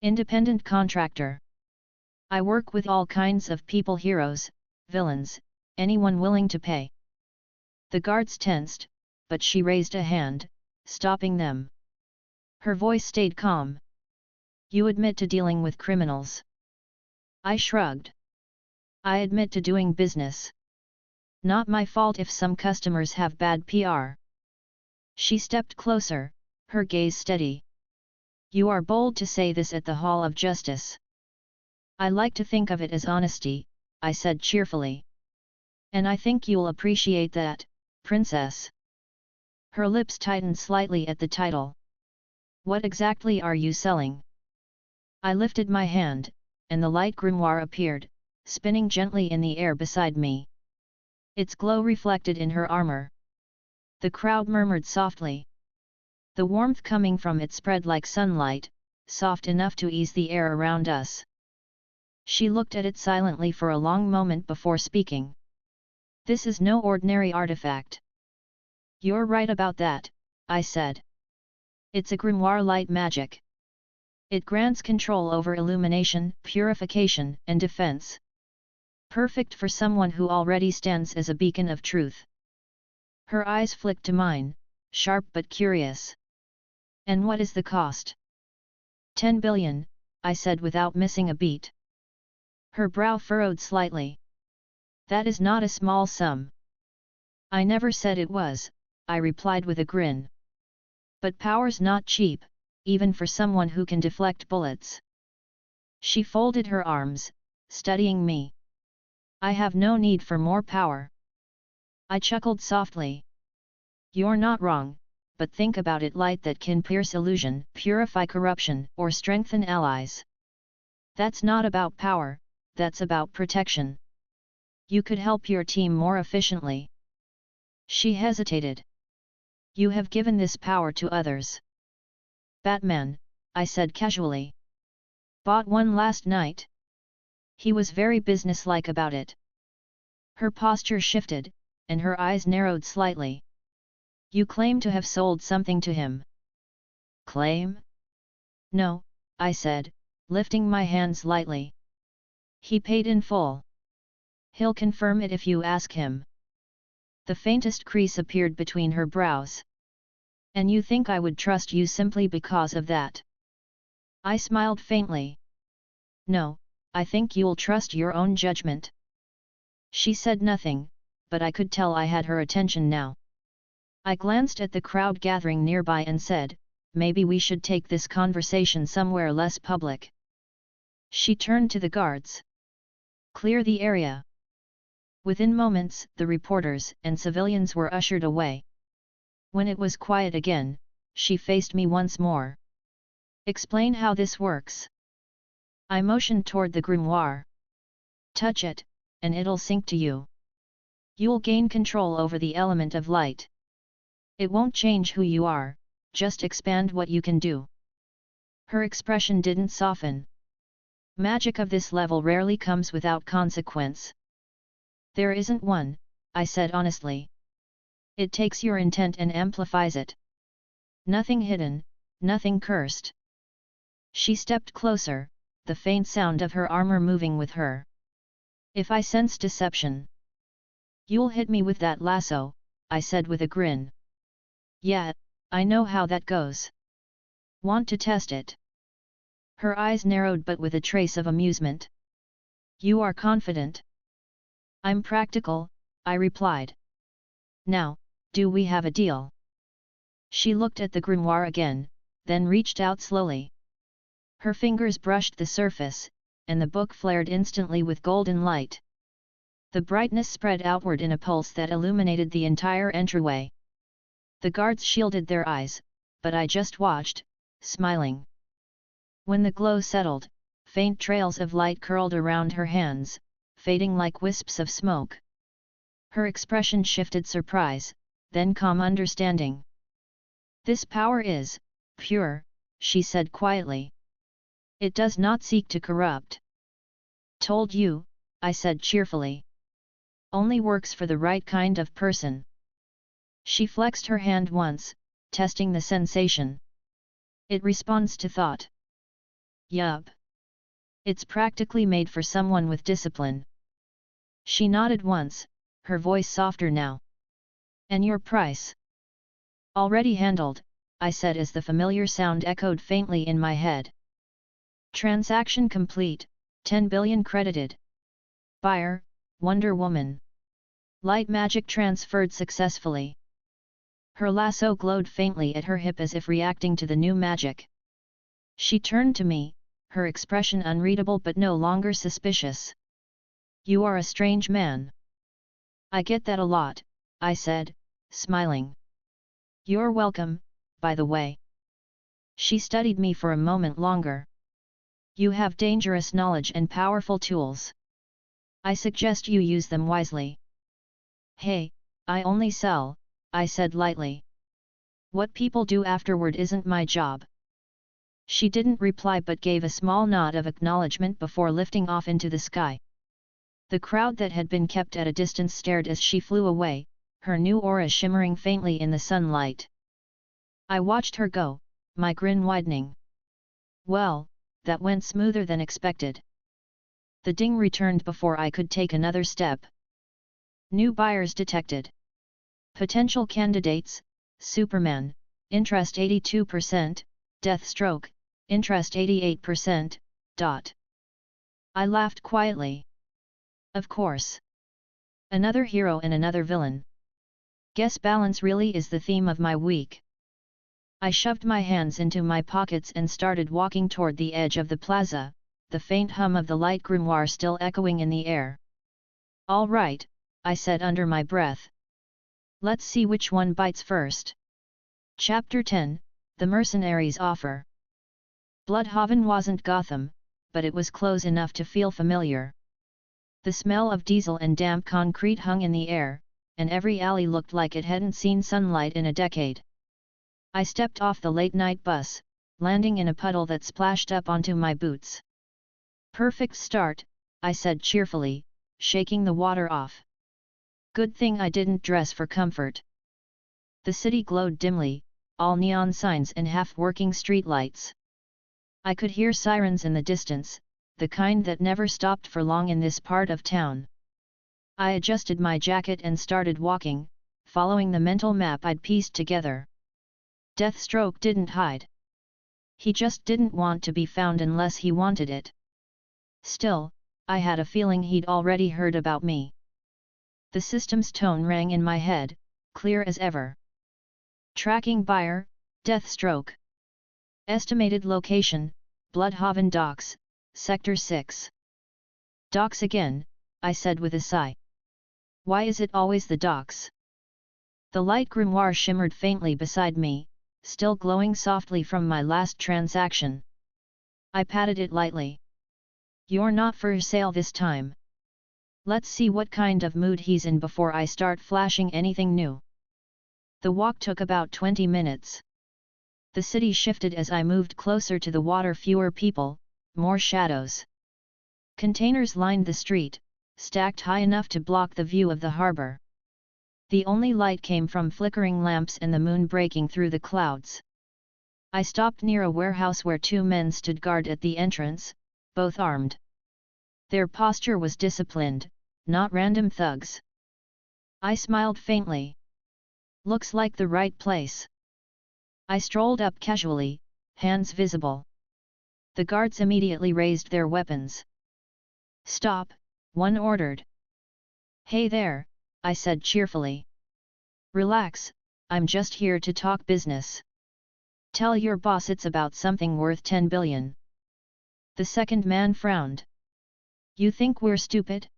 "Independent contractor. I work with all kinds of people, heroes, villains, anyone willing to pay." The guards tensed, but she raised a hand, stopping them. Her voice stayed calm. "You admit to dealing with criminals?" I shrugged. "I admit to doing business. Not my fault if some customers have bad PR." She stepped closer, her gaze steady. "You are bold to say this at the Hall of Justice." "I like to think of it as honesty," I said cheerfully. "And I think you'll appreciate that, Princess." Her lips tightened slightly at the title. "What exactly are you selling?" I lifted my hand, and the light grimoire appeared, spinning gently in the air beside me. Its glow reflected in her armor. The crowd murmured softly. The warmth coming from it spread like sunlight, soft enough to ease the air around us. She looked at it silently for a long moment before speaking. "This is no ordinary artifact." "You're right about that," I said. "It's a grimoire light magic. It grants control over illumination, purification, and defense. Perfect for someone who already stands as a beacon of truth." Her eyes flicked to mine, sharp but curious. "And what is the cost?" 10 billion, I said without missing a beat. Her brow furrowed slightly. "That is not a small sum." "I never said it was," I replied with a grin. "But power's not cheap, even for someone who can deflect bullets." She folded her arms, studying me. "I have no need for more power." I chuckled softly. "You're not wrong, but think about it: light that can pierce illusion, purify corruption, or strengthen allies. That's not about power, that's about protection. You could help your team more efficiently." She hesitated. "You have given this power to others." "Batman," I said casually. "Bought one last night." He was very businesslike about it. Her posture shifted, and her eyes narrowed slightly. "You claim to have sold something to him." "Claim?" "No," I said, lifting my hands lightly. "He paid in full. He'll confirm it if you ask him." The faintest crease appeared between her brows. "And you think I would trust you simply because of that?" I smiled faintly. "No, I think you'll trust your own judgment." She said nothing, but I could tell I had her attention now. I glanced at the crowd gathering nearby and said, "Maybe we should take this conversation somewhere less public." She turned to the guards. "Clear the area." Within moments, the reporters and civilians were ushered away. When it was quiet again, she faced me once more. "Explain how this works." I motioned toward the grimoire. "Touch it, and it'll sync to you. You'll gain control over the element of light. It won't change who you are, just expand what you can do." Her expression didn't soften. "Magic of this level rarely comes without consequence." "There isn't one," I said honestly. "It takes your intent and amplifies it. Nothing hidden, nothing cursed." She stepped closer, the faint sound of her armor moving with her. "If I sense deception, you'll hit me with that lasso," I said with a grin. "Yeah, I know how that goes." Want to test it? Her eyes narrowed but with a trace of amusement. You are confident? I'm practical, I replied. Now, do we have a deal? She looked at the grimoire again, then reached out slowly. Her fingers brushed the surface, and the book flared instantly with golden light. The brightness spread outward in a pulse that illuminated the entire entryway. The guards shielded their eyes, but I just watched, smiling. When the glow settled, faint trails of light curled around her hands, fading like wisps of smoke. Her expression shifted surprise, then calm understanding. This power is pure, she said quietly. It does not seek to corrupt. Told you, I said cheerfully. Only works for the right kind of person. She flexed her hand once, testing the sensation. It responds to thought. Yup. It's practically made for someone with discipline. She nodded once, her voice softer now. And your price? Already handled, I said as the familiar sound echoed faintly in my head. Transaction complete, 10 billion credited. Buyer, Wonder Woman. Light magic transferred successfully. Her lasso glowed faintly at her hip as if reacting to the new magic. She turned to me, her expression unreadable but no longer suspicious. You are a strange man. I get that a lot, I said, smiling. You're welcome, by the way. She studied me for a moment longer. You have dangerous knowledge and powerful tools. I suggest you use them wisely. Hey, I only sell, I said lightly. What people do afterward isn't my job. She didn't reply but gave a small nod of acknowledgement before lifting off into the sky. The crowd that had been kept at a distance stared as she flew away, her new aura shimmering faintly in the sunlight. I watched her go, my grin widening. Well, that went smoother than expected. The ding returned before I could take another step. New buyers detected. Potential candidates: Superman, interest 82%, Deathstroke, interest 88%, ... I laughed quietly. Of course. Another hero and another villain. Guess balance really is the theme of my week. I shoved my hands into my pockets and started walking toward the edge of the plaza, the faint hum of the light grimoire still echoing in the air. All right, I said under my breath. Let's see which one bites first. Chapter 10, The Mercenary's Offer. Bloodhaven wasn't Gotham, but it was close enough to feel familiar. The smell of diesel and damp concrete hung in the air, and every alley looked like it hadn't seen sunlight in a decade. I stepped off the late-night bus, landing in a puddle that splashed up onto my boots. Perfect start, I said cheerfully, shaking the water off. Good thing I didn't dress for comfort. The city glowed dimly, all neon signs and half-working streetlights. I could hear sirens in the distance, the kind that never stopped for long in this part of town. I adjusted my jacket and started walking, following the mental map I'd pieced together. Deathstroke didn't hide. He just didn't want to be found unless he wanted it. Still, I had a feeling he'd already heard about me. The system's tone rang in my head, clear as ever. Tracking buyer, Deathstroke. Estimated location, Bloodhaven Docks, Sector 6. Docks again, I said with a sigh. Why is it always the docks? The light grimoire shimmered faintly beside me, still glowing softly from my last transaction. I patted it lightly. You're not for sale this time. Let's see what kind of mood he's in before I start flashing anything new. The walk took about 20 minutes. The city shifted as I moved closer to the water. Fewer people, more shadows. Containers lined the street, stacked high enough to block the view of the harbor. The only light came from flickering lamps and the moon breaking through the clouds. I stopped near a warehouse where two men stood guard at the entrance, both armed. Their posture was disciplined, not random thugs. I smiled faintly. Looks like the right place. I strolled up casually, hands visible. The guards immediately raised their weapons. "Stop," one ordered. "Hey there," I said cheerfully. "Relax, I'm just here to talk business. Tell your boss it's about something worth 10 billion. The second man frowned. "You think we're stupid?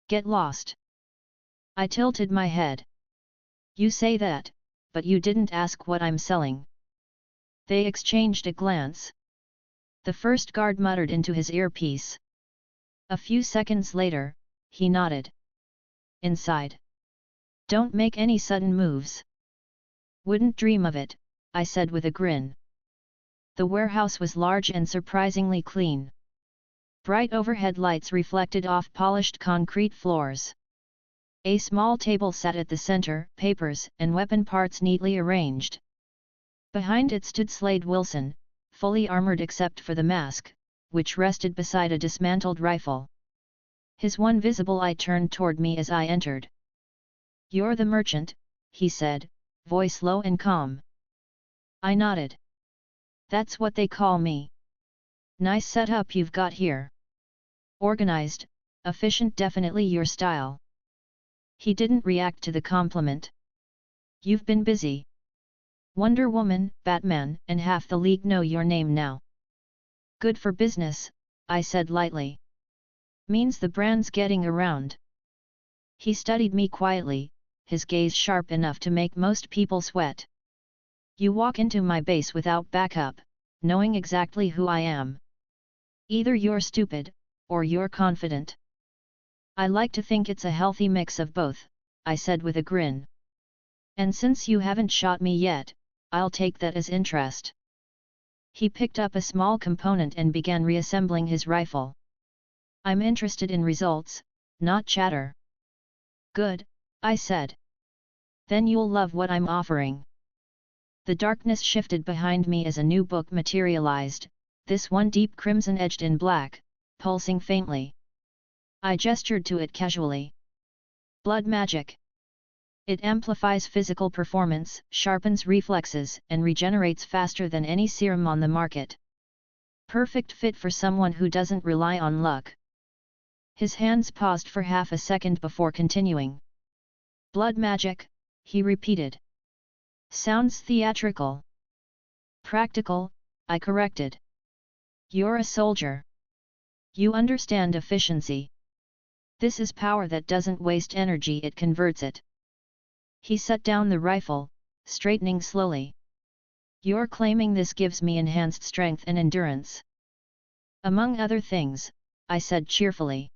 Get lost." I tilted my head. "You say that, but you didn't ask what I'm selling." They exchanged a glance. The first guard muttered into his earpiece. A few seconds later, he nodded. "Inside. Don't make any sudden moves." "Wouldn't dream of it," I said with a grin. The warehouse was large and surprisingly clean. Bright overhead lights reflected off polished concrete floors. A small table sat at the center, papers and weapon parts neatly arranged. Behind it stood Slade Wilson, fully armored except for the mask, which rested beside a dismantled rifle. His one visible eye turned toward me as I entered. "You're the merchant," he said, voice low and calm. I nodded. "That's what they call me." "Nice setup you've got here. Organized, efficient, definitely your style." He didn't react to the compliment. "You've been busy. Wonder Woman, Batman, and half the league know your name now." "Good for business," I said lightly. "Means the brand's getting around." He studied me quietly, his gaze sharp enough to make most people sweat. "You walk into my base without backup, knowing exactly who I am. Either you're stupid, or you're confident." "I like to think it's a healthy mix of both," I said with a grin. "And since you haven't shot me yet, I'll take that as interest." He picked up a small component and began reassembling his rifle. "I'm interested in results, not chatter." "Good," I said. "Then you'll love what I'm offering." The darkness shifted behind me as a new book materialized, this one deep crimson edged in black, pulsing faintly. I gestured to it casually. "Blood magic. It amplifies physical performance, sharpens reflexes, and regenerates faster than any serum on the market. Perfect fit for someone who doesn't rely on luck." His hands paused for half a second before continuing. "Blood magic," he repeated. "Sounds theatrical." "Practical," I corrected. "You're a soldier. You understand efficiency. This is power that doesn't waste energy, it converts it." He set down the rifle, straightening slowly. "You're claiming this gives me enhanced strength and endurance." "Among other things," I said cheerfully.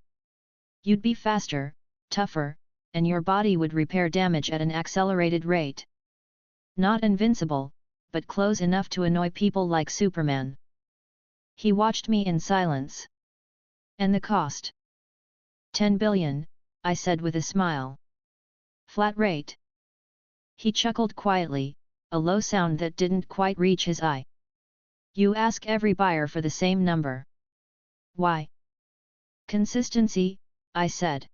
"You'd be faster, tougher, and your body would repair damage at an accelerated rate. Not invincible, but close enough to annoy people like Superman." He watched me in silence. "And the cost?" 10 billion, I said with a smile. "Flat rate." He chuckled quietly, a low sound that didn't quite reach his eye. "You ask every buyer for the same number." "Why?" "Consistency," I said.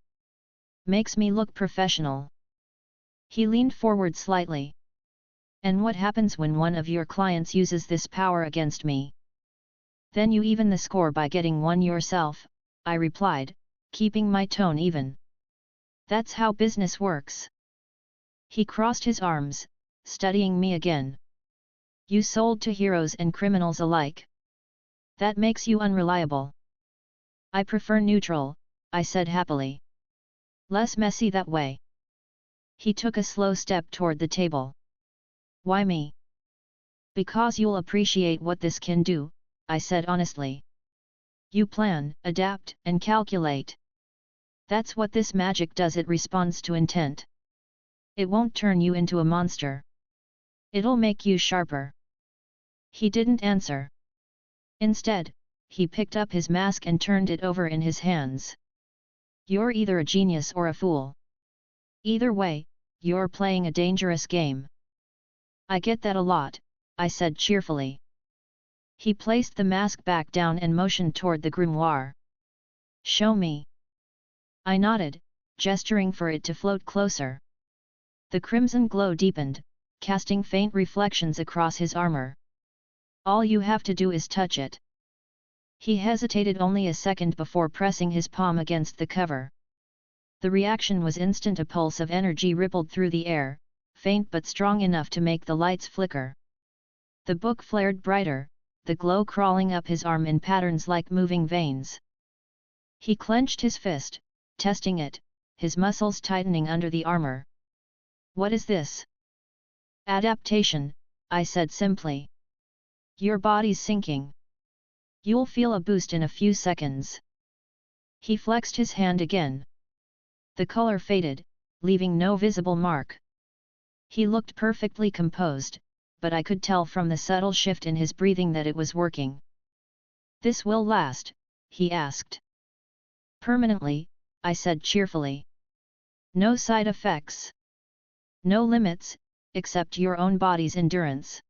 "Makes me look professional." He leaned forward slightly. "And what happens when one of your clients uses this power against me?" "Then you even the score by getting one yourself," I replied, keeping my tone even. "That's how business works." He crossed his arms, studying me again. "You sold to heroes and criminals alike. That makes you unreliable." "I prefer neutral," I said happily. "Less messy that way." He took a slow step toward the table. "Why me?" "Because you'll appreciate what this can do," I said honestly. "You plan, adapt, and calculate. That's what this magic does, it responds to intent. It won't turn you into a monster. It'll make you sharper." He didn't answer. Instead, he picked up his mask and turned it over in his hands. "You're either a genius or a fool. Either way, you're playing a dangerous game." "I get that a lot," I said cheerfully. He placed the mask back down and motioned toward the grimoire. "Show me." I nodded, gesturing for it to float closer. The crimson glow deepened, casting faint reflections across his armor. All you have to do is touch it. He hesitated only a second before pressing his palm against the cover. The reaction was instant. A pulse of energy rippled through the air, faint but strong enough to make the lights flicker. The book flared brighter, the glow crawling up his arm in patterns like moving veins. He clenched his fist, testing it, his muscles tightening under the armor. What is this? Adaptation, I said simply. Your body's sinking. You'll feel a boost in a few seconds. He flexed his hand again. The color faded, leaving no visible mark. He looked perfectly composed, but I could tell from the subtle shift in his breathing that it was working. This will last, he asked. Permanently, I said cheerfully. No side effects. No limits, except your own body's endurance.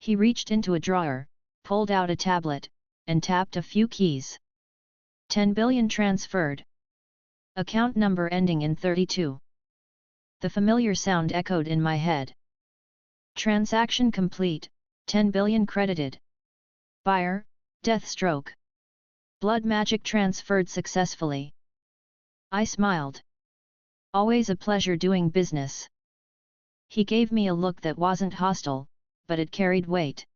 He reached into a drawer, pulled out a tablet, and tapped a few keys. 10 billion transferred. Account number ending in 32. The familiar sound echoed in my head. Transaction complete, 10 billion credited. Buyer, Deathstroke. Blood magic transferred successfully. I smiled. Always a pleasure doing business. He gave me a look that wasn't hostile, but it carried weight.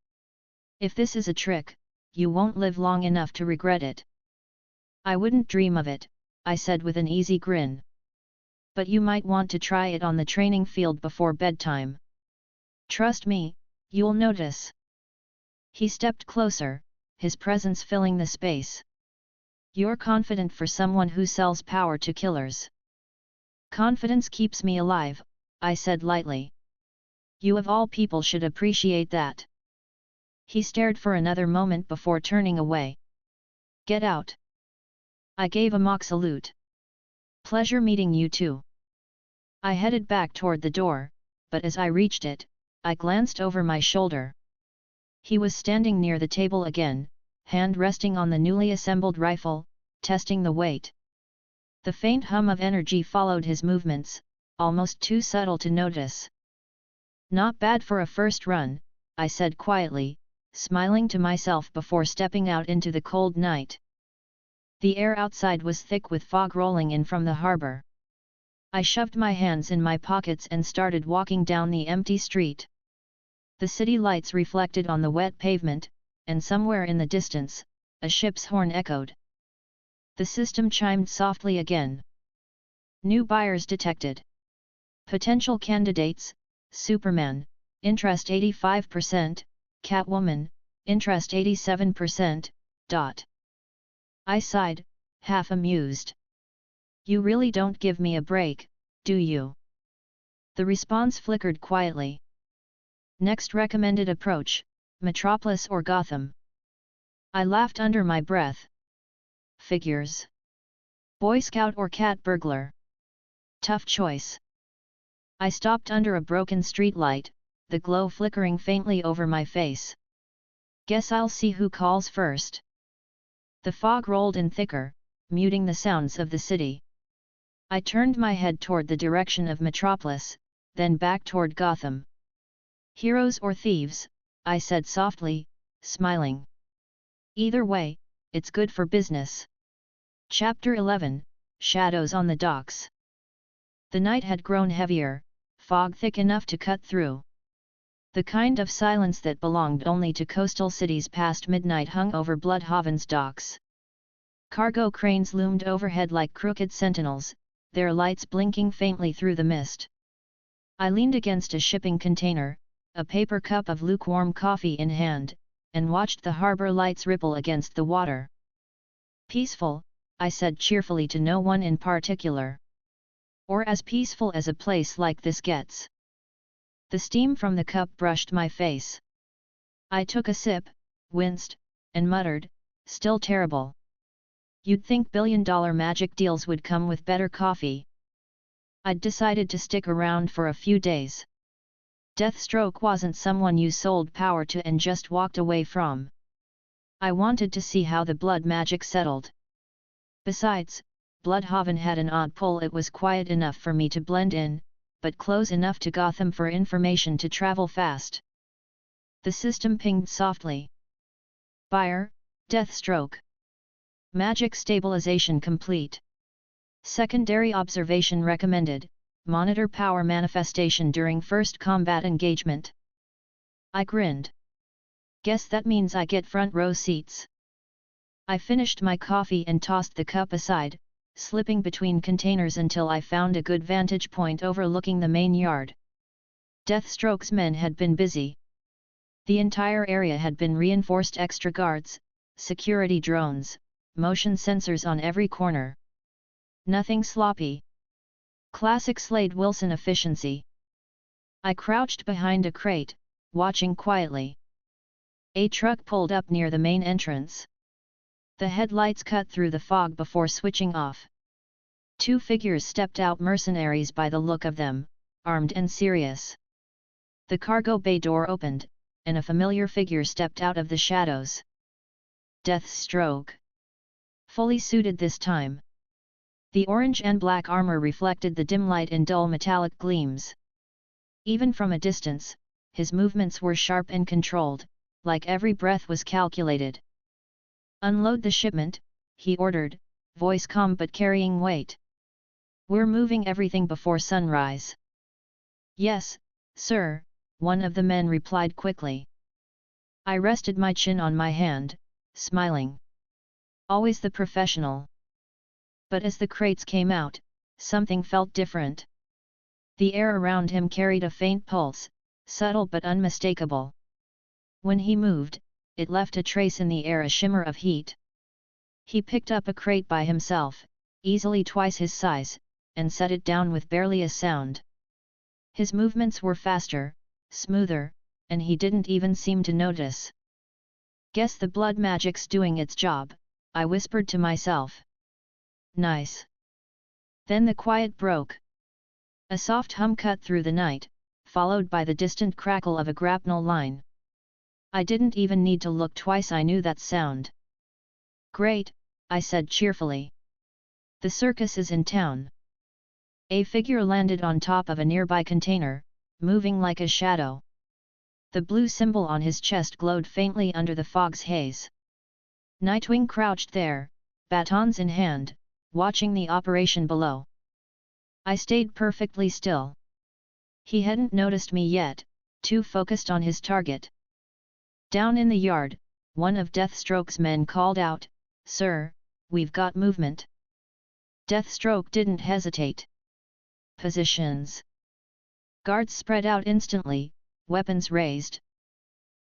If this is a trick, you won't live long enough to regret it. I wouldn't dream of it, I said with an easy grin. But you might want to try it on the training field before bedtime. Trust me, you'll notice. He stepped closer, his presence filling the space. You're confident for someone who sells power to killers. Confidence keeps me alive, I said lightly. You of all people should appreciate that. He stared for another moment before turning away. Get out. I gave a mock salute. Pleasure meeting you too. I headed back toward the door, but as I reached it, I glanced over my shoulder. He was standing near the table again, hand resting on the newly assembled rifle, testing the weight. The faint hum of energy followed his movements, almost too subtle to notice. Not bad for a first run, I said quietly, smiling to myself before stepping out into the cold night. The air outside was thick with fog rolling in from the harbor. I shoved my hands in my pockets and started walking down the empty street. The city lights reflected on the wet pavement, and somewhere in the distance, a ship's horn echoed. The system chimed softly again. New buyers detected. Potential candidates: Superman, interest 85%, Catwoman, interest 87%, ... I sighed, half amused. You really don't give me a break, do you? The response flickered quietly. Next recommended approach, Metropolis or Gotham. I laughed under my breath. Figures. Boy Scout or cat burglar? Tough choice. I stopped under a broken streetlight, the glow flickering faintly over my face. Guess I'll see who calls first. The fog rolled in thicker, muting the sounds of the city. I turned my head toward the direction of Metropolis, then back toward Gotham. Heroes or thieves, I said softly, smiling. Either way, it's good for business. Chapter 11, Shadows on the Docks. The night had grown heavier, fog thick enough to cut through. The kind of silence that belonged only to coastal cities past midnight hung over Bloodhaven's docks. Cargo cranes loomed overhead like crooked sentinels, their lights blinking faintly through the mist. I leaned against a shipping container, a paper cup of lukewarm coffee in hand, and watched the harbor lights ripple against the water. Peaceful, I said cheerfully to no one in particular. Or as peaceful as a place like this gets. The steam from the cup brushed my face. I took a sip, winced, and muttered, still terrible. You'd think billion-dollar magic deals would come with better coffee. I'd decided to stick around for a few days. Deathstroke wasn't someone you sold power to and just walked away from. I wanted to see how the blood magic settled. Besides, Bloodhaven had an odd pull. It was quiet enough for me to blend in, but close enough to Gotham for information to travel fast. The system pinged softly. Buyer, Deathstroke. Magic stabilization complete. Secondary observation recommended, monitor power manifestation during first combat engagement. I grinned. Guess that means I get front row seats. I finished my coffee and tossed the cup aside, slipping between containers until I found a good vantage point overlooking the main yard. Deathstroke's men had been busy. The entire area had been reinforced, extra guards, security drones, motion sensors on every corner. Nothing sloppy. Classic Slade Wilson efficiency. I crouched behind a crate, watching quietly. A truck pulled up near the main entrance. The headlights cut through the fog before switching off. Two figures stepped out, mercenaries by the look of them, armed and serious. The cargo bay door opened, and a familiar figure stepped out of the shadows. Deathstroke. Fully suited this time. The orange and black armor reflected the dim light in dull metallic gleams. Even from a distance, his movements were sharp and controlled, like every breath was calculated. Unload the shipment, he ordered, voice calm but carrying weight. We're moving everything before sunrise. Yes, sir, one of the men replied quickly. I rested my chin on my hand, smiling. Always the professional. But as the crates came out, something felt different. The air around him carried a faint pulse, subtle but unmistakable. When he moved, it left a trace in the air, a shimmer of heat. He picked up a crate by himself, easily twice his size, and set it down with barely a sound. His movements were faster, smoother, and he didn't even seem to notice. Guess the blood magic's doing its job, I whispered to myself. Nice. Then the quiet broke. A soft hum cut through the night, followed by the distant crackle of a grapnel line. I didn't even need to look twice, I knew that sound. Great, I said cheerfully. The circus is in town. A figure landed on top of a nearby container, moving like a shadow. The blue symbol on his chest glowed faintly under the fog's haze. Nightwing crouched there, batons in hand, watching the operation below. I stayed perfectly still. He hadn't noticed me yet, too focused on his target. Down in the yard, one of Deathstroke's men called out, "Sir, we've got movement." Deathstroke didn't hesitate. Positions. Guards spread out instantly, weapons raised.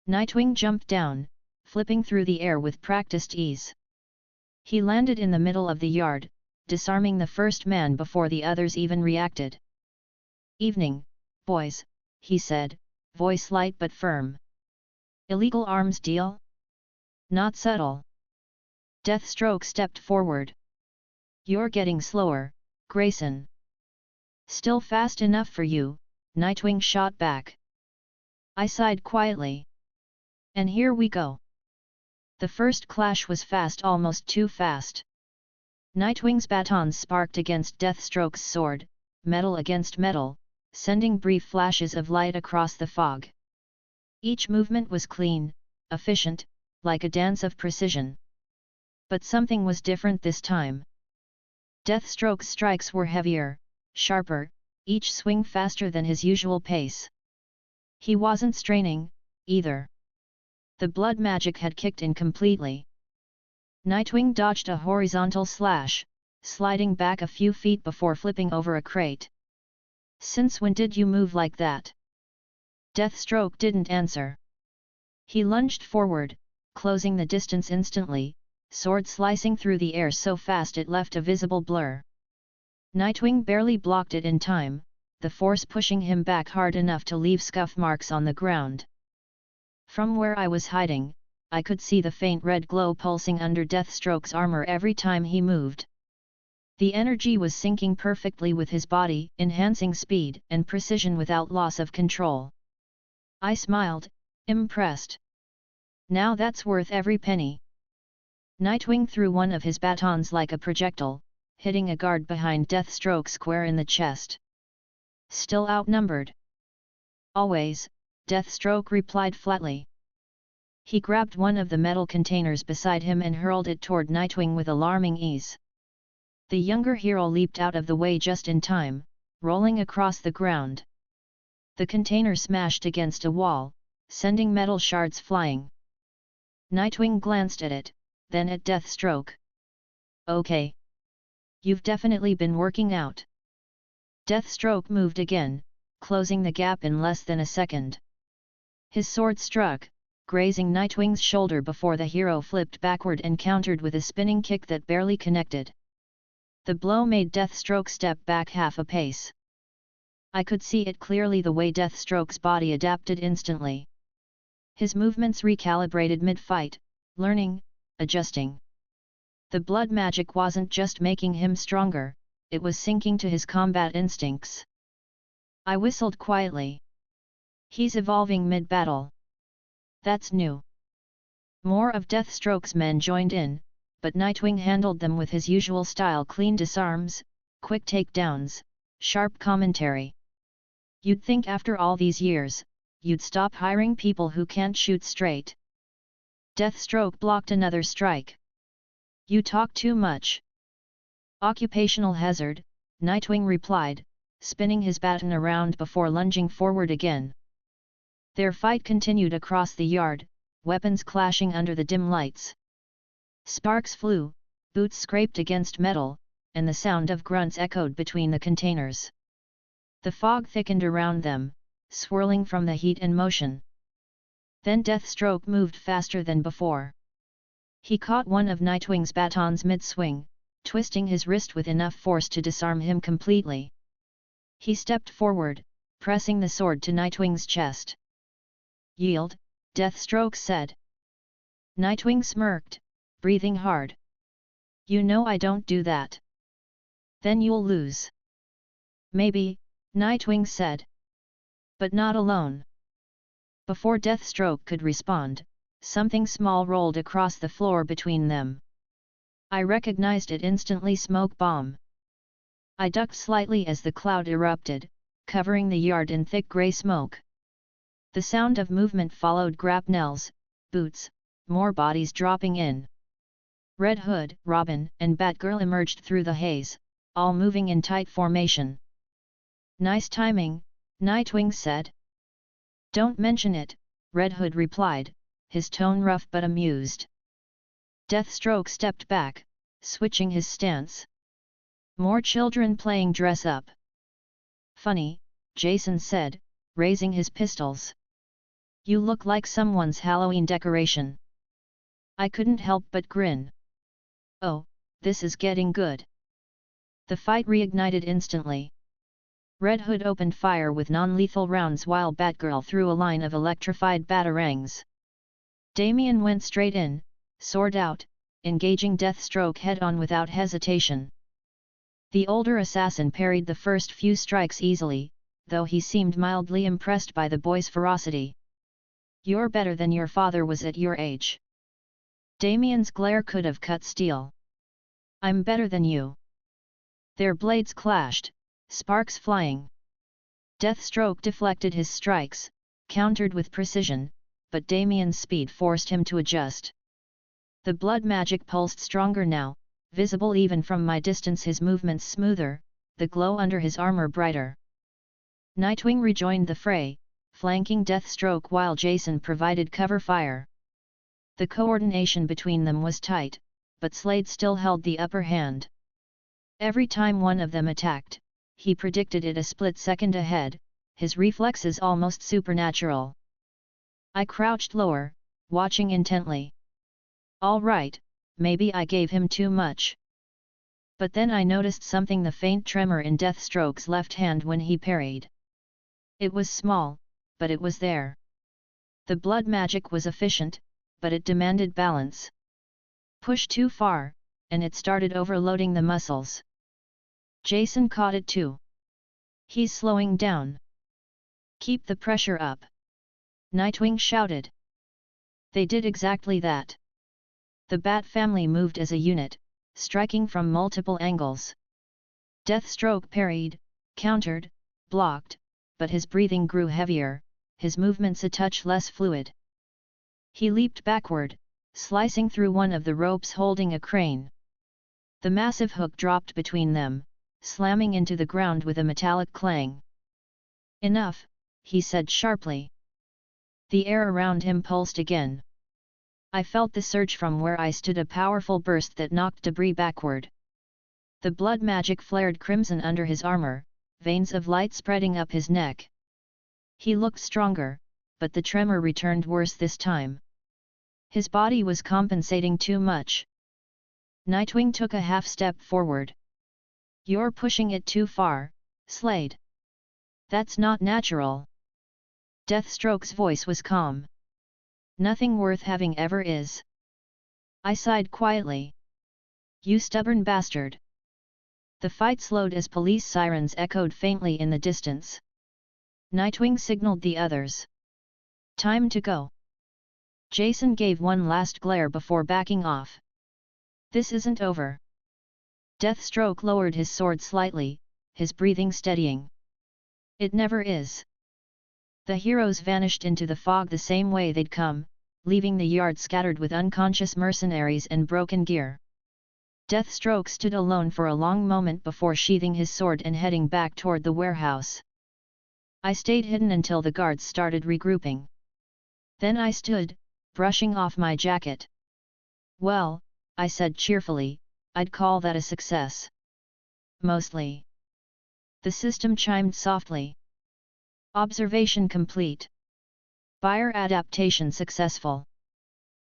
Nightwing jumped down, flipping through the air with practiced ease. He landed in the middle of the yard, disarming the first man before the others even reacted. "Evening, boys," he said, voice light but firm. "Illegal arms deal?" "Not subtle." Deathstroke stepped forward. "You're getting slower, Grayson." "Still fast enough for you," Nightwing shot back. I sighed quietly. And here we go. The first clash was fast, almost too fast. Nightwing's batons sparked against Deathstroke's sword, metal against metal, sending brief flashes of light across the fog. Each movement was clean, efficient, like a dance of precision. But something was different this time. Deathstroke's strikes were heavier, sharper, each swing faster than his usual pace. He wasn't straining, either. The blood magic had kicked in completely. Nightwing dodged a horizontal slash, sliding back a few feet before flipping over a crate. "Since when did you move like that?" Deathstroke didn't answer. He lunged forward, closing the distance instantly, sword slicing through the air so fast it left a visible blur. Nightwing barely blocked it in time, the force pushing him back hard enough to leave scuff marks on the ground. From where I was hiding, I could see the faint red glow pulsing under Deathstroke's armor every time he moved. The energy was syncing perfectly with his body, enhancing speed and precision without loss of control. I smiled, impressed. Now that's worth every penny. Nightwing threw one of his batons like a projectile, hitting a guard behind Deathstroke square in the chest. "Still outnumbered?" "Always," Deathstroke replied flatly. He grabbed one of the metal containers beside him and hurled it toward Nightwing with alarming ease. The younger hero leaped out of the way just in time, rolling across the ground. The container smashed against a wall, sending metal shards flying. Nightwing glanced at it, then at Deathstroke. Okay. You've definitely been working out. Deathstroke moved again, closing the gap in less than a second. His sword struck, grazing Nightwing's shoulder before the hero flipped backward and countered with a spinning kick that barely connected. The blow made Deathstroke step back half a pace. I could see it clearly the way Deathstroke's body adapted instantly. His movements recalibrated mid-fight, learning, adjusting. The blood magic wasn't just making him stronger, it was sinking to his combat instincts. I whistled quietly. He's evolving mid-battle. That's new. More of Deathstroke's men joined in, but Nightwing handled them with his usual style: clean disarms, quick takedowns, sharp commentary. You'd think after all these years, you'd stop hiring people who can't shoot straight. Deathstroke blocked another strike. You talk too much. Occupational hazard, Nightwing replied, spinning his baton around before lunging forward again. Their fight continued across the yard, weapons clashing under the dim lights. Sparks flew, boots scraped against metal, and the sound of grunts echoed between the containers. The fog thickened around them, swirling from the heat and motion. Then Deathstroke moved faster than before. He caught one of Nightwing's batons mid-swing, twisting his wrist with enough force to disarm him completely. He stepped forward, pressing the sword to Nightwing's chest. Yield, Deathstroke said. Nightwing smirked, breathing hard. You know I don't do that. Then you'll lose. Maybe, Nightwing said. But not alone. Before Deathstroke could respond, something small rolled across the floor between them. I recognized it instantly: smoke bomb. I ducked slightly as the cloud erupted, covering the yard in thick grey smoke. The sound of movement followed: grapnels, boots, more bodies dropping in. Red Hood, Robin, and Batgirl emerged through the haze, all moving in tight formation. Nice timing, Nightwing said. Don't mention it, Red Hood replied, his tone rough but amused. Deathstroke stepped back, switching his stance. More children playing dress-up. Funny, Jason said, raising his pistols. You look like someone's Halloween decoration. I couldn't help but grin. Oh, this is getting good. The fight reignited instantly. Red Hood opened fire with non-lethal rounds while Batgirl threw a line of electrified batarangs. Damian went straight in, sword out, engaging Deathstroke head-on without hesitation. The older assassin parried the first few strikes easily, though he seemed mildly impressed by the boy's ferocity. You're better than your father was at your age. Damian's glare could have cut steel. I'm better than you. Their blades clashed, sparks flying. Deathstroke deflected his strikes, countered with precision, but Damian's speed forced him to adjust. The blood magic pulsed stronger now, visible even from my distance, his movements smoother, the glow under his armor brighter. Nightwing rejoined the fray, flanking Deathstroke while Jason provided cover fire. The coordination between them was tight, but Slade still held the upper hand. Every time one of them attacked, he predicted it a split second ahead, his reflexes almost supernatural. I crouched lower, watching intently. All right, maybe I gave him too much. But then I noticed something: the faint tremor in Deathstroke's left hand when he parried. It was small, but it was there. The blood magic was efficient, but it demanded balance. Push too far, and it started overloading the muscles. Jason caught it too. He's slowing down. Keep the pressure up. Nightwing shouted. They did exactly that. The Bat family moved as a unit, striking from multiple angles. Deathstroke parried, countered, blocked, but his breathing grew heavier, his movements a touch less fluid. He leaped backward, slicing through one of the ropes holding a crane. The massive hook dropped between them, slamming into the ground with a metallic clang. "Enough," he said sharply. The air around him pulsed again. I felt the surge from where I stood, a powerful burst that knocked debris backward. The blood magic flared crimson under his armor, veins of light spreading up his neck. He looked stronger, but the tremor returned worse this time. His body was compensating too much. Nightwing took a half step forward. "You're pushing it too far, Slade. That's not natural." Deathstroke's voice was calm. "Nothing worth having ever is." I sighed quietly. "You stubborn bastard." The fight slowed as police sirens echoed faintly in the distance. Nightwing signaled the others. "Time to go." Jason gave one last glare before backing off. "This isn't over." Deathstroke lowered his sword slightly, his breathing steadying. "It never is." The heroes vanished into the fog the same way they'd come, leaving the yard scattered with unconscious mercenaries and broken gear. Deathstroke stood alone for a long moment before sheathing his sword and heading back toward the warehouse. I stayed hidden until the guards started regrouping. Then I stood, brushing off my jacket. "Well," I said cheerfully, "I'd call that a success." "Mostly." The system chimed softly. "Observation complete. Buyer adaptation successful.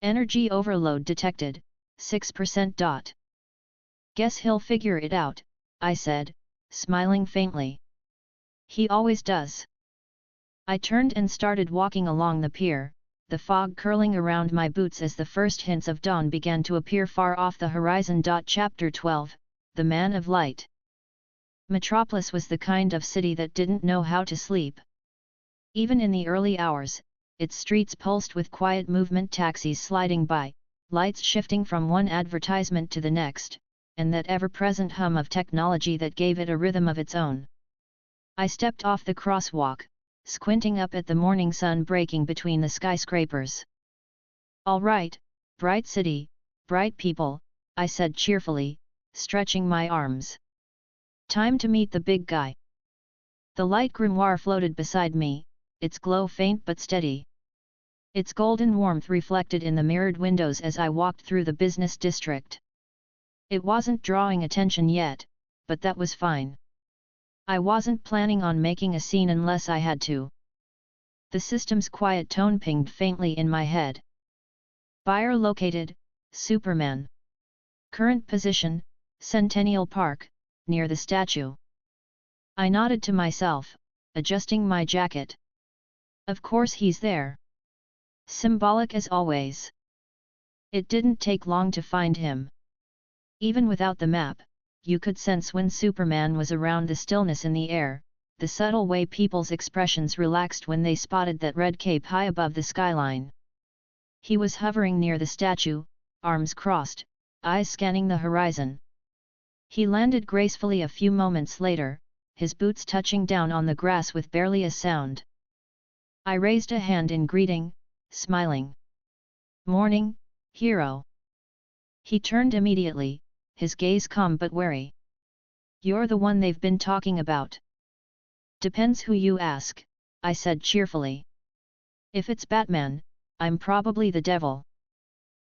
Energy overload detected, 6%. Guess he'll figure it out," I said, smiling faintly. "He always does." I turned and started walking along the pier, the fog curling around my boots as the first hints of dawn began to appear far off the horizon. Chapter 12, The Man of Light. Metropolis was the kind of city that didn't know how to sleep. Even in the early hours, its streets pulsed with quiet movement, taxis sliding by, lights shifting from one advertisement to the next, and that ever-present hum of technology that gave it a rhythm of its own. I stepped off the crosswalk, squinting up at the morning sun breaking between the skyscrapers. "All right, bright city, bright people," I said cheerfully, stretching my arms. "Time to meet the big guy." The light grimoire floated beside me, its glow faint but steady. Its golden warmth reflected in the mirrored windows as I walked through the business district. It wasn't drawing attention yet, but that was fine. I wasn't planning on making a scene unless I had to. The system's quiet tone pinged faintly in my head. "Buyer located, Superman. Current position, Centennial Park, near the statue." I nodded to myself, adjusting my jacket. Of course he's there. Symbolic as always. It didn't take long to find him. Even without the map, you could sense when Superman was around, the stillness in the air, the subtle way people's expressions relaxed when they spotted that red cape high above the skyline. He was hovering near the statue, arms crossed, eyes scanning the horizon. He landed gracefully a few moments later, his boots touching down on the grass with barely a sound. I raised a hand in greeting, smiling. "Morning, hero." He turned immediately, his gaze calm but wary. "You're the one they've been talking about." "Depends who you ask," I said cheerfully. "If it's Batman, I'm probably the devil.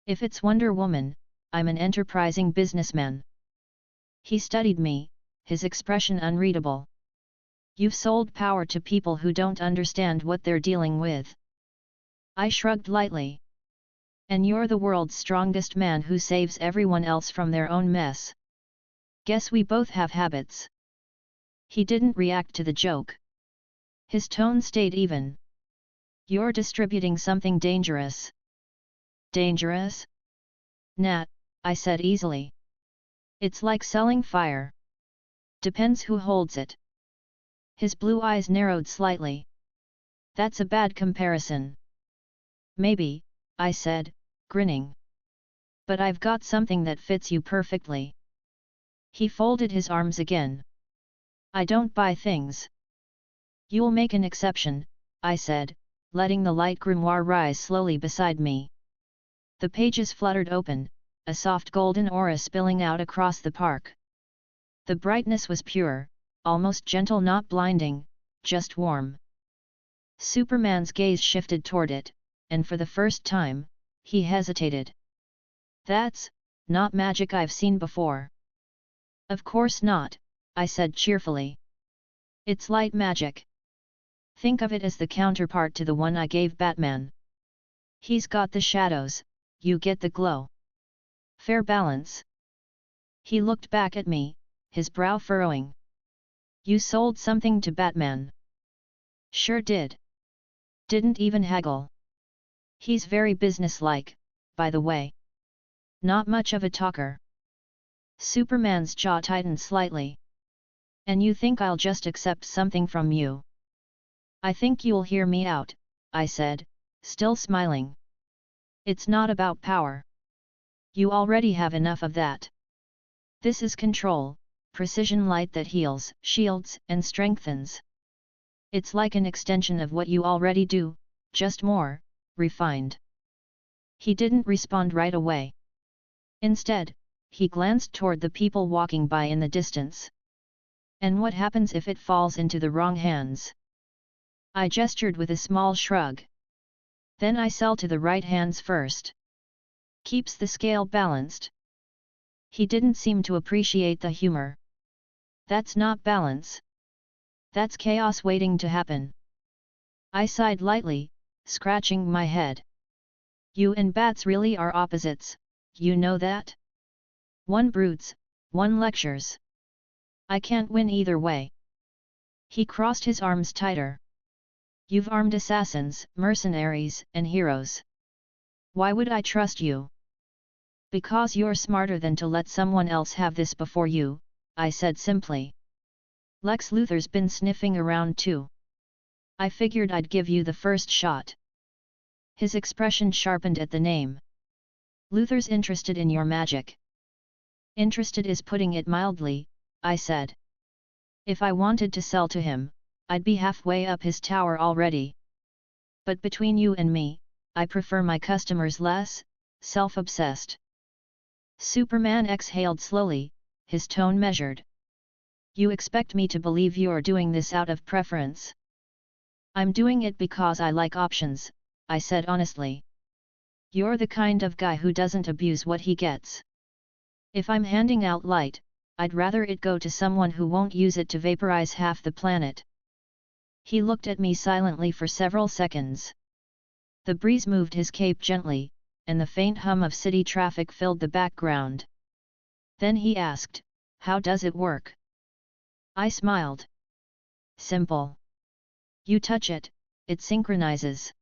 If it's Wonder Woman, I'm an enterprising businessman." He studied me, his expression unreadable. "You've sold power to people who don't understand what they're dealing with." I shrugged lightly. "And you're the world's strongest man who saves everyone else from their own mess. Guess we both have habits." He didn't react to the joke. His tone stayed even. "You're distributing something dangerous." "Dangerous?" "Nah," I said easily. "It's like selling fire. Depends who holds it." His blue eyes narrowed slightly. "That's a bad comparison." "Maybe," I said, grinning. "But I've got something that fits you perfectly." He folded his arms again. "I don't buy things." "You'll make an exception," I said, letting the light grimoire rise slowly beside me. The pages fluttered open, a soft golden aura spilling out across the park. The brightness was pure, almost gentle, not blinding, just warm. Superman's gaze shifted toward it, and for the first time, he hesitated. "That's not magic I've seen before." "Of course not," I said cheerfully. "It's light magic. Think of it as the counterpart to the one I gave Batman. He's got the shadows, you get the glow. Fair balance." He looked back at me, his brow furrowing. "You sold something to Batman?" "Sure did. Didn't even haggle. He's very businesslike, by the way. Not much of a talker." Superman's jaw tightened slightly. "And you think I'll just accept something from you?" "I think you'll hear me out," I said, still smiling. "It's not about power. You already have enough of that. This is control, precision light that heals, shields, and strengthens. It's like an extension of what you already do, just more refined." He didn't respond right away. Instead, he glanced toward the people walking by in the distance. "And what happens if it falls into the wrong hands?" I gestured with a small shrug. "Then I sell to the right hands first. Keeps the scale balanced." He didn't seem to appreciate the humor. "That's not balance. That's chaos waiting to happen." I sighed lightly, scratching my head. "You and bats really are opposites, you know that? One broods, one lectures. I can't win either way." He crossed his arms tighter. "You've armed assassins, mercenaries, and heroes. Why would I trust you?" "Because you're smarter than to let someone else have this before you," I said simply. "Lex Luthor's been sniffing around too. I figured I'd give you the first shot." His expression sharpened at the name. "Luthor's interested in your magic." "Interested is putting it mildly," I said. "If I wanted to sell to him, I'd be halfway up his tower already. But between you and me, I prefer my customers less self-obsessed." Superman exhaled slowly, his tone measured. "You expect me to believe you're doing this out of preference?" "I'm doing it because I like options," I said honestly. "You're the kind of guy who doesn't abuse what he gets. If I'm handing out light, I'd rather it go to someone who won't use it to vaporize half the planet." He looked at me silently for several seconds. The breeze moved his cape gently, and the faint hum of city traffic filled the background. Then he asked, "How does it work?" I smiled. "Simple. You touch it, it synchronizes.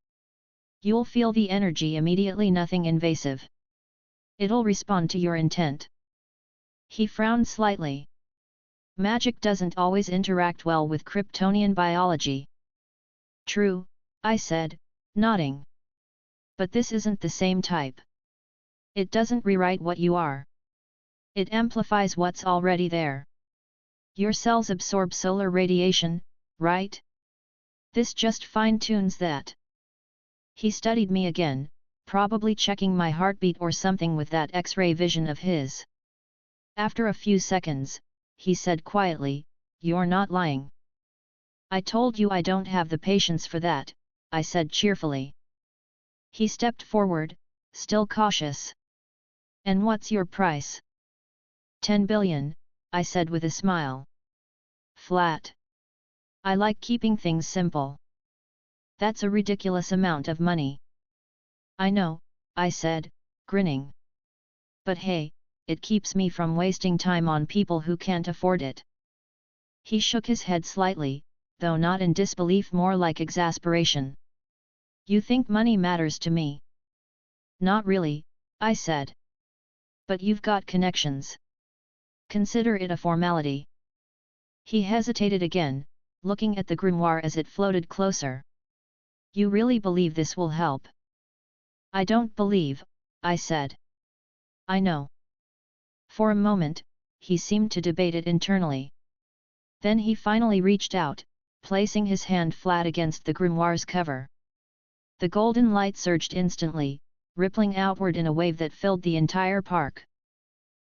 You'll feel the energy immediately, nothing invasive. It'll respond to your intent." He frowned slightly. "Magic doesn't always interact well with Kryptonian biology." "True," I said, nodding. "But this isn't the same type. It doesn't rewrite what you are. It amplifies what's already there. Your cells absorb solar radiation, right? This just fine-tunes that." He studied me again, probably checking my heartbeat or something with that X-ray vision of his. After a few seconds, he said quietly, "You're not lying." "I told you I don't have the patience for that," I said cheerfully. He stepped forward, still cautious. "And what's your price?" "10 billion, I said with a smile. Flat. I like keeping things simple." "That's a ridiculous amount of money." "I know," I said, grinning. "But hey, it keeps me from wasting time on people who can't afford it." He shook his head slightly, though not in disbelief, more like exasperation. "You think money matters to me?" "Not really," I said. "But you've got connections. Consider it a formality." He hesitated again, looking at the grimoire as it floated closer. "You really believe this will help?" "I don't believe," I said. "I know." For a moment, he seemed to debate it internally. Then he finally reached out, placing his hand flat against the grimoire's cover. The golden light surged instantly, rippling outward in a wave that filled the entire park.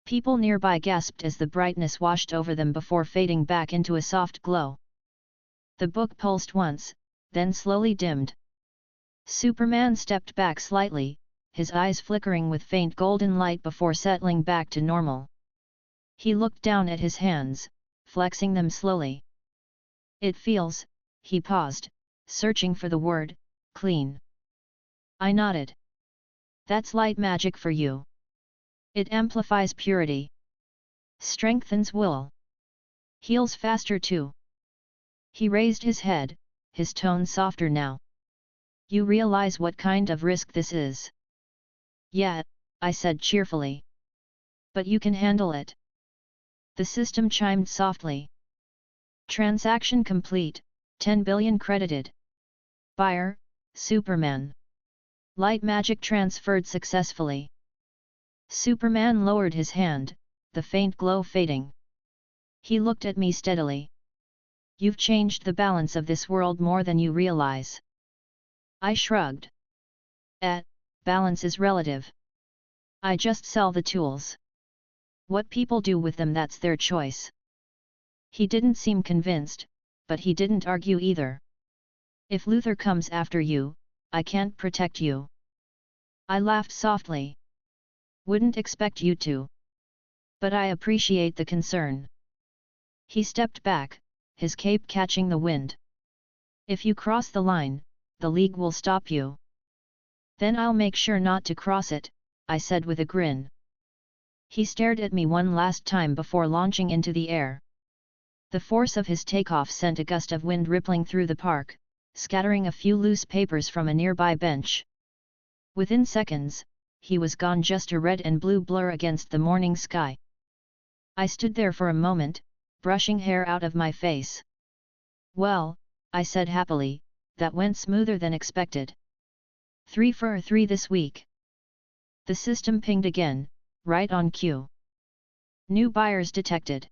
People nearby gasped as the brightness washed over them before fading back into a soft glow. The book pulsed once, then slowly dimmed. Superman stepped back slightly, his eyes flickering with faint golden light before settling back to normal. He looked down at his hands, flexing them slowly. It feels, he paused, searching for the word, clean. I nodded. That's light magic for you. It amplifies purity. Strengthens will. Heals faster too. He raised his head, his tone softer now. You realize what kind of risk this is? Yeah, I said cheerfully. But you can handle it. The system chimed softly. Transaction complete, 10 billion credited. Buyer, Superman. Light magic transferred successfully. Superman lowered his hand, the faint glow fading. He looked at me steadily. You've changed the balance of this world more than you realize. I shrugged. Balance is relative. I just sell the tools. What people do with them, that's their choice. He didn't seem convinced, but he didn't argue either. If Luthor comes after you, I can't protect you. I laughed softly. Wouldn't expect you to. But I appreciate the concern. He stepped back, his cape catching the wind. If you cross the line, the League will stop you. Then I'll make sure not to cross it, I said with a grin. He stared at me one last time before launching into the air. The force of his takeoff sent a gust of wind rippling through the park, scattering a few loose papers from a nearby bench. Within seconds, he was gone, just a red and blue blur against the morning sky. I stood there for a moment, brushing hair out of my face. Well, I said happily, that went smoother than expected. 3 for 3 this week. The system pinged again, right on cue. New buyers detected.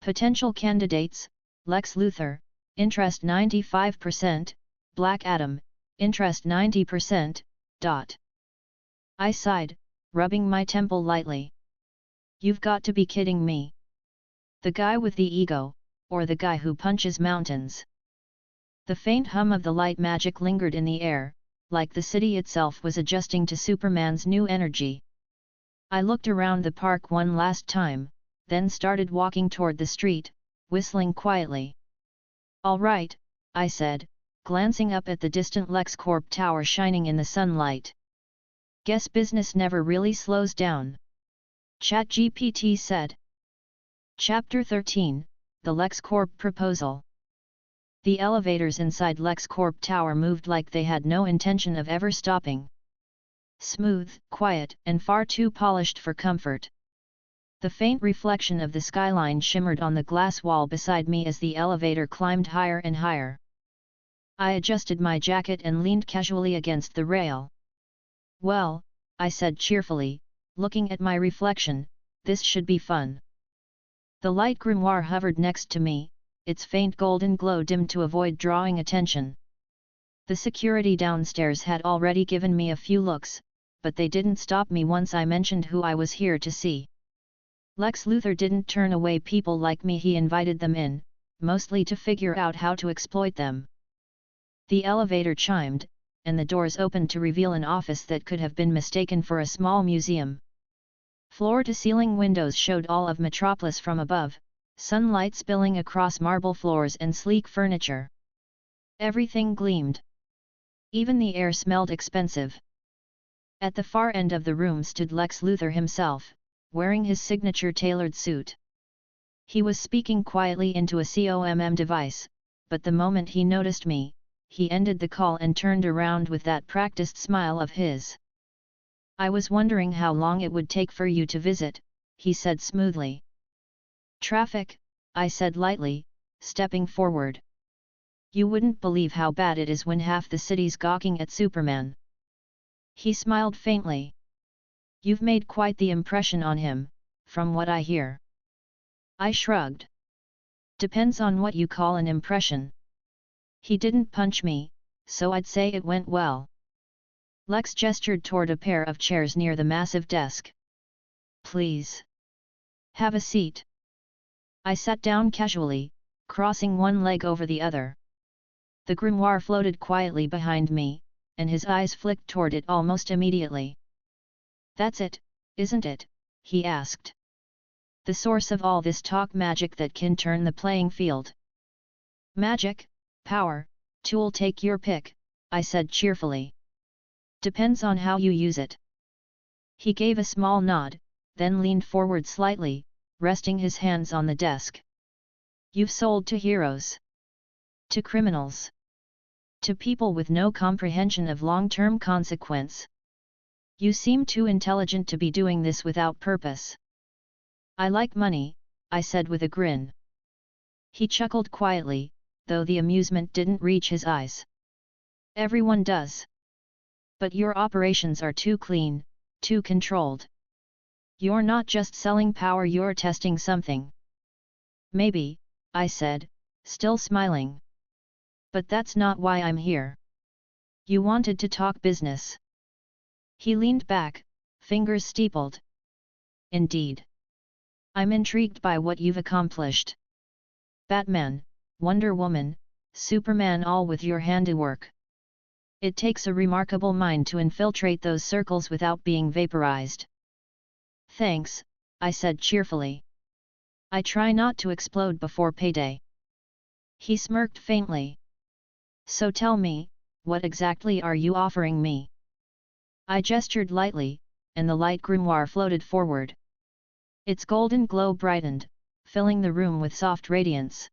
Potential candidates: Lex Luthor, interest 95%, Black Adam, interest 90%. I sighed, rubbing my temple lightly. You've got to be kidding me. The guy with the ego, or the guy who punches mountains? The faint hum of the light magic lingered in the air, like the city itself was adjusting to Superman's new energy. I looked around the park one last time, then started walking toward the street, whistling quietly. All right, I said, glancing up at the distant LexCorp tower shining in the sunlight. Guess business never really slows down. ChatGPT said. Chapter 13, The LexCorp Proposal. The elevators inside LexCorp Tower moved like they had no intention of ever stopping. Smooth, quiet, and far too polished for comfort. The faint reflection of the skyline shimmered on the glass wall beside me as the elevator climbed higher and higher. I adjusted my jacket and leaned casually against the rail. Well, I said cheerfully, looking at my reflection, this should be fun. The light grimoire hovered next to me, its faint golden glow dimmed to avoid drawing attention. The security downstairs had already given me a few looks, but they didn't stop me once I mentioned who I was here to see. Lex Luthor didn't turn away people like me, he invited them in, mostly to figure out how to exploit them. The elevator chimed, and the doors opened to reveal an office that could have been mistaken for a small museum. Floor-to-ceiling windows showed all of Metropolis from above, sunlight spilling across marble floors and sleek furniture. Everything gleamed. Even the air smelled expensive. At the far end of the room stood Lex Luthor himself, wearing his signature tailored suit. He was speaking quietly into a COMM device, but the moment he noticed me, he ended the call and turned around with that practiced smile of his. I was wondering how long it would take for you to visit, he said smoothly. Traffic, I said lightly, stepping forward. You wouldn't believe how bad it is when half the city's gawking at Superman. He smiled faintly. You've made quite the impression on him, from what I hear. I shrugged. Depends on what you call an impression. He didn't punch me, so I'd say it went well. Lex gestured toward a pair of chairs near the massive desk. Please. Have a seat. I sat down casually, crossing one leg over the other. The grimoire floated quietly behind me, and his eyes flicked toward it almost immediately. That's it, isn't it? He asked. The source of all this talk, magic that can turn the playing field. Magic, power, tool, take your pick, I said cheerfully. Depends on how you use it. He gave a small nod, then leaned forward slightly, resting his hands on the desk. You've sold to heroes. To criminals. To people with no comprehension of long-term consequence. You seem too intelligent to be doing this without purpose. I like money, I said with a grin. He chuckled quietly, though the amusement didn't reach his eyes. Everyone does. But your operations are too clean, too controlled. You're not just selling power, you're testing something. Maybe, I said, still smiling. But that's not why I'm here. You wanted to talk business. He leaned back, fingers steepled. Indeed. I'm intrigued by what you've accomplished. Batman, Wonder Woman, Superman, all with your handiwork. It takes a remarkable mind to infiltrate those circles without being vaporized. Thanks, I said cheerfully. I try not to explode before payday. He smirked faintly. So tell me, what exactly are you offering me? I gestured lightly, and the light grimoire floated forward. Its golden glow brightened, filling the room with soft radiance.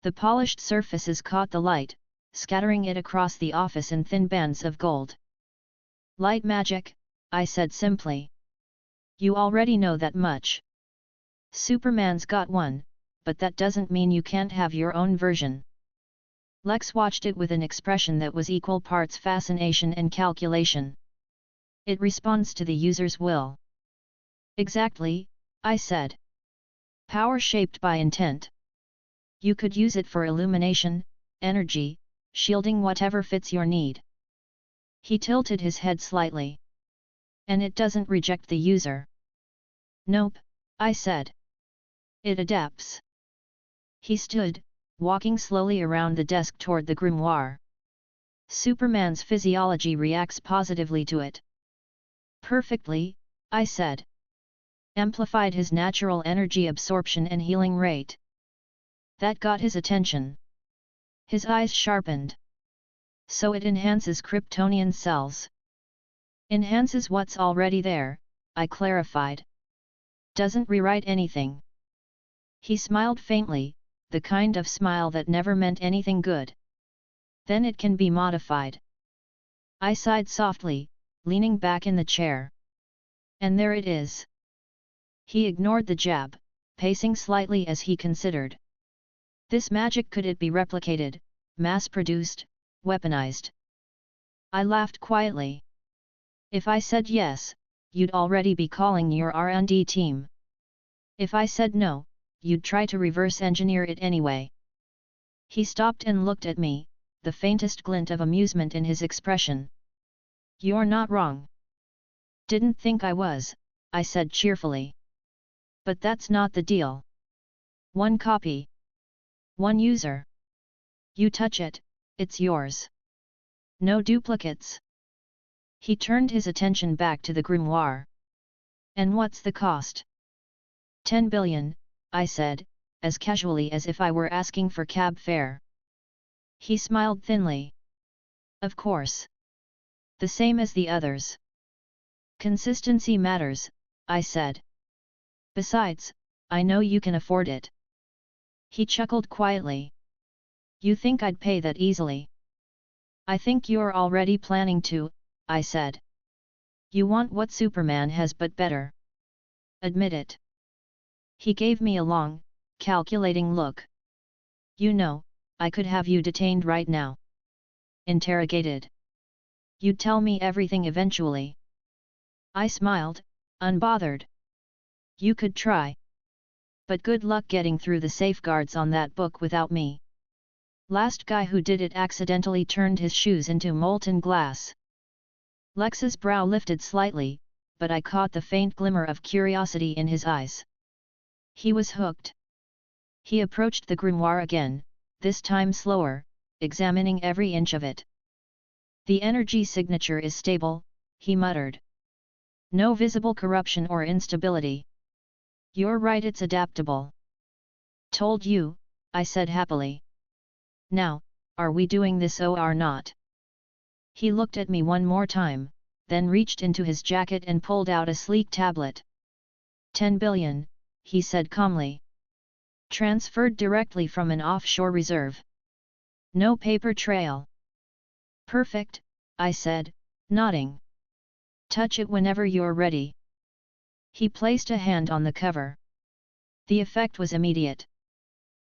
The polished surfaces caught the light, scattering it across the office in thin bands of gold. Light magic, I said simply. You already know that much. Superman's got one, but that doesn't mean you can't have your own version. Lex watched it with an expression that was equal parts fascination and calculation. It responds to the user's will. Exactly, I said. Power shaped by intent. You could use it for illumination, energy, shielding, whatever fits your need. He tilted his head slightly. And it doesn't reject the user. Nope, I said. It adapts. He stood, walking slowly around the desk toward the grimoire. Superman's physiology reacts positively to it. Perfectly, I said. Amplified his natural energy absorption and healing rate. That got his attention. His eyes sharpened. So it enhances Kryptonian cells. Enhances what's already there, I clarified. Doesn't rewrite anything. He smiled faintly, the kind of smile that never meant anything good. Then it can be modified. I sighed softly, leaning back in the chair. And there it is. He ignored the jab, pacing slightly as he considered. This magic, could it be replicated, mass-produced, weaponized? I laughed quietly. If I said yes, you'd already be calling your R&D team. If I said no, you'd try to reverse engineer it anyway. He stopped and looked at me, the faintest glint of amusement in his expression. You're not wrong. Didn't think I was, I said cheerfully. But that's not the deal. One copy. One user. You touch it, it's yours. No duplicates. He turned his attention back to the grimoire. And what's the cost? 10 billion, I said, as casually as if I were asking for cab fare. He smiled thinly. Of course. The same as the others. Consistency matters, I said. Besides, I know you can afford it. He chuckled quietly. You think I'd pay that easily? I think you're already planning to, I said. You want what Superman has but better. Admit it. He gave me a long, calculating look. You know, I could have you detained right now. Interrogated. You'd tell me everything eventually. I smiled, unbothered. You could try. But good luck getting through the safeguards on that book without me. Last guy who did it accidentally turned his shoes into molten glass. Lex's brow lifted slightly, but I caught the faint glimmer of curiosity in his eyes. He was hooked. He approached the grimoire again, this time slower, examining every inch of it. The energy signature is stable, he muttered. No visible corruption or instability. You're right, it's adaptable. Told you, I said happily. Now, are we doing this or not? He looked at me one more time, then reached into his jacket and pulled out a sleek tablet. 10 billion, he said calmly. Transferred directly from an offshore reserve. No paper trail. Perfect, I said, nodding. Touch it whenever you're ready. He placed a hand on the cover. The effect was immediate.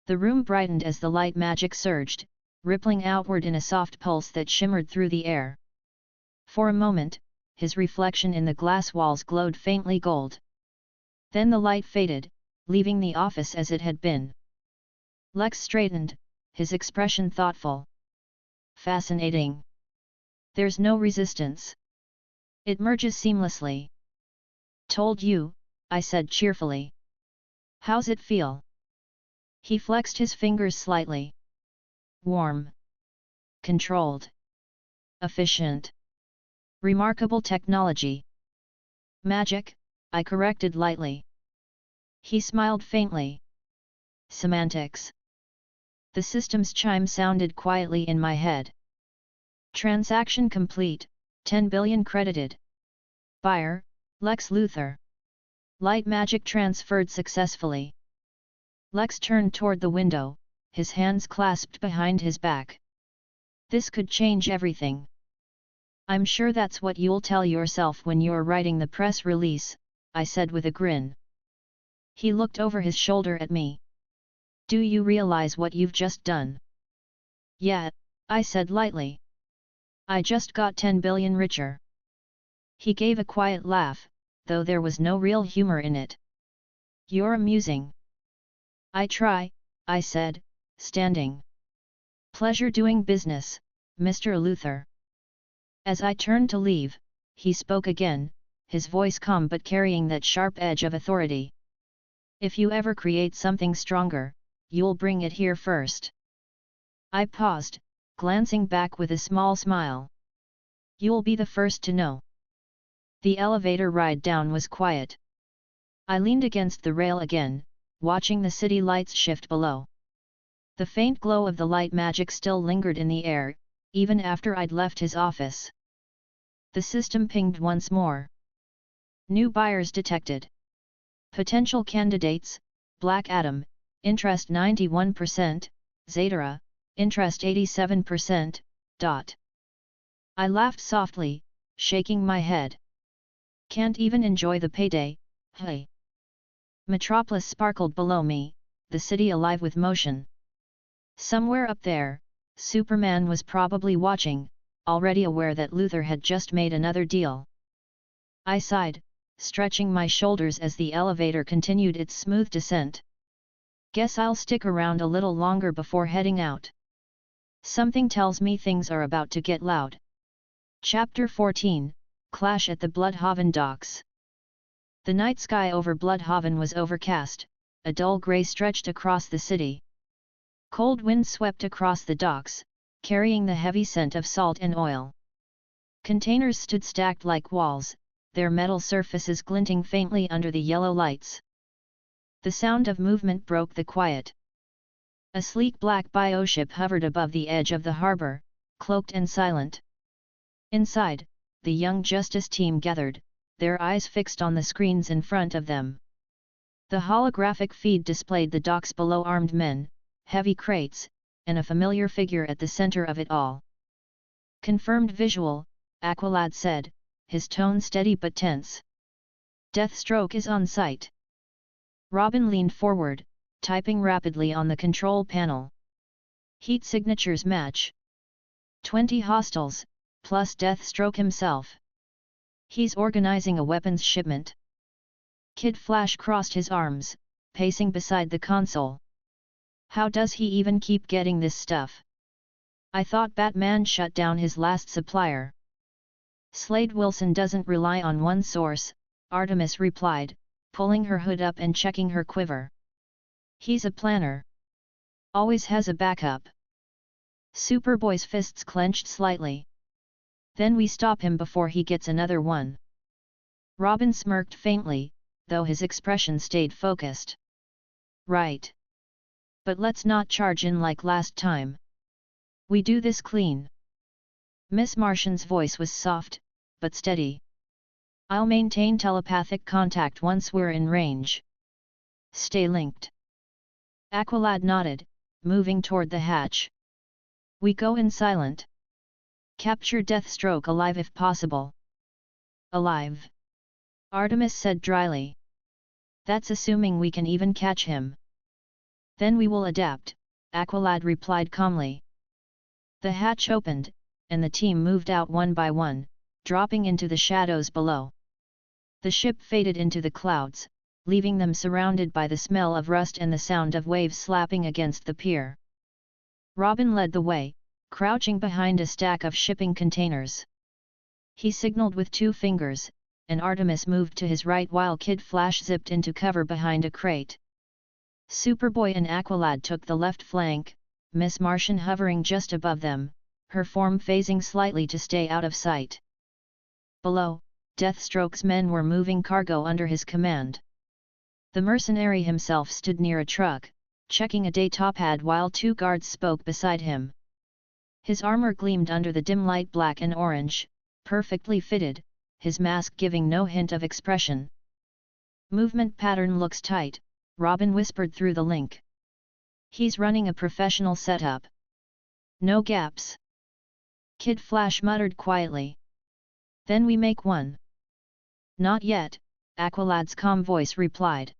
The room brightened as the light magic surged, rippling outward in a soft pulse that shimmered through the air. For a moment, his reflection in the glass walls glowed faintly gold. Then the light faded, leaving the office as it had been. Lex straightened, his expression thoughtful. Fascinating. There's no resistance. It merges seamlessly. Told you, I said cheerfully. How's it feel? He flexed his fingers slightly. Warm. Controlled. Efficient. Remarkable technology. Magic, I corrected lightly. He smiled faintly. Semantics. The system's chime sounded quietly in my head. Transaction complete, 10 billion credited. Buyer, Lex Luthor. Light magic transferred successfully. Lex turned toward the window, his hands clasped behind his back. This could change everything. I'm sure that's what you'll tell yourself when you're writing the press release, I said with a grin. He looked over his shoulder at me. Do you realize what you've just done? Yeah, I said lightly. I just got 10 billion richer. He gave a quiet laugh, though there was no real humor in it. You're amusing. I try, I said, standing. Pleasure doing business, Mr. Luthor. As I turned to leave, he spoke again, his voice calm but carrying that sharp edge of authority. If you ever create something stronger, you'll bring it here first. I paused, glancing back with a small smile. You'll be the first to know. The elevator ride down was quiet. I leaned against the rail again, watching the city lights shift below. The faint glow of the light magic still lingered in the air, even after I'd left his office. The system pinged once more. New buyers detected. Potential candidates, Black Adam, interest 91%, Zetara, interest 87%, ... I laughed softly, shaking my head. Can't even enjoy the payday, hey. Metropolis sparkled below me, the city alive with motion. Somewhere up there, Superman was probably watching, already aware that Luthor had just made another deal. I sighed, stretching my shoulders as the elevator continued its smooth descent. Guess I'll stick around a little longer before heading out. Something tells me things are about to get loud. Chapter 14, Clash at the Bloodhaven Docks. The night sky over Bloodhaven was overcast, a dull grey stretched across the city. Cold wind swept across the docks, carrying the heavy scent of salt and oil. Containers stood stacked like walls, their metal surfaces glinting faintly under the yellow lights. The sound of movement broke the quiet. A sleek black bioship hovered above the edge of the harbor, cloaked and silent. Inside, the young justice team gathered, their eyes fixed on the screens in front of them. The holographic feed displayed the docks below, armed men, heavy crates, and a familiar figure at the center of it all. Confirmed visual, Aqualad said, his tone steady but tense. Deathstroke is on site. Robin leaned forward, typing rapidly on the control panel. Heat signatures match. 20 hostiles, plus Deathstroke himself. He's organizing a weapons shipment. Kid Flash crossed his arms, pacing beside the console. How does he even keep getting this stuff? I thought Batman shut down his last supplier. Slade Wilson doesn't rely on one source, Artemis replied, pulling her hood up and checking her quiver. He's a planner. Always has a backup. Superboy's fists clenched slightly. Then we stop him before he gets another one. Robin smirked faintly, though his expression stayed focused. Right. But let's not charge in like last time. We do this clean. Miss Martian's voice was soft, but steady. I'll maintain telepathic contact once we're in range. Stay linked. Aqualad nodded, moving toward the hatch. We go in silent. Capture Deathstroke alive if possible. Alive. Artemis said dryly. That's assuming we can even catch him. Then we will adapt, Aqualad replied calmly. The hatch opened, and the team moved out one by one, dropping into the shadows below. The ship faded into the clouds, leaving them surrounded by the smell of rust and the sound of waves slapping against the pier. Robin led the way, crouching behind a stack of shipping containers. He signaled with 2 fingers, and Artemis moved to his right while Kid Flash zipped into cover behind a crate. Superboy and Aqualad took the left flank, Miss Martian hovering just above them, her form phasing slightly to stay out of sight. Below, Deathstroke's men were moving cargo under his command. The mercenary himself stood near a truck, checking a data pad while 2 guards spoke beside him. His armor gleamed under the dim light black and orange, perfectly fitted, his mask giving no hint of expression. Movement pattern looks tight, Robin whispered through the link. He's running a professional setup. No gaps. Kid Flash muttered quietly. Then we make one. Not yet, Aqualad's calm voice replied.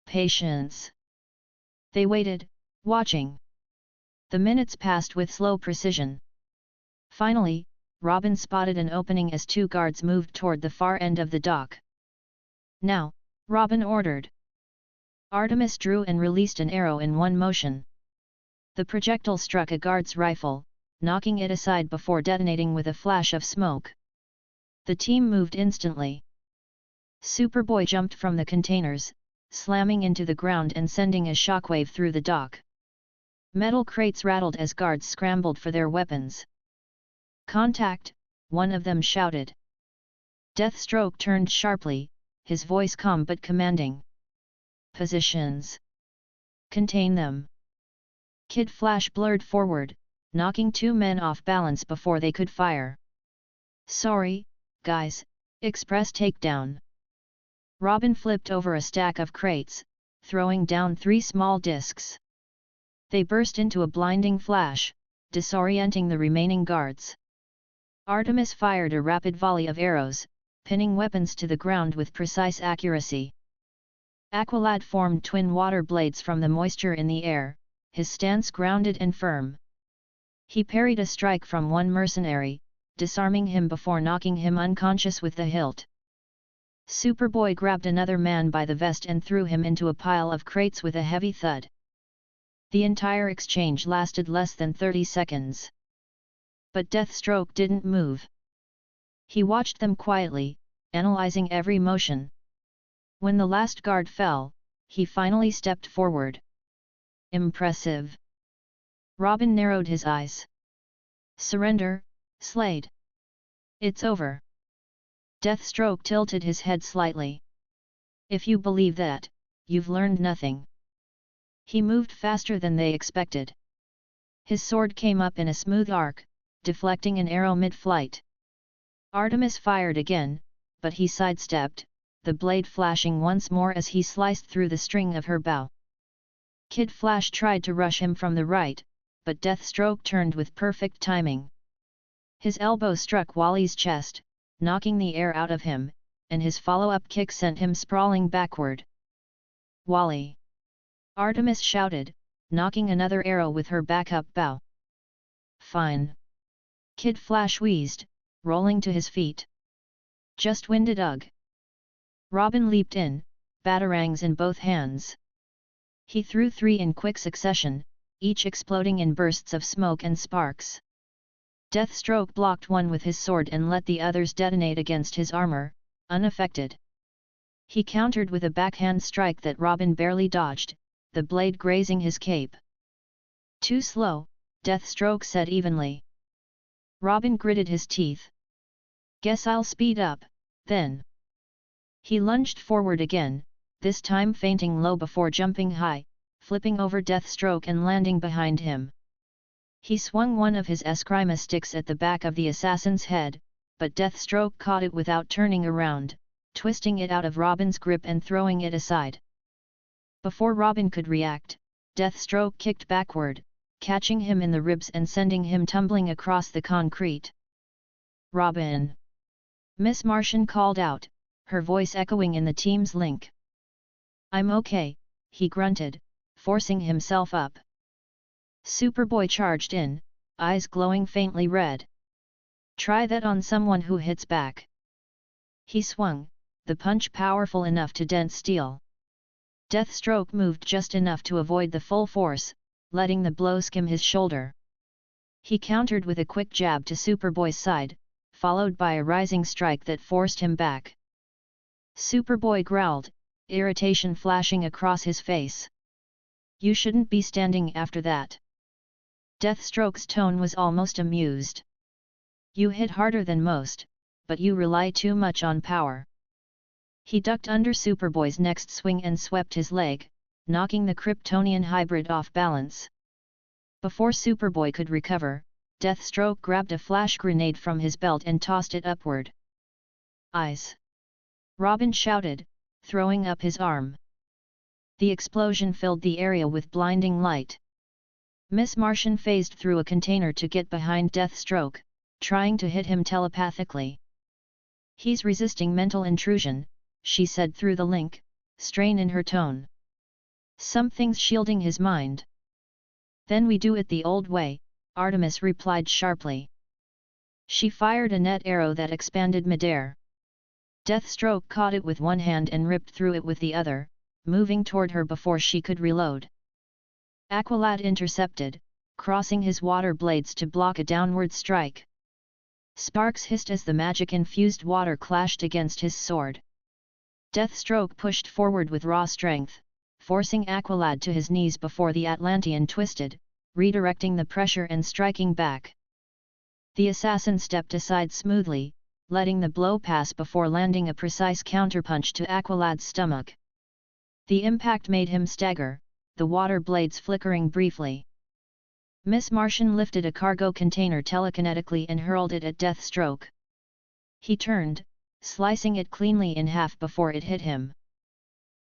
Patience. They waited, watching. The minutes passed with slow precision. Finally, Robin spotted an opening as 2 guards moved toward the far end of the dock. Now, Robin ordered. Artemis drew and released an arrow in one motion. The projectile struck a guard's rifle, knocking it aside before detonating with a flash of smoke. The team moved instantly. Superboy jumped from the containers, slamming into the ground and sending a shockwave through the dock. Metal crates rattled as guards scrambled for their weapons. Contact, one of them shouted. Deathstroke turned sharply, his voice calm but commanding. Positions. Contain them. Kid Flash blurred forward, knocking 2 men off balance before they could fire. Sorry, guys, express takedown. Robin flipped over a stack of crates, throwing down 3 small discs. They burst into a blinding flash, disorienting the remaining guards. Artemis fired a rapid volley of arrows, pinning weapons to the ground with precise accuracy. Aqualad formed twin water blades from the moisture in the air, his stance grounded and firm. He parried a strike from one mercenary, disarming him before knocking him unconscious with the hilt. Superboy grabbed another man by the vest and threw him into a pile of crates with a heavy thud. The entire exchange lasted less than 30 seconds. But Deathstroke didn't move. He watched them quietly, analyzing every motion. When the last guard fell, he finally stepped forward. Impressive. Robin narrowed his eyes. Surrender, Slade. It's over. Deathstroke tilted his head slightly. If you believe that, you've learned nothing. He moved faster than they expected. His sword came up in a smooth arc, deflecting an arrow mid-flight. Artemis fired again, but he sidestepped, the blade flashing once more as he sliced through the string of her bow. Kid Flash tried to rush him from the right, but Deathstroke turned with perfect timing. His elbow struck Wally's chest, knocking the air out of him, and his follow-up kick sent him sprawling backward. Wally! Artemis shouted, knocking another arrow with her backup bow. Fine. Kid Flash wheezed, rolling to his feet. Just winded ugh. Robin leaped in, batarangs in both hands. He threw 3 in quick succession, each exploding in bursts of smoke and sparks. Deathstroke blocked one with his sword and let the others detonate against his armor, unaffected. He countered with a backhand strike that Robin barely dodged, the blade grazing his cape. "Too slow," Deathstroke said evenly. Robin gritted his teeth. "Guess I'll speed up, then." He lunged forward again, this time feinting low before jumping high, flipping over Deathstroke and landing behind him. He swung one of his eskrima sticks at the back of the assassin's head, but Deathstroke caught it without turning around, twisting it out of Robin's grip and throwing it aside. Before Robin could react, Deathstroke kicked backward, catching him in the ribs and sending him tumbling across the concrete. "Robin!" Miss Martian called out, her voice echoing in the team's link. "I'm okay," he grunted, forcing himself up. Superboy charged in, eyes glowing faintly red. "Try that on someone who hits back." He swung, the punch powerful enough to dent steel. Deathstroke moved just enough to avoid the full force, letting the blow skim his shoulder. He countered with a quick jab to Superboy's side, followed by a rising strike that forced him back. Superboy growled, irritation flashing across his face. "You shouldn't be standing after that." Deathstroke's tone was almost amused. "You hit harder than most, but you rely too much on power." He ducked under Superboy's next swing and swept his leg, knocking the Kryptonian hybrid off balance. Before Superboy could recover, Deathstroke grabbed a flash grenade from his belt and tossed it upward. "Eyes!" Robin shouted, throwing up his arm. The explosion filled the area with blinding light. Miss Martian phased through a container to get behind Deathstroke, trying to hit him telepathically. "He's resisting mental intrusion," she said through the link, strain in her tone. "Something's shielding his mind." "Then we do it the old way," Artemis replied sharply. She fired a net arrow that expanded midair. Deathstroke caught it with one hand and ripped through it with the other, moving toward her before she could reload. Aqualad intercepted, crossing his water blades to block a downward strike. Sparks hissed as the magic-infused water clashed against his sword. Deathstroke pushed forward with raw strength, forcing Aqualad to his knees before the Atlantean twisted, redirecting the pressure and striking back. The assassin stepped aside smoothly, letting the blow pass before landing a precise counterpunch to Aqualad's stomach. The impact made him stagger, the water blades flickering briefly. Miss Martian lifted a cargo container telekinetically and hurled it at Deathstroke. He turned, slicing it cleanly in half before it hit him.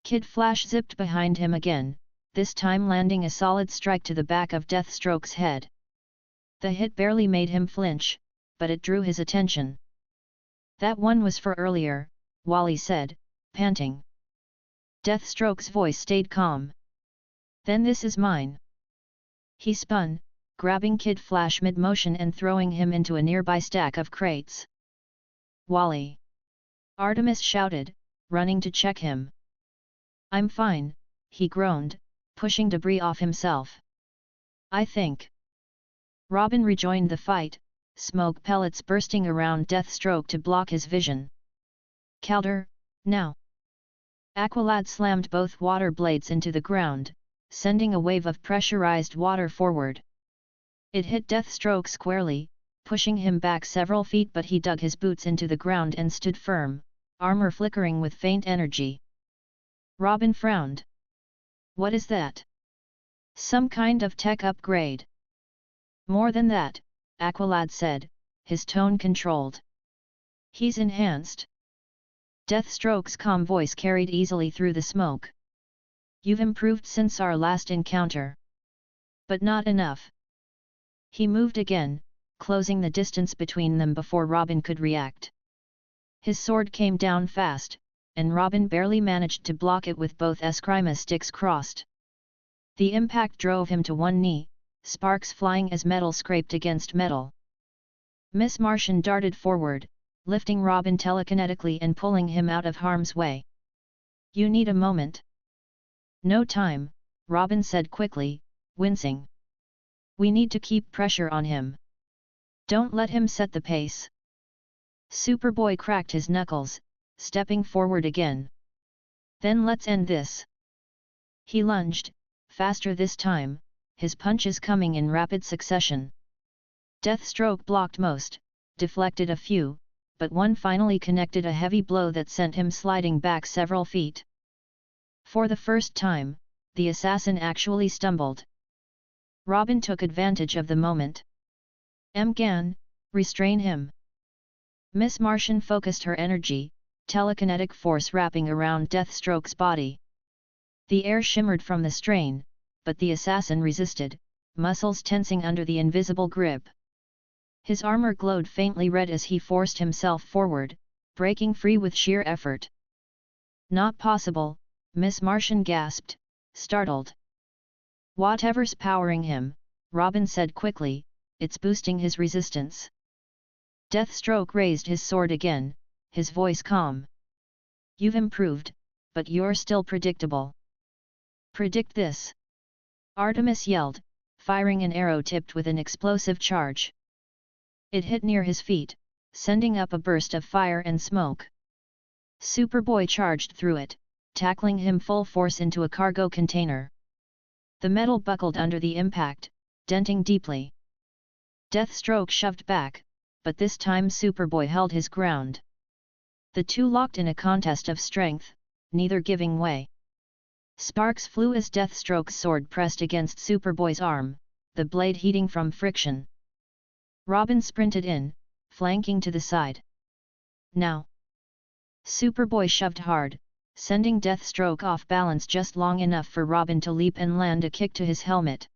Kid Flash zipped behind him again, this time landing a solid strike to the back of Deathstroke's head. The hit barely made him flinch, but it drew his attention. "That one was for earlier," Wally said, panting. Deathstroke's voice stayed calm. "Then this is mine." He spun, grabbing Kid Flash mid-motion and throwing him into a nearby stack of crates. "Wally!" Artemis shouted, running to check him. "I'm fine," he groaned, pushing debris off himself. "I think." Robin rejoined the fight, smoke pellets bursting around Deathstroke to block his vision. "Calder, now!" Aqualad slammed both water blades into the ground, sending a wave of pressurized water forward. It hit Deathstroke squarely, pushing him back several feet, but he dug his boots into the ground and stood firm, armor flickering with faint energy. Robin frowned. "What is that?" "Some kind of tech upgrade." "More than that," Aqualad said, his tone controlled. "He's enhanced." Deathstroke's calm voice carried easily through the smoke. "You've improved since our last encounter. But not enough." He moved again, closing the distance between them before Robin could react. His sword came down fast, and Robin barely managed to block it with both eskrima sticks crossed. The impact drove him to one knee, sparks flying as metal scraped against metal. Miss Martian darted forward, lifting Robin telekinetically and pulling him out of harm's way. "You need a moment." "No time," Robin said quickly, wincing. We need to keep pressure on him. Don't let him set the pace. Superboy cracked his knuckles, stepping forward again. Then let's end this. He lunged, faster this time, his punches coming in rapid succession. Deathstroke blocked most, deflected a few, but one finally connected a heavy blow that sent him sliding back several feet. For the first time, the assassin actually stumbled. Robin took advantage of the moment. M'gan, restrain him. Miss Martian focused her energy, telekinetic force wrapping around Deathstroke's body. The air shimmered from the strain, but the assassin resisted, muscles tensing under the invisible grip. His armor glowed faintly red as he forced himself forward, breaking free with sheer effort. Not possible, Miss Martian gasped, startled. Whatever's powering him, Robin said quickly, it's boosting his resistance. Deathstroke raised his sword again, his voice calm. You've improved, but you're still predictable. Predict this! Artemis yelled, firing an arrow tipped with an explosive charge. It hit near his feet, sending up a burst of fire and smoke. Superboy charged through it, tackling him full force into a cargo container. The metal buckled under the impact, denting deeply. Deathstroke shoved back, but this time Superboy held his ground. The two locked in a contest of strength, neither giving way. Sparks flew as Deathstroke's sword pressed against Superboy's arm, the blade heating from friction. Robin sprinted in, flanking to the side. Now! Superboy shoved hard, sending Deathstroke off balance just long enough for Robin to leap and land a kick to his helmet.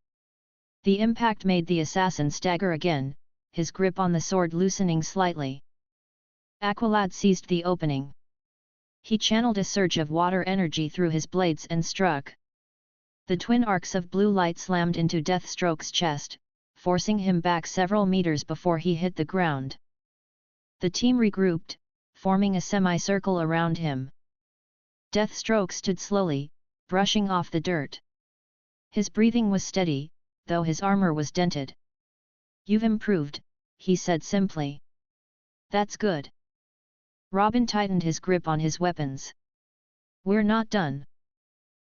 The impact made the assassin stagger again, his grip on the sword loosening slightly. Aqualad seized the opening. He channeled a surge of water energy through his blades and struck. The twin arcs of blue light slammed into Deathstroke's chest, forcing him back several meters before he hit the ground. The team regrouped, forming a semicircle around him. Deathstroke stood slowly, brushing off the dirt. His breathing was steady, though his armor was dented. You've improved, he said simply. That's good. Robin tightened his grip on his weapons. We're not done.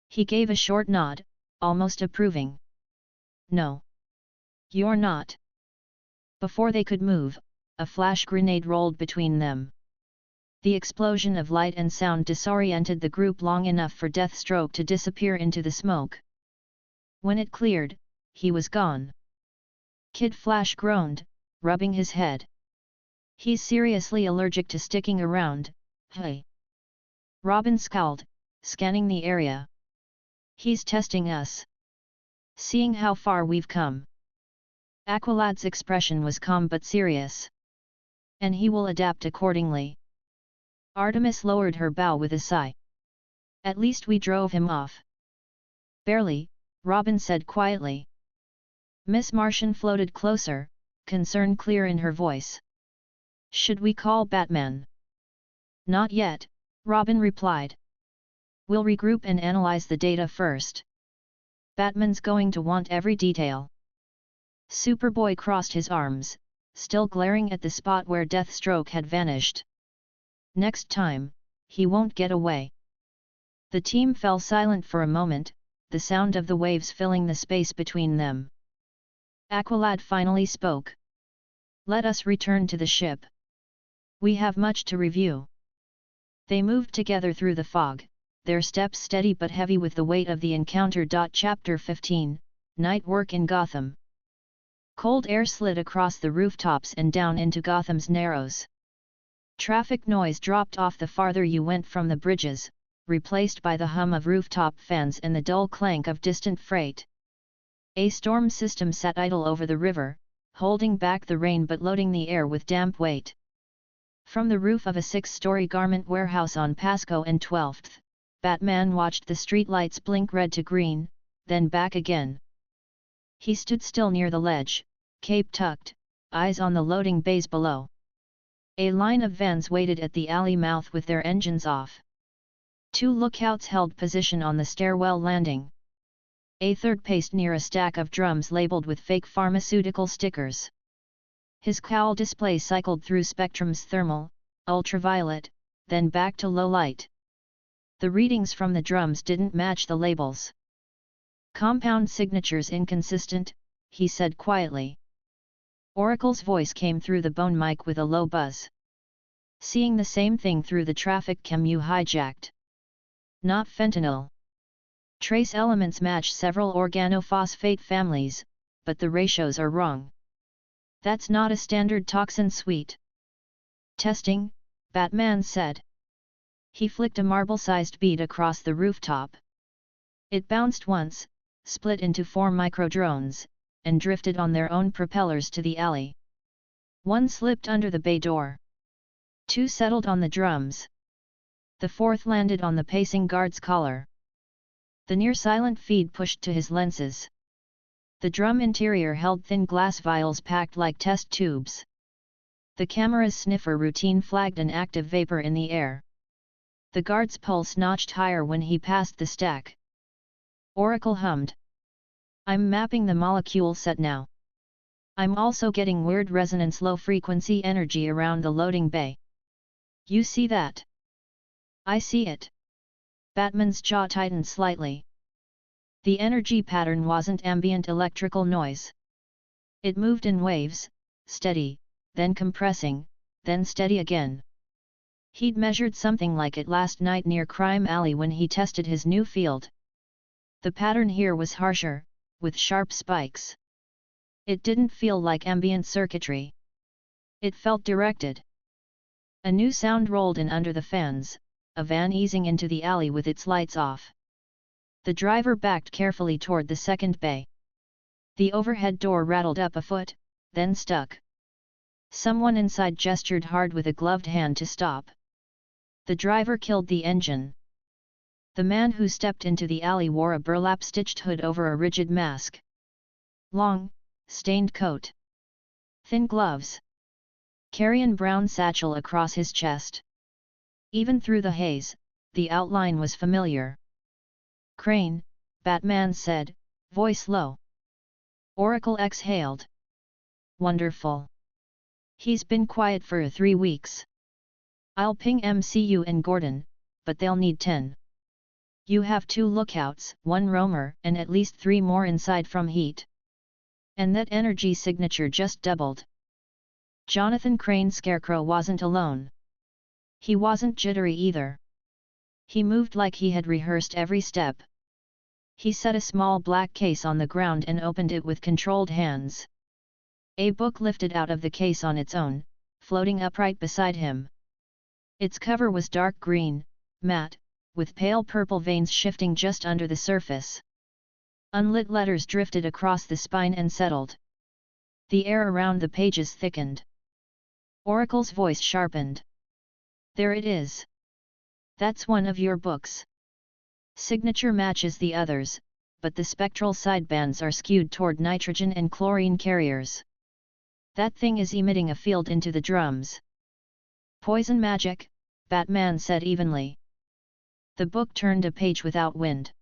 He gave a short nod, almost approving. No. You're not. Before they could move, a flash grenade rolled between them. The explosion of light and sound disoriented the group long enough for Deathstroke to disappear into the smoke. When it cleared, he was gone. Kid Flash groaned, rubbing his head. He's seriously allergic to sticking around, hey. Robin scowled, scanning the area. He's testing us. Seeing how far we've come. Aqualad's expression was calm but serious. And he will adapt accordingly. Artemis lowered her bow with a sigh. At least we drove him off. Barely, Robin said quietly. Miss Martian floated closer, concern clear in her voice. Should we call Batman? Not yet, Robin replied. We'll regroup and analyze the data first. Batman's going to want every detail. Superboy crossed his arms, still glaring at the spot where Deathstroke had vanished. Next time, he won't get away. The team fell silent for a moment, the sound of the waves filling the space between them. Aqualad finally spoke. Let us return to the ship. We have much to review. They moved together through the fog, their steps steady but heavy with the weight of the encounter. Chapter 15, Night Work in Gotham. Cold air slid across the rooftops and down into Gotham's Narrows. Traffic noise dropped off the farther you went from the bridges, replaced by the hum of rooftop fans and the dull clank of distant freight. A storm system sat idle over the river, holding back the rain but loading the air with damp weight. From the roof of a 6-story garment warehouse on Pasco and 12th, Batman watched the streetlights blink red to green, then back again. He stood still near the ledge, cape tucked, eyes on the loading bays below. A line of vans waited at the alley mouth with their engines off. 2 lookouts held position on the stairwell landing. A third paced near a stack of drums labeled with fake pharmaceutical stickers. His cowl display cycled through spectrums: thermal, ultraviolet, then back to low light. The readings from the drums didn't match the labels. Compound signatures inconsistent, he said quietly. Oracle's voice came through the bone mic with a low buzz. Seeing the same thing through the traffic cam you hijacked. Not fentanyl. Trace elements match several organophosphate families, but the ratios are wrong. That's not a standard toxin suite. Testing, Batman said. He flicked a marble-sized bead across the rooftop. It bounced once, split into 4 microdrones, and drifted on their own propellers to the alley. 1 slipped under the bay door. 2 settled on the drums. The 4th landed on the pacing guard's collar. The near-silent feed pushed to his lenses. The drum interior held thin glass vials packed like test tubes. The camera's sniffer routine flagged an active vapor in the air. The guard's pulse notched higher when he passed the stack. Oracle hummed. I'm mapping the molecule set now. I'm also getting weird resonance low-frequency energy around the loading bay. You see that? I see it. Batman's jaw tightened slightly. The energy pattern wasn't ambient electrical noise. It moved in waves, steady, then compressing, then steady again. He'd measured something like it last night near Crime Alley when he tested his new field. The pattern here was harsher, with sharp spikes. It didn't feel like ambient circuitry. It felt directed. A new sound rolled in under the fans, a van easing into the alley with its lights off. The driver backed carefully toward the second bay. The overhead door rattled up a foot, then stuck. Someone inside gestured hard with a gloved hand to stop. The driver killed the engine. The man who stepped into the alley wore a burlap-stitched hood over a rigid mask. Long, stained coat. Thin gloves. Carrion brown satchel across his chest. Even through the haze, the outline was familiar. Crane, Batman said, voice low. Oracle exhaled. Wonderful. He's been quiet for 3 weeks. I'll ping MCU and Gordon, but they'll need 10. You have 2 lookouts, 1 roamer, and at least 3 more inside from heat. And that energy signature just doubled. Jonathan Crane's Scarecrow wasn't alone. He wasn't jittery either. He moved like he had rehearsed every step. He set a small black case on the ground and opened it with controlled hands. A book lifted out of the case on its own, floating upright beside him. Its cover was dark green, matte, with pale purple veins shifting just under the surface. Unlit letters drifted across the spine and settled. The air around the pages thickened. Oracle's voice sharpened. There it is. That's one of your books. Signature matches the others, but the spectral sidebands are skewed toward nitrogen and chlorine carriers. That thing is emitting a field into the drums. Poison magic, Batman said evenly. The book turned a page without wind.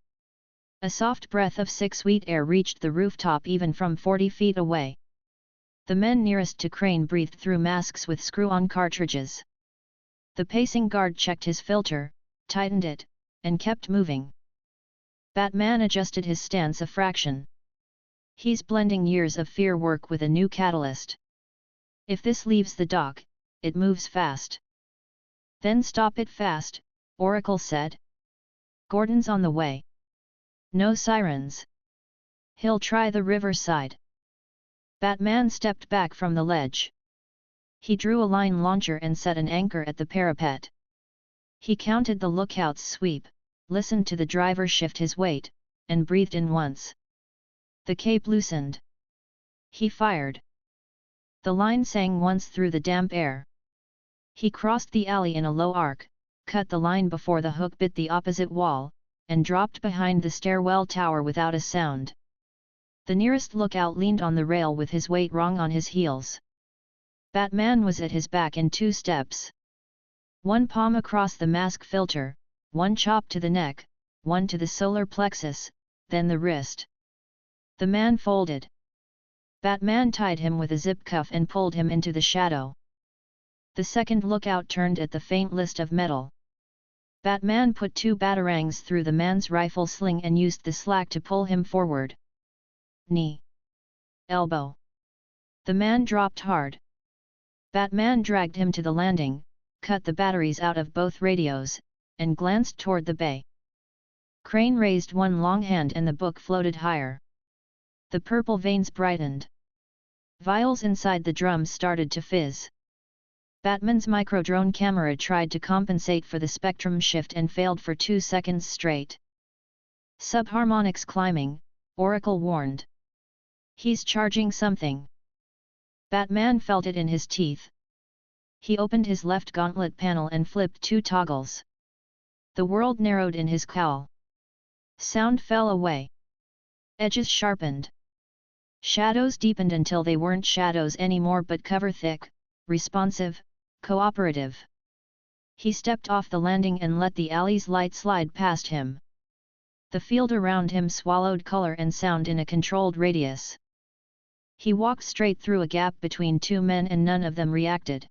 A soft breath of sweet air reached the rooftop even from 40 feet away. The men nearest to Crane breathed through masks with screw-on cartridges. The pacing guard checked his filter, tightened it, and kept moving. Batman adjusted his stance a fraction. He's blending years of fear work with a new catalyst. If this leaves the dock, it moves fast. Then stop it fast, Oracle said. Gordon's on the way. No sirens. He'll try the riverside. Batman stepped back from the ledge. He drew a line launcher and set an anchor at the parapet. He counted the lookout's sweep, listened to the driver shift his weight, and breathed in once. The cape loosened. He fired. The line sang once through the damp air. He crossed the alley in a low arc, cut the line before the hook bit the opposite wall, and dropped behind the stairwell tower without a sound. The nearest lookout leaned on the rail with his weight wrong on his heels. Batman was at his back in 2 steps. 1 palm across the mask filter, 1 chop to the neck, 1 to the solar plexus, then the wrist. The man folded. Batman tied him with a zip cuff and pulled him into the shadow. The second lookout turned at the faint list of metal. Batman put 2 batarangs through the man's rifle sling and used the slack to pull him forward. Knee. Elbow. The man dropped hard. Batman dragged him to the landing, cut the batteries out of both radios, and glanced toward the bay. Crane raised one long hand and the book floated higher. The purple veins brightened. Vials inside the drums started to fizz. Batman's microdrone camera tried to compensate for the spectrum shift and failed for 2 seconds straight. Subharmonics climbing, Oracle warned. He's charging something. Batman felt it in his teeth. He opened his left gauntlet panel and flipped 2 toggles. The world narrowed in his cowl. Sound fell away. Edges sharpened. Shadows deepened until they weren't shadows anymore but cover thick, responsive, cooperative. He stepped off the landing and let the alley's light slide past him. The field around him swallowed color and sound in a controlled radius. He walked straight through a gap between 2 men and none of them reacted.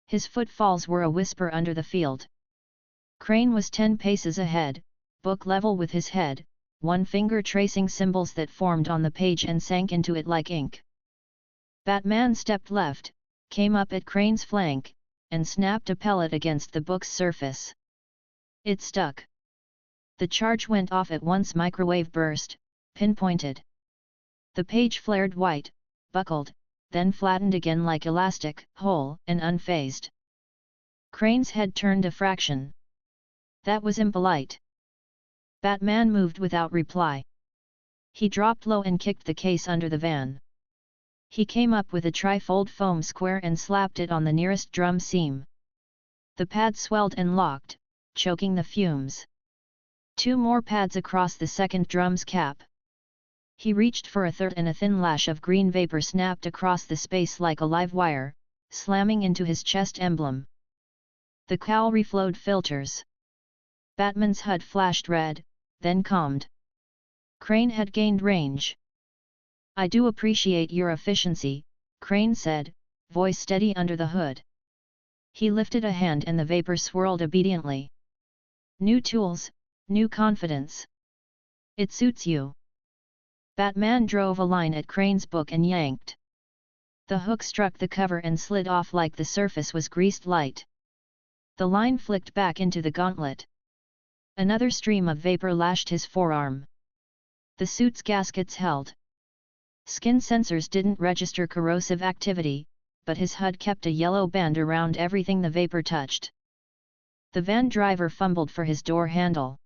His footfalls were a whisper under the field. Crane was 10 paces ahead, book level with his head, one finger tracing symbols that formed on the page and sank into it like ink. Batman stepped left, came up at Crane's flank, and snapped a pellet against the book's surface. It stuck. The charge went off at once. Microwave burst, pinpointed. The page flared white, buckled, then flattened again like elastic, whole and unfazed. Crane's head turned a fraction. That was impolite. Batman moved without reply. He dropped low and kicked the case under the van. He came up with a trifold foam square and slapped it on the nearest drum seam. The pad swelled and locked, choking the fumes. 2 more pads across the second drum's cap. He reached for a third and a thin lash of green vapor snapped across the space like a live wire, slamming into his chest emblem. The cowl reflowed filters. Batman's HUD flashed red, then calmed. Crane had gained range. "I do appreciate your efficiency," Crane said, voice steady under the hood. He lifted a hand and the vapor swirled obediently. "New tools, new confidence. It suits you." Batman drove a line at Crane's book and yanked. The hook struck the cover and slid off like the surface was greased light. The line flicked back into the gauntlet. Another stream of vapor lashed his forearm. The suit's gaskets held. Skin sensors didn't register corrosive activity, but his HUD kept a yellow band around everything the vapor touched. The van driver fumbled for his door handle.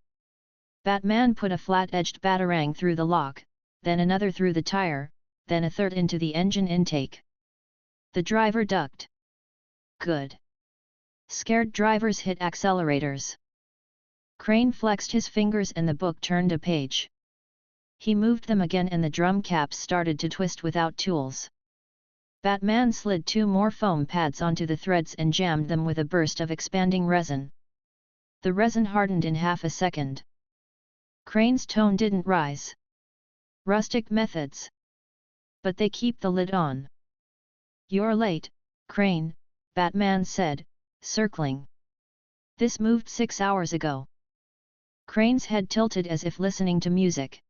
Batman put a flat-edged batarang through the lock, then another through the tire, then a third into the engine intake. The driver ducked. Good. Scared drivers hit accelerators. Crane flexed his fingers and the book turned a page. He moved them again and the drum caps started to twist without tools. Batman slid 2 more foam pads onto the threads and jammed them with a burst of expanding resin. The resin hardened in half a second. Crane's tone didn't rise. "Rustic methods. But they keep the lid on." "You're late, Crane," Batman said, circling. "This moved 6 hours ago." Crane's head tilted as if listening to music.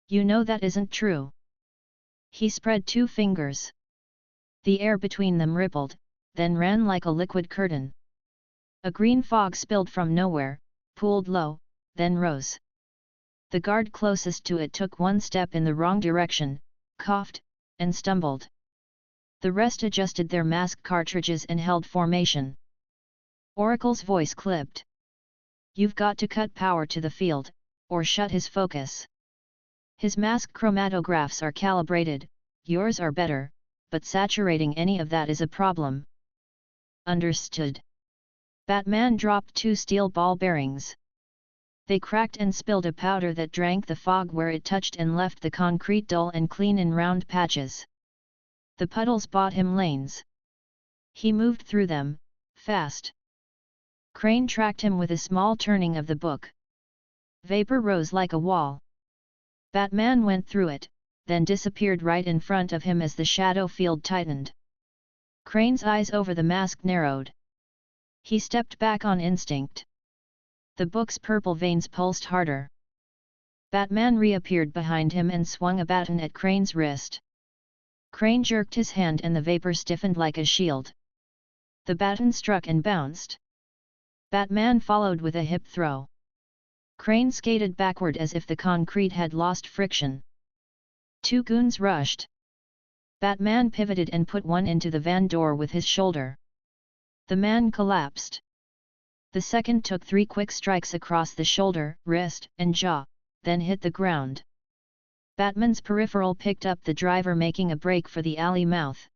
"You know that isn't true." He spread 2 fingers. The air between them rippled, then ran like a liquid curtain. A green fog spilled from nowhere, pooled low, then rose. The guard closest to it took 1 step in the wrong direction, coughed, and stumbled. The rest adjusted their mask cartridges and held formation. Oracle's voice clipped. "You've got to cut power to the field, or shut his focus. His mask chromatographs are calibrated, yours are better, but saturating any of that is a problem." "Understood." Batman dropped 2 steel ball bearings. They cracked and spilled a powder that drank the fog where it touched and left the concrete dull and clean in round patches. The puddles bought him lanes. He moved through them, fast. Crane tracked him with a small turning of the book. Vapor rose like a wall. Batman went through it, then disappeared right in front of him as the shadow field tightened. Crane's eyes over the mask narrowed. He stepped back on instinct. The book's purple veins pulsed harder. Batman reappeared behind him and swung a baton at Crane's wrist. Crane jerked his hand and the vapor stiffened like a shield. The baton struck and bounced. Batman followed with a hip throw. Crane skated backward as if the concrete had lost friction. Two goons rushed. Batman pivoted and put one into the van door with his shoulder. The man collapsed. The second took 3 quick strikes across the shoulder, wrist, and jaw, then hit the ground. Batman's peripheral picked up the driver, making a break for the alley mouth.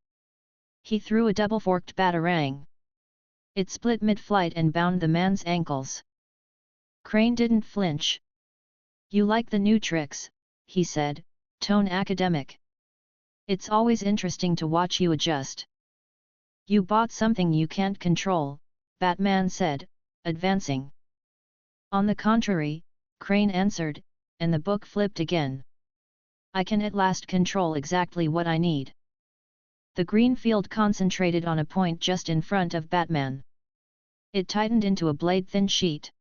He threw a double-forked batarang. It split mid-flight and bound the man's ankles. Crane didn't flinch. "You like the new tricks," he said, tone academic. "It's always interesting to watch you adjust." "You bought something you can't control," Batman said, advancing. "On the contrary," Crane answered, and the book flipped again. "I can at last control exactly what I need." The green field concentrated on a point just in front of Batman. It tightened into a blade-thin sheet.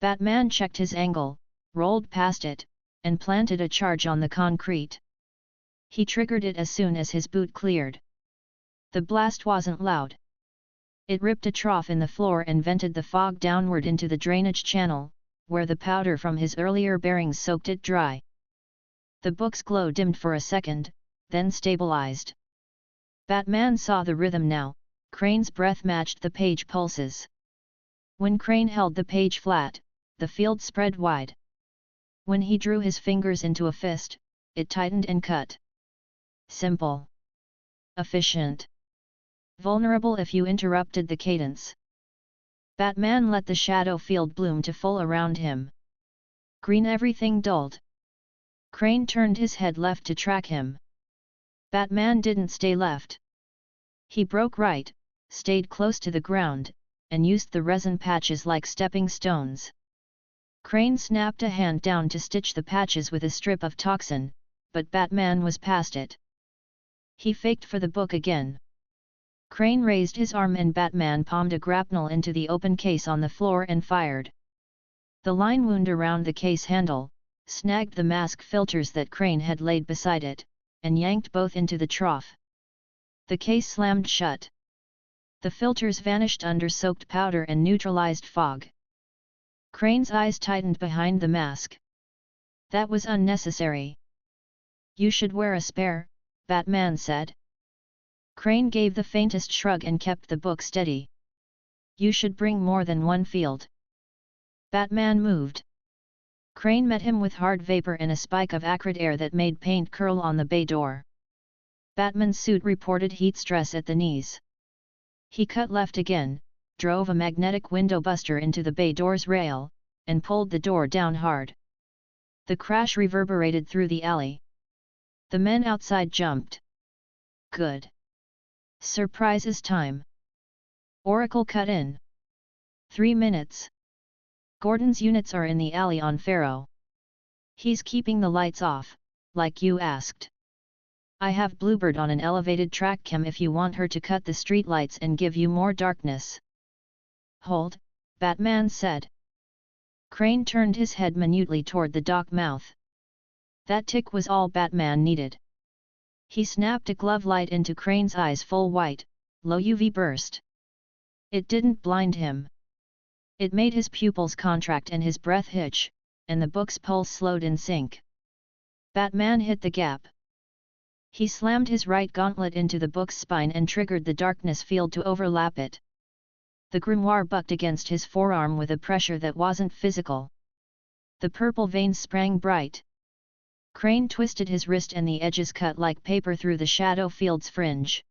Batman checked his angle, rolled past it, and planted a charge on the concrete. He triggered it as soon as his boot cleared. The blast wasn't loud. It ripped a trough in the floor and vented the fog downward into the drainage channel, where the powder from his earlier bearings soaked it dry. The book's glow dimmed for a second, then stabilized. Batman saw the rhythm now. Crane's breath matched the page pulses. When Crane held the page flat, the field spread wide. When he drew his fingers into a fist, it tightened and cut. Simple. Efficient. Vulnerable if you interrupted the cadence. Batman let the shadow field bloom to full around him. Green everything dulled. Crane turned his head left to track him. Batman didn't stay left. He broke right, stayed close to the ground, and used the resin patches like stepping stones. Crane snapped a hand down to stitch the patches with a strip of toxin, but Batman was past it. He faked for the book again. Crane raised his arm and Batman palmed a grapnel into the open case on the floor and fired. The line wound around the case handle, snagged the mask filters that Crane had laid beside it, and yanked both into the trough. The case slammed shut. The filters vanished under soaked powder and neutralized fog. Crane's eyes tightened behind the mask. That was unnecessary. "You should wear a spare," Batman said. Crane gave the faintest shrug and kept the book steady. "You should bring more than one field." Batman moved. Crane met him with hard vapor and a spike of acrid air that made paint curl on the bay door. Batman's suit reported heat stress at the knees. He cut left again, drove a magnetic window buster into the bay door's rail, and pulled the door down hard. The crash reverberated through the alley. The men outside jumped. "Good. Surprise is time." Oracle cut in. 3 minutes. "Gordon's units are in the alley on Pharaoh. He's keeping the lights off, like you asked. I have Bluebird on an elevated track cam if you want her to cut the streetlights and give you more darkness." "Hold," Batman said. Crane turned his head minutely toward the dock mouth. That tick was all Batman needed. He snapped a glove light into Crane's eyes full white, low UV burst. It didn't blind him. It made his pupils contract and his breath hitch, and the book's pulse slowed in sync. Batman hit the gap. He slammed his right gauntlet into the book's spine and triggered the darkness field to overlap it. The grimoire bucked against his forearm with a pressure that wasn't physical. The purple veins sprang bright. Crane twisted his wrist and the edges cut like paper through the shadow field's fringe.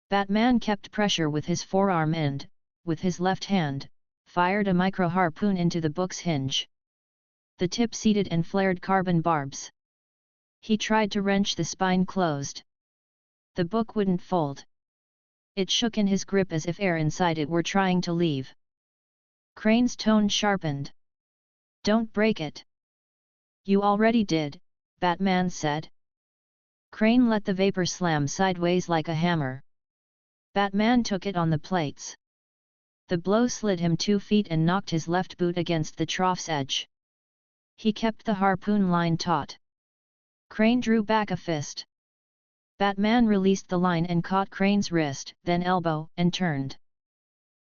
Batman kept pressure with his forearm and, with his left hand, fired a micro-harpoon into the book's hinge. The tip seeded and flared carbon barbs. He tried to wrench the spine closed. The book wouldn't fold. It shook in his grip as if air inside it were trying to leave. Crane's tone sharpened. "Don't break it." You already did, Batman said. Crane let the vapor slam sideways like a hammer. Batman took it on the plates. The blow slid him 2 feet and knocked his left boot against the trough's edge. He kept the harpoon line taut. Crane drew back a fist. Batman released the line and caught Crane's wrist, then elbow, and turned.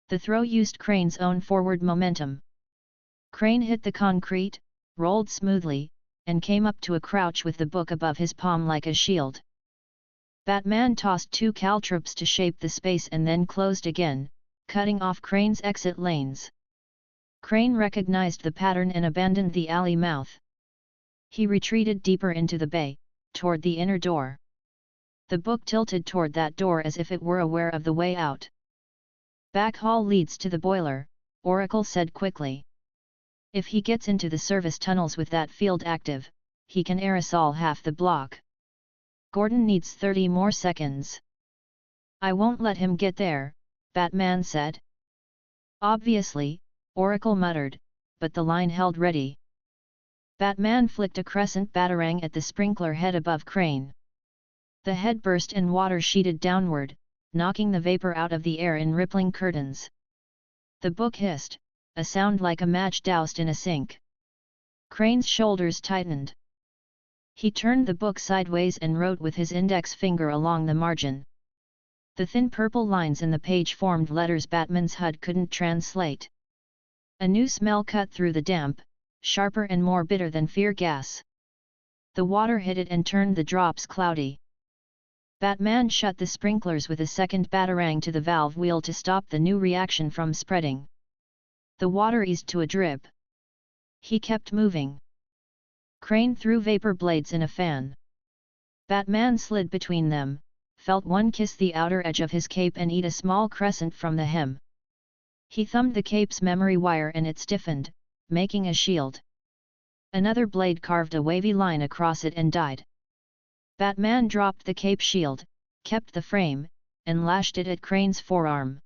The throw used Crane's own forward momentum. Crane hit the concrete, rolled smoothly, and came up to a crouch with the book above his palm like a shield. Batman tossed 2 caltrops to shape the space and then closed again, cutting off Crane's exit lanes. Crane recognized the pattern and abandoned the alley mouth. He retreated deeper into the bay, toward the inner door. The book tilted toward that door as if it were aware of the way out. Back hall leads to the boiler, Oracle said quickly. If he gets into the service tunnels with that field active, he can aerosol half the block. Gordon needs 30 more seconds. I won't let him get there, Batman said. Obviously, Oracle muttered, but the line held ready. Batman flicked a crescent batarang at the sprinkler head above Crane. The head burst and water sheeted downward, knocking the vapor out of the air in rippling curtains. The book hissed, a sound like a match doused in a sink. Crane's shoulders tightened. He turned the book sideways and wrote with his index finger along the margin. The thin purple lines in the page formed letters Batman's HUD couldn't translate. A new smell cut through the damp, sharper and more bitter than fear gas. The water hit it and turned the drops cloudy. Batman shut the sprinklers with a second batarang to the valve wheel to stop the new reaction from spreading. The water eased to a drip. He kept moving. Crane threw vapor blades in a fan. Batman slid between them, felt one kiss the outer edge of his cape and eat a small crescent from the hem. He thumbed the cape's memory wire and it stiffened, making a shield. Another blade carved a wavy line across it and died. Batman dropped the cape shield, kept the frame, and lashed it at Crane's forearm.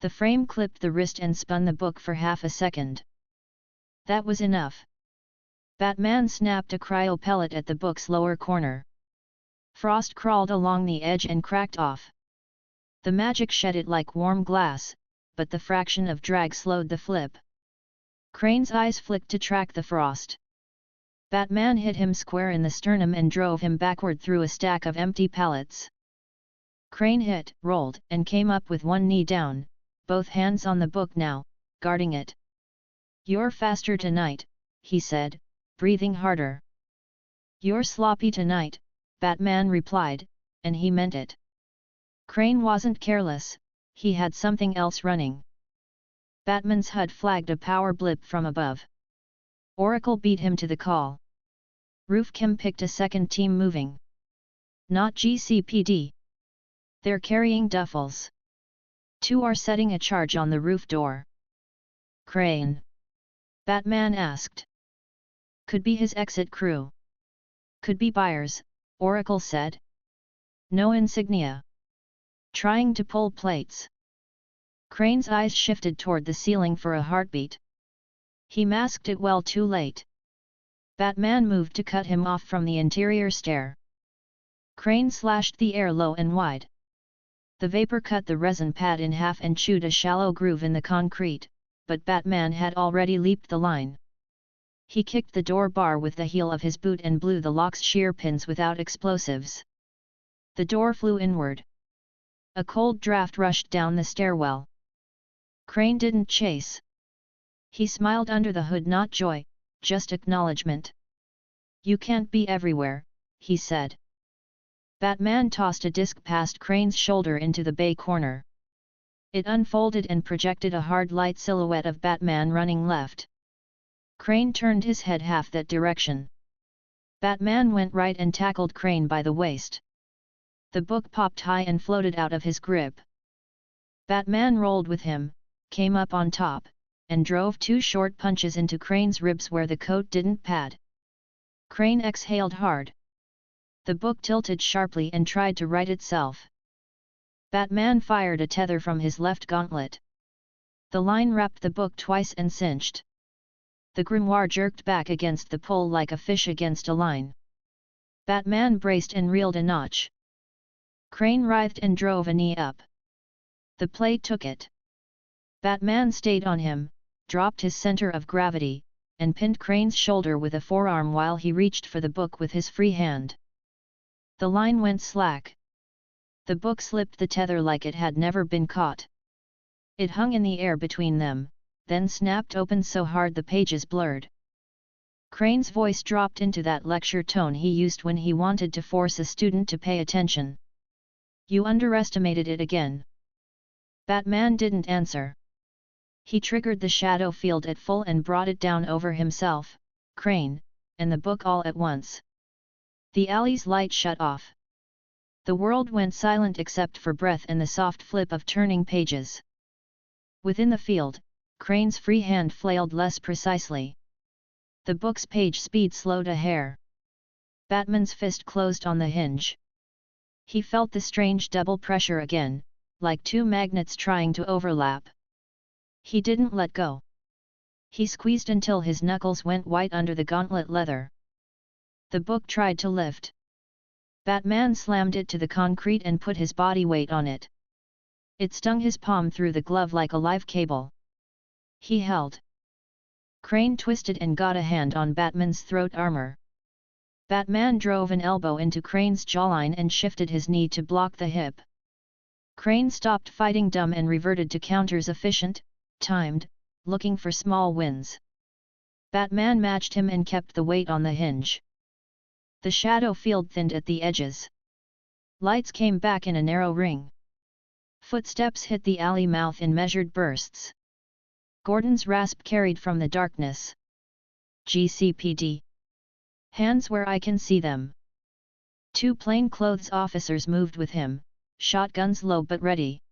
The frame clipped the wrist and spun the book for half a second. That was enough. Batman snapped a cryo pellet at the book's lower corner. Frost crawled along the edge and cracked off. The magic shed it like warm glass, but the fraction of drag slowed the flip. Crane's eyes flicked to track the frost. Batman hit him square in the sternum and drove him backward through a stack of empty pallets. Crane hit, rolled, and came up with one knee down, both hands on the book now, guarding it. You're faster tonight, he said, breathing harder. You're sloppy tonight, Batman replied, and he meant it. Crane wasn't careless, he had something else running. Batman's HUD flagged a power blip from above. Oracle beat him to the call. Roofcam picked a second team moving. Not GCPD. They're carrying duffels. 2 are setting a charge on the roof door. Crane? Batman asked. Could be his exit crew. Could be buyers, Oracle said. No insignia. Trying to pull plates. Crane's eyes shifted toward the ceiling for a heartbeat. He masked it well too late. Batman moved to cut him off from the interior stair. Crane slashed the air low and wide. The vapor cut the resin pad in half and chewed a shallow groove in the concrete, but Batman had already leaped the line. He kicked the door bar with the heel of his boot and blew the lock's shear pins without explosives. The door flew inward. A cold draft rushed down the stairwell. Crane didn't chase. He smiled under the hood, not joy, just acknowledgement. You can't be everywhere, he said. Batman tossed a disc past Crane's shoulder into the bay corner. It unfolded and projected a hard light silhouette of Batman running left. Crane turned his head half that direction. Batman went right and tackled Crane by the waist. The book popped high and floated out of his grip. Batman rolled with him, came up on top, and drove 2 short punches into Crane's ribs where the coat didn't pad. Crane exhaled hard. The book tilted sharply and tried to right itself. Batman fired a tether from his left gauntlet. The line wrapped the book twice and cinched. the grimoire jerked back against the pole like a fish against a line. Batman braced and reeled a notch. Crane writhed and drove a knee up. The plate took it. Batman stayed on him, dropped his center of gravity, and pinned Crane's shoulder with a forearm while he reached for the book with his free hand. The line went slack. The book slipped the tether like it had never been caught. It hung in the air between them, then snapped open so hard the pages blurred. Crane's voice dropped into that lecture tone he used when he wanted to force a student to pay attention. "You underestimated it again." Batman didn't answer. He triggered the shadow field at full and brought it down over himself, Crane, and the book all at once. The alley's light shut off. The world went silent except for breath and the soft flip of turning pages. Within the field, Crane's free hand flailed less precisely. The book's page speed slowed a hair. Batman's fist closed on the hinge. He felt the strange double pressure again, like two magnets trying to overlap. He didn't let go. He squeezed until his knuckles went white under the gauntlet leather. The book tried to lift. Batman slammed it to the concrete and put his body weight on it. It stung his palm through the glove like a live cable. He held. Crane twisted and got a hand on Batman's throat armor. Batman drove an elbow into Crane's jawline and shifted his knee to block the hip. Crane stopped fighting dumb and reverted to counters efficient, timed, looking for small wins. Batman matched him and kept the weight on the hinge. The shadow field thinned at the edges. Lights came back in a narrow ring. Footsteps hit the alley mouth in measured bursts. Gordon's rasp carried from the darkness. "GCPD. Hands where I can see them." 2 plainclothes officers moved with him, shotguns low but ready.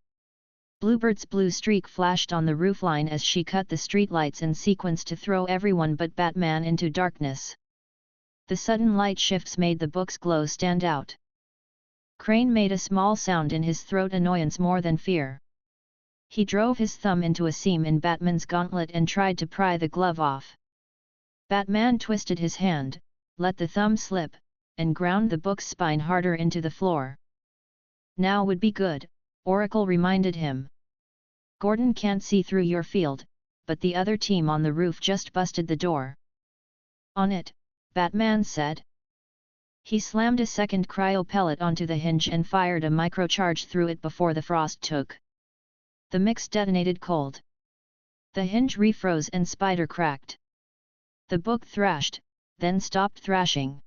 Bluebird's blue streak flashed on the roofline as she cut the streetlights in sequence to throw everyone but Batman into darkness. The sudden light shifts made the book's glow stand out. Crane made a small sound in his throat, annoyance more than fear. He drove his thumb into a seam in Batman's gauntlet and tried to pry the glove off. Batman twisted his hand, let the thumb slip, and ground the book's spine harder into the floor. "Now would be good," Oracle reminded him. "Gordon can't see through your field, but the other team on the roof just busted the door." "On it," Batman said. He slammed a second cryo pellet onto the hinge and fired a microcharge through it before the frost took. The mix detonated cold. The hinge refroze and spider cracked. The book thrashed, then stopped thrashing.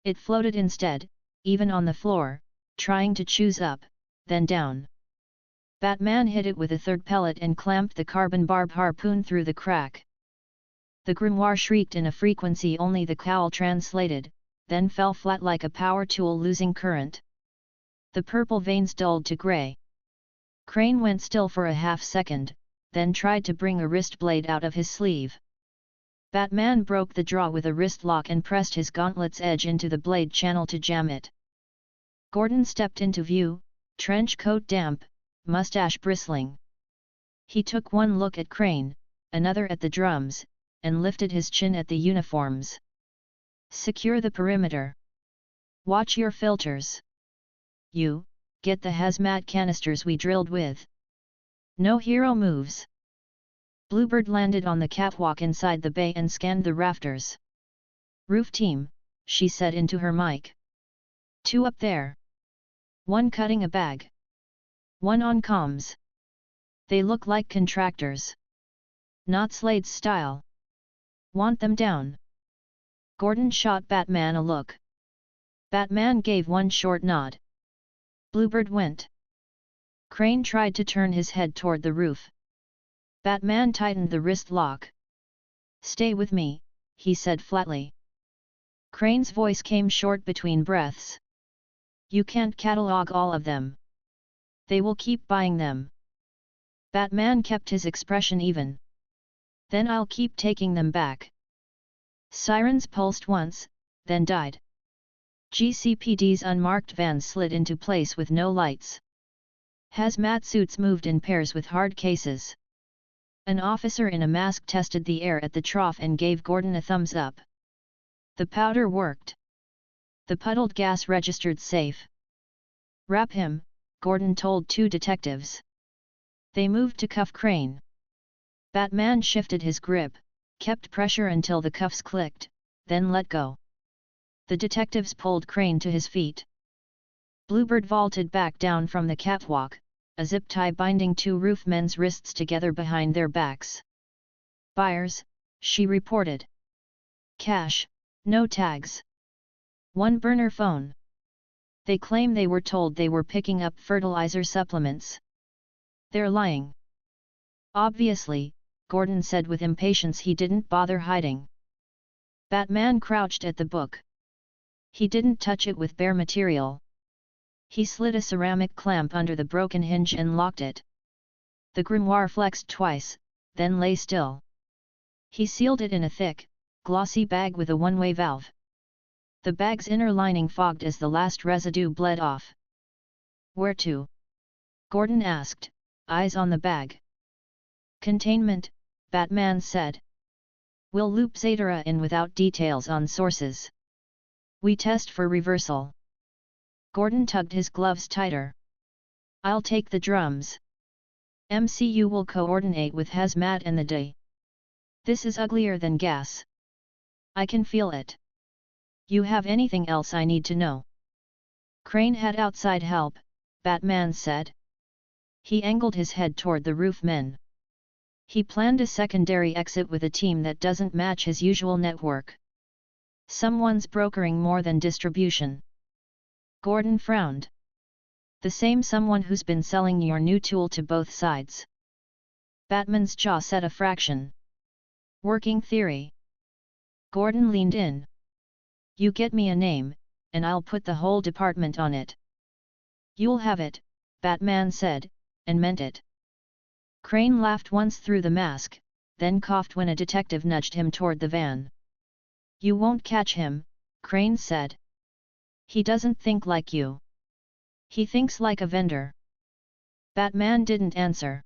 It floated instead, even on the floor, trying to choose up, then down. Batman hit it with a third pellet and clamped the carbon barb harpoon through the crack. The grimoire shrieked in a frequency only the cowl translated, then fell flat like a power tool losing current. The purple veins dulled to grey. Crane went still for a half-second, then tried to bring a wrist blade out of his sleeve. Batman broke the draw with a wrist lock and pressed his gauntlet's edge into the blade channel to jam it. Gordon stepped into view, trench coat damp, mustache bristling. He took one look at Crane, another at the drums, and lifted his chin at the uniforms. "Secure the perimeter. Watch your filters. You, get the hazmat canisters we drilled with. No hero moves." Bluebird landed on the catwalk inside the bay and scanned the rafters. "Roof team," she said into her mic. "2 up there. 1 cutting a bag. 1 on comms. They look like contractors. Not Slade's style. Want them down." Gordon shot Batman a look. Batman gave one short nod. Bluebird went. Crane tried to turn his head toward the roof. Batman tightened the wrist lock. "Stay with me," he said flatly. Crane's voice came short between breaths. "You can't catalog all of them. They will keep buying them." Batman kept his expression even. "Then I'll keep taking them back." Sirens pulsed once, then died. GCPD's unmarked vans slid into place with no lights. Hazmat suits moved in pairs with hard cases. An officer in a mask tested the air at the trough and gave Gordon a thumbs up. The powder worked. The puddled gas registered safe. Wrap him, Gordon told 2 detectives. They moved to cuff Crane. Batman shifted his grip, kept pressure until the cuffs clicked, then let go. The detectives pulled Crane to his feet. Bluebird vaulted back down from the catwalk, a zip tie binding 2 roofmen's wrists together behind their backs. Buyers, she reported. Cash, no tags. 1 burner phone. They claim they were told they were picking up fertilizer supplements. They're lying. Obviously, Gordon said with impatience. He didn't bother hiding. Batman crouched at the book. He didn't touch it with bare material. He slid a ceramic clamp under the broken hinge and locked it. The grimoire flexed twice, then lay still. He sealed it in a thick, glossy bag with a one-way valve. The bag's inner lining fogged as the last residue bled off. Where to? Gordon asked, eyes on the bag. Containment, Batman said. We'll loop Zatara in without details on sources. We test for reversal. Gordon tugged his gloves tighter. I'll take the drums. MCU will coordinate with Hazmat and the Day. This is uglier than gas. I can feel it. You have anything else I need to know? Crane had outside help, Batman said. He angled his head toward the roofmen. He planned a secondary exit with a team that doesn't match his usual network. Someone's brokering more than distribution. Gordon frowned. The same someone who's been selling your new tool to both sides. Batman's jaw set a fraction. Working theory. Gordon leaned in. You get me a name, and I'll put the whole department on it. You'll have it, Batman said, and meant it. Crane laughed once through the mask, then coughed when a detective nudged him toward the van. You won't catch him, Crane said. He doesn't think like you. He thinks like a vendor. Batman didn't answer.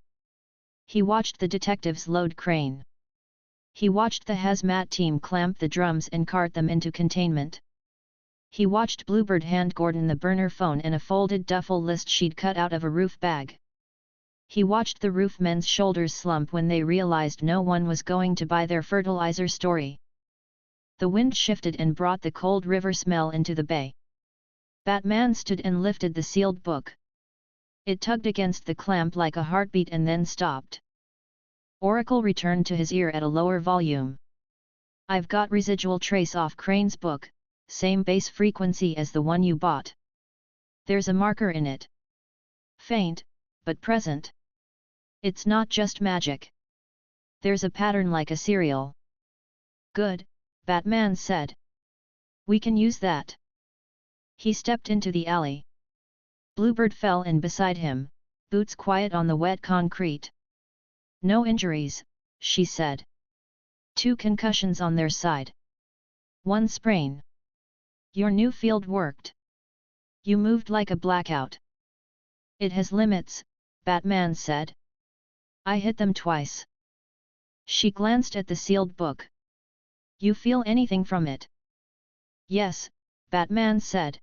He watched the detectives load Crane. He watched the hazmat team clamp the drums and cart them into containment. He watched Bluebird hand Gordon the burner phone and a folded duffel list she'd cut out of a roof bag. He watched the roofmen's shoulders slump when they realized no one was going to buy their fertilizer story. The wind shifted and brought the cold river smell into the bay. Batman stood and lifted the sealed book. It tugged against the clamp like a heartbeat and then stopped. Oracle returned to his ear at a lower volume. I've got residual trace off Crane's book, same base frequency as the one you bought. There's a marker in it. Faint, but present. It's not just magic. There's a pattern like a serial. Good, Batman said. We can use that. He stepped into the alley. Bluebird fell in beside him, boots quiet on the wet concrete. No injuries, she said. 2 concussions on their side. 1 sprain. Your new field worked. You moved like a blackout. It has limits, Batman said. I hit them twice. She glanced at the sealed book. You feel anything from it? Yes, Batman said.